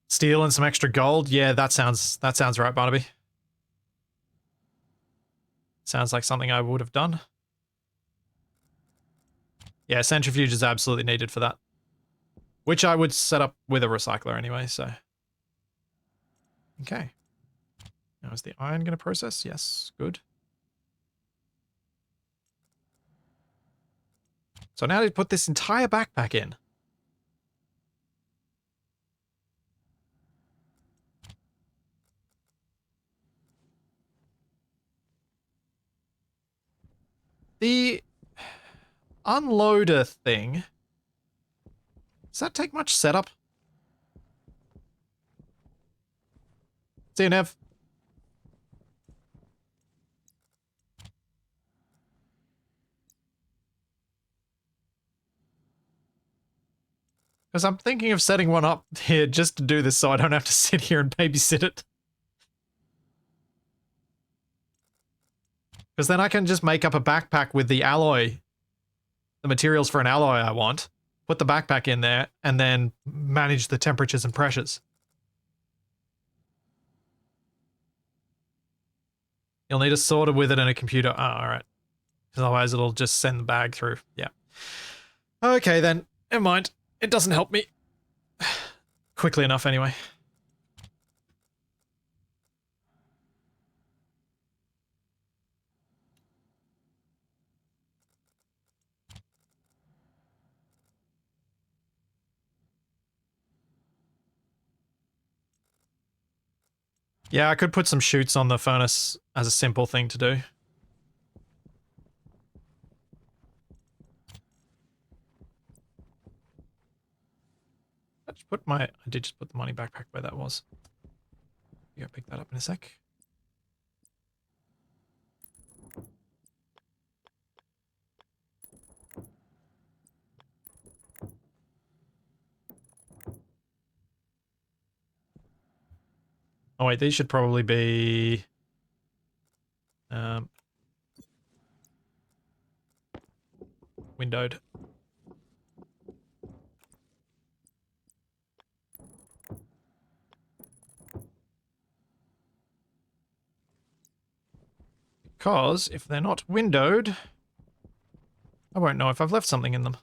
Steel and some extra gold? Yeah, that sounds right, Barnaby. Sounds like something I would have done. Yeah, centrifuge is absolutely needed for that. Which I would set up with a recycler anyway, so. Okay. Now is the iron going to process? Yes, good. So now to put this entire backpack in. The unloader thing. Does that take much setup? See you, Nev. Because I'm thinking of setting one up here just to do this so I don't have to sit here and babysit it. Because then I can just make up a backpack with the alloy, the materials for an alloy I want, put the backpack in there, and then manage the temperatures and pressures. You'll need a sorter with it and a computer. Oh, alright. Otherwise it'll just send the bag through. Yeah. Okay then. Never mind. It doesn't help me. Quickly enough anyway. Yeah, I could put some chutes on the furnace as a simple thing to do. I did just put the money backpack where that was. You go pick that up in a sec. Oh wait, these should probably be windowed. Because if they're not windowed, I won't know if I've left something in them.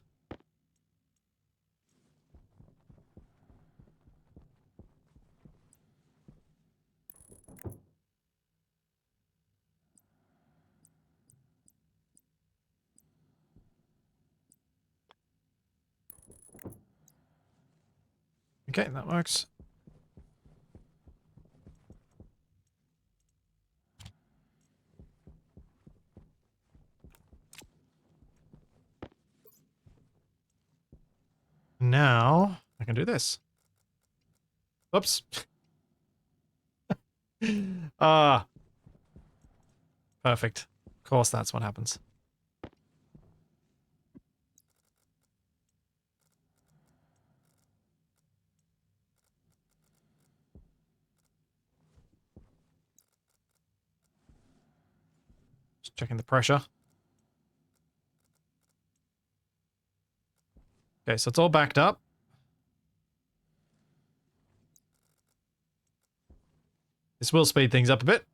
Okay, that works. Now, I can do this. Oops. Ah. Perfect. Of course that's what happens. Just checking the pressure. Okay, so it's all backed up. This will speed things up a bit.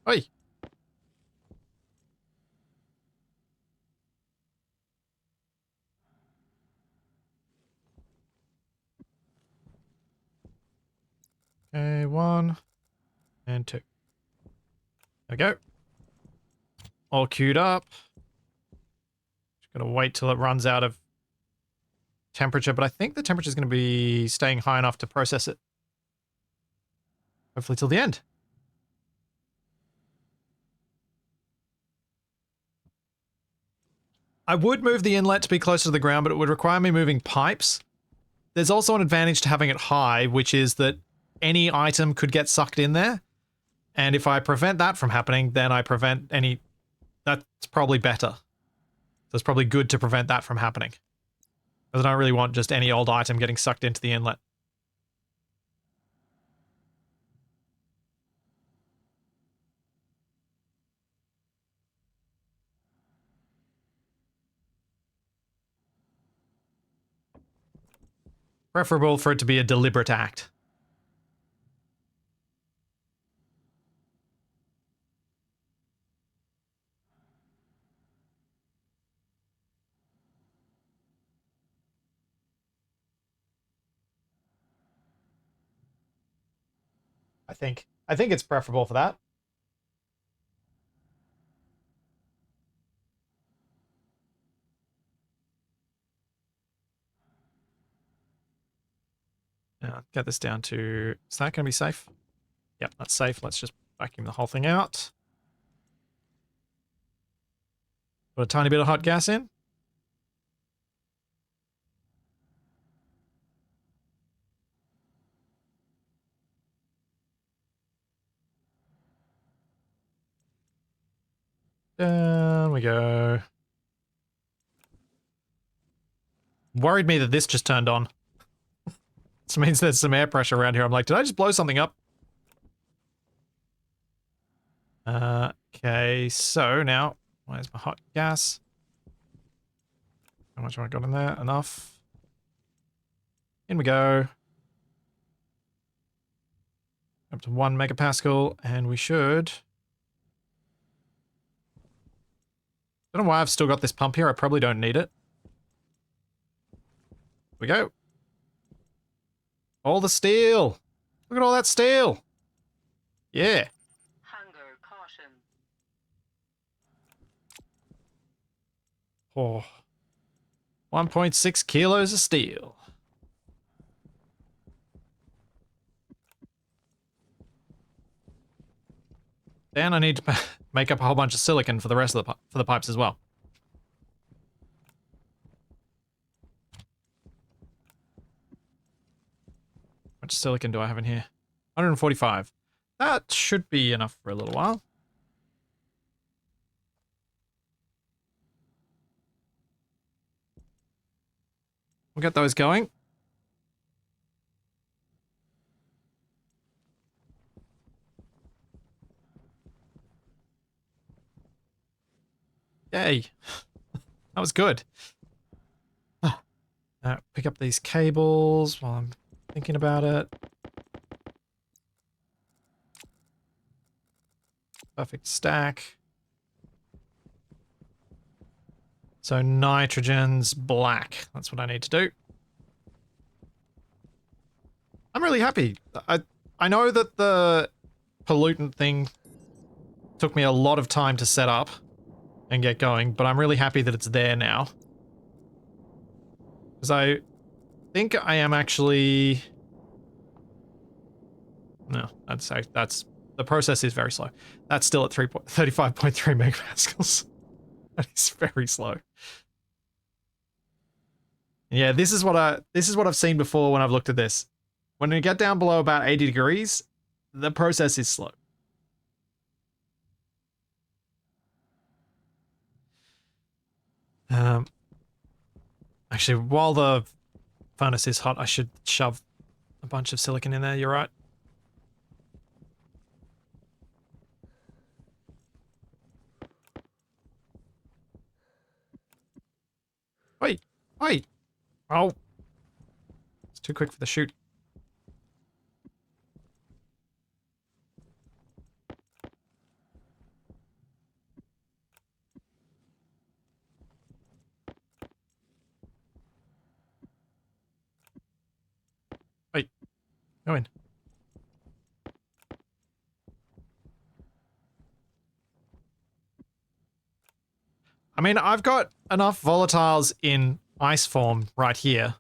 Oi. Okay, 1 and 2. There we go. All queued up. Just gotta wait till it runs out of temperature, but I think the temperature is going to be staying high enough to process it. Hopefully till the end. I would move the inlet to be closer to the ground, but it would require me moving pipes. There's also an advantage to having it high, which is that any item could get sucked in there. And if I prevent that from happening, then I prevent any... That's probably better. So it's probably good to prevent that from happening. Because I don't really want just any old item getting sucked into the inlet. Preferable for it to be a deliberate act. I think it's preferable for that. Now, get this down to... Is that going to be safe? Yep, that's safe. Let's just vacuum the whole thing out. Put a tiny bit of hot gas in. Down we go. Worried me that this just turned on. This means there's some air pressure around here. I'm like, did I just blow something up? Okay, so now, where's my hot gas? How much have I got in there? Enough. In we go. Up to 1 megapascal, and we should... I don't know why I've still got this pump here. I probably don't need it. Here we go. All the steel. Look at all that steel. Yeah. Hunger caution. Oh. 1.6 kilos of steel. Then I need to make up a whole bunch of silicon for the rest of the pipes as well. How much silicon do I have in here? 145. That should be enough for a little while. We'll get those going. Yay. That was good. Pick up these cables while I'm thinking about it. Perfect stack. So nitrogen's black. That's what I need to do. I'm really happy. I know that the pollutant thing took me a lot of time to set up and get going, but I'm really happy that it's there now. Because I think I am actually... No, that's the process is very slow. That's still at 35.3 megapascals. That is very slow. Yeah, this is what I've seen before when I've looked at this. When you get down below about 80 degrees, the process is slow. Actually, while the furnace is hot, I should shove a bunch of silicon in there. You're right. Wait, wait. Oh, it's too quick for the chute. I mean, I've got enough volatiles in ice form right here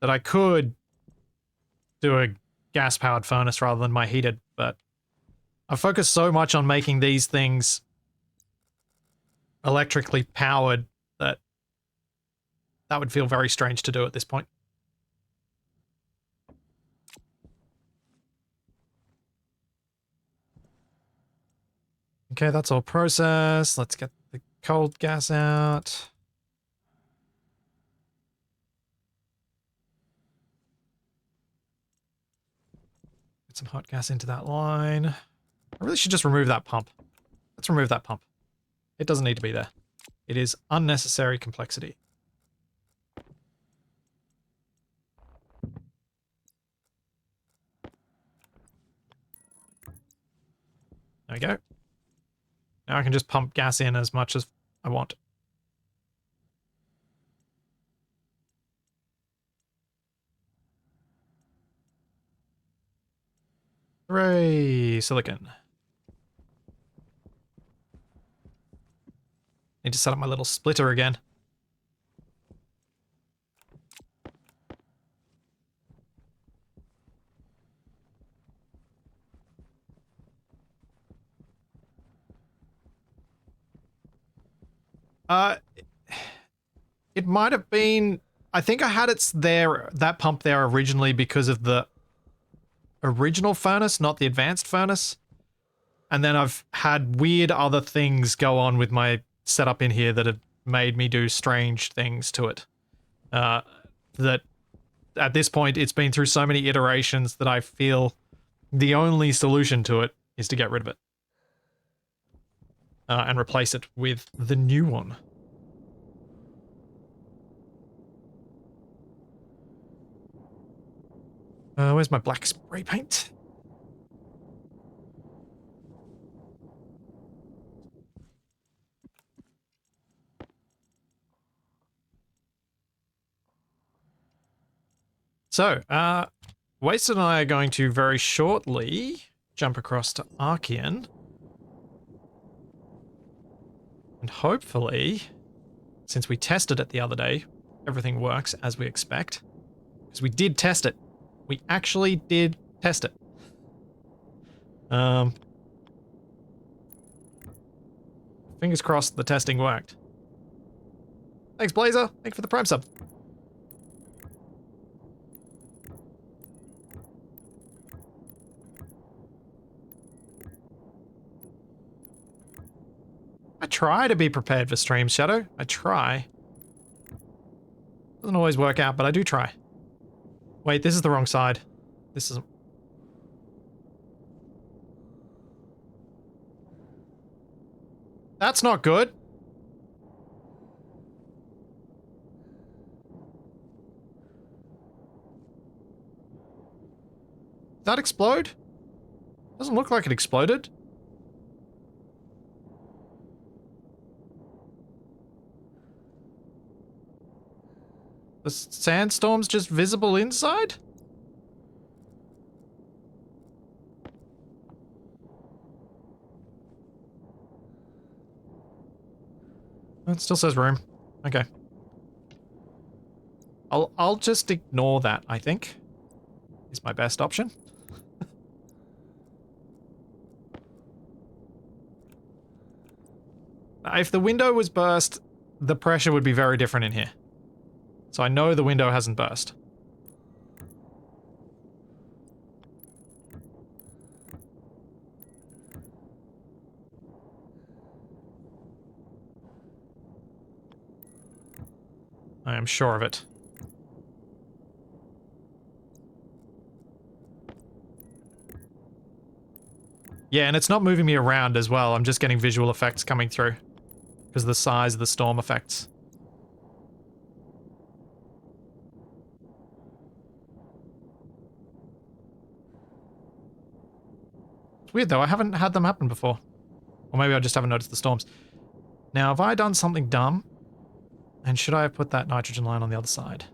that I could do a gas-powered furnace rather than my heated, but I've focused so much on making these things electrically powered that that would feel very strange to do at this point. Okay, that's all processed. Let's get the cold gas out. Get some hot gas into that line. I really should just remove that pump. Let's remove that pump. It doesn't need to be there. It is unnecessary complexity. There we go. Now I can just pump gas in as much as I want. Hooray! Silicon. Need to set up my little splitter again. It might have been... I think I had that pump there originally because of the original furnace, not the advanced furnace. And then I've had weird other things go on with my setup in here that have made me do strange things to it. That at this point, it's been through so many iterations that I feel the only solution to it is to get rid of it. And replace it with the new one. Where's my black spray paint? So, Wasted and I are going to very shortly jump across to Archean. And hopefully, since we tested it the other day, everything works as we expect. Because we did test it. We actually did test it. Fingers crossed the testing worked. Thanks, Blazer. Thanks for the Prime sub. I try to be prepared for stream, Shadow. I try. Doesn't always work out, but I do try. Wait, this is the wrong side. This isn't... That's not good. Did that explode? Doesn't look like it exploded. The sandstorm's just visible inside? It still says room. Okay. I'll just ignore that, I think. Is my best option. If the window was burst, the pressure would be very different in here. So I know the window hasn't burst. I am sure of it. Yeah, and it's not moving me around as well. I'm just getting visual effects coming through. Because of the size of the storm effects. It's weird though, I haven't had them happen before. Or maybe I just haven't noticed the storms. Now, have I done something dumb? And should I have put that nitrogen line on the other side?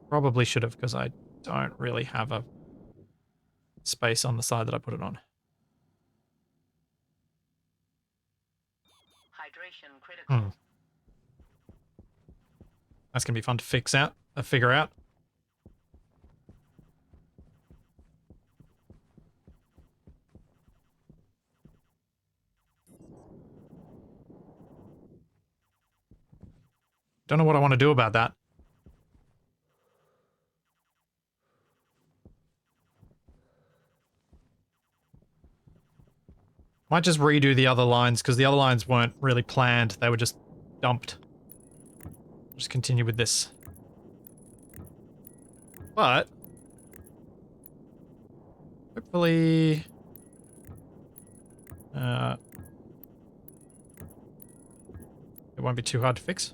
Probably should have, because I don't really have a space on the side that I put it on. Hydration critical. That's going to be fun to figure out. Don't know what I want to do about that. Might just redo the other lines, because the other lines weren't really planned. They were just dumped. Just continue with this. But hopefully it won't be too hard to fix.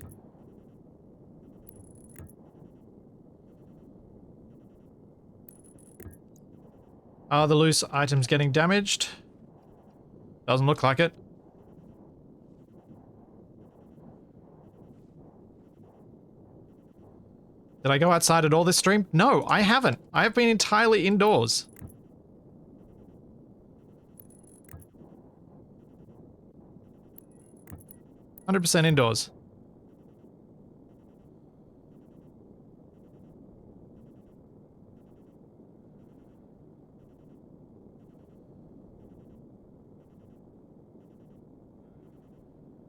Are the loose items getting damaged? Doesn't look like it. Did I go outside at all this stream? No, I haven't. I have been entirely indoors. %, indoors.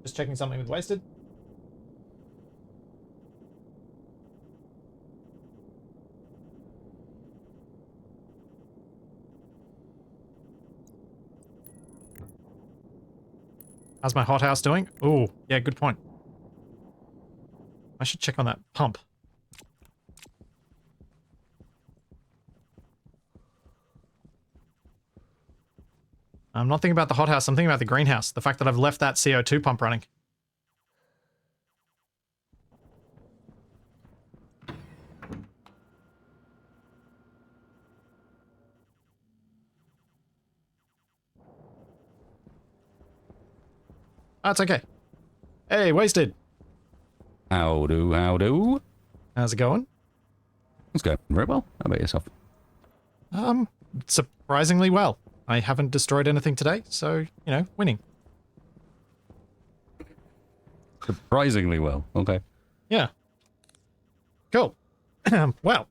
Just checking something with wasted. How's my hothouse doing? Oh, yeah, good point. I should check on that pump. I'm not thinking about the hothouse, I'm thinking about the greenhouse. The fact that I've left that CO2 pump running. That's okay. Hey, wasted. How do? How's it going? It's going very well. How about yourself? Surprisingly well. I haven't destroyed anything today, so, you know, winning. Surprisingly well. Okay. Yeah. Cool. Well.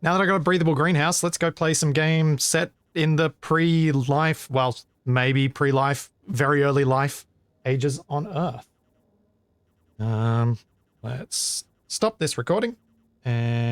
Now that I got a breathable greenhouse, let's go play some games set in the pre-life, well, maybe pre-life, very early life ages on Earth. Let's stop this recording and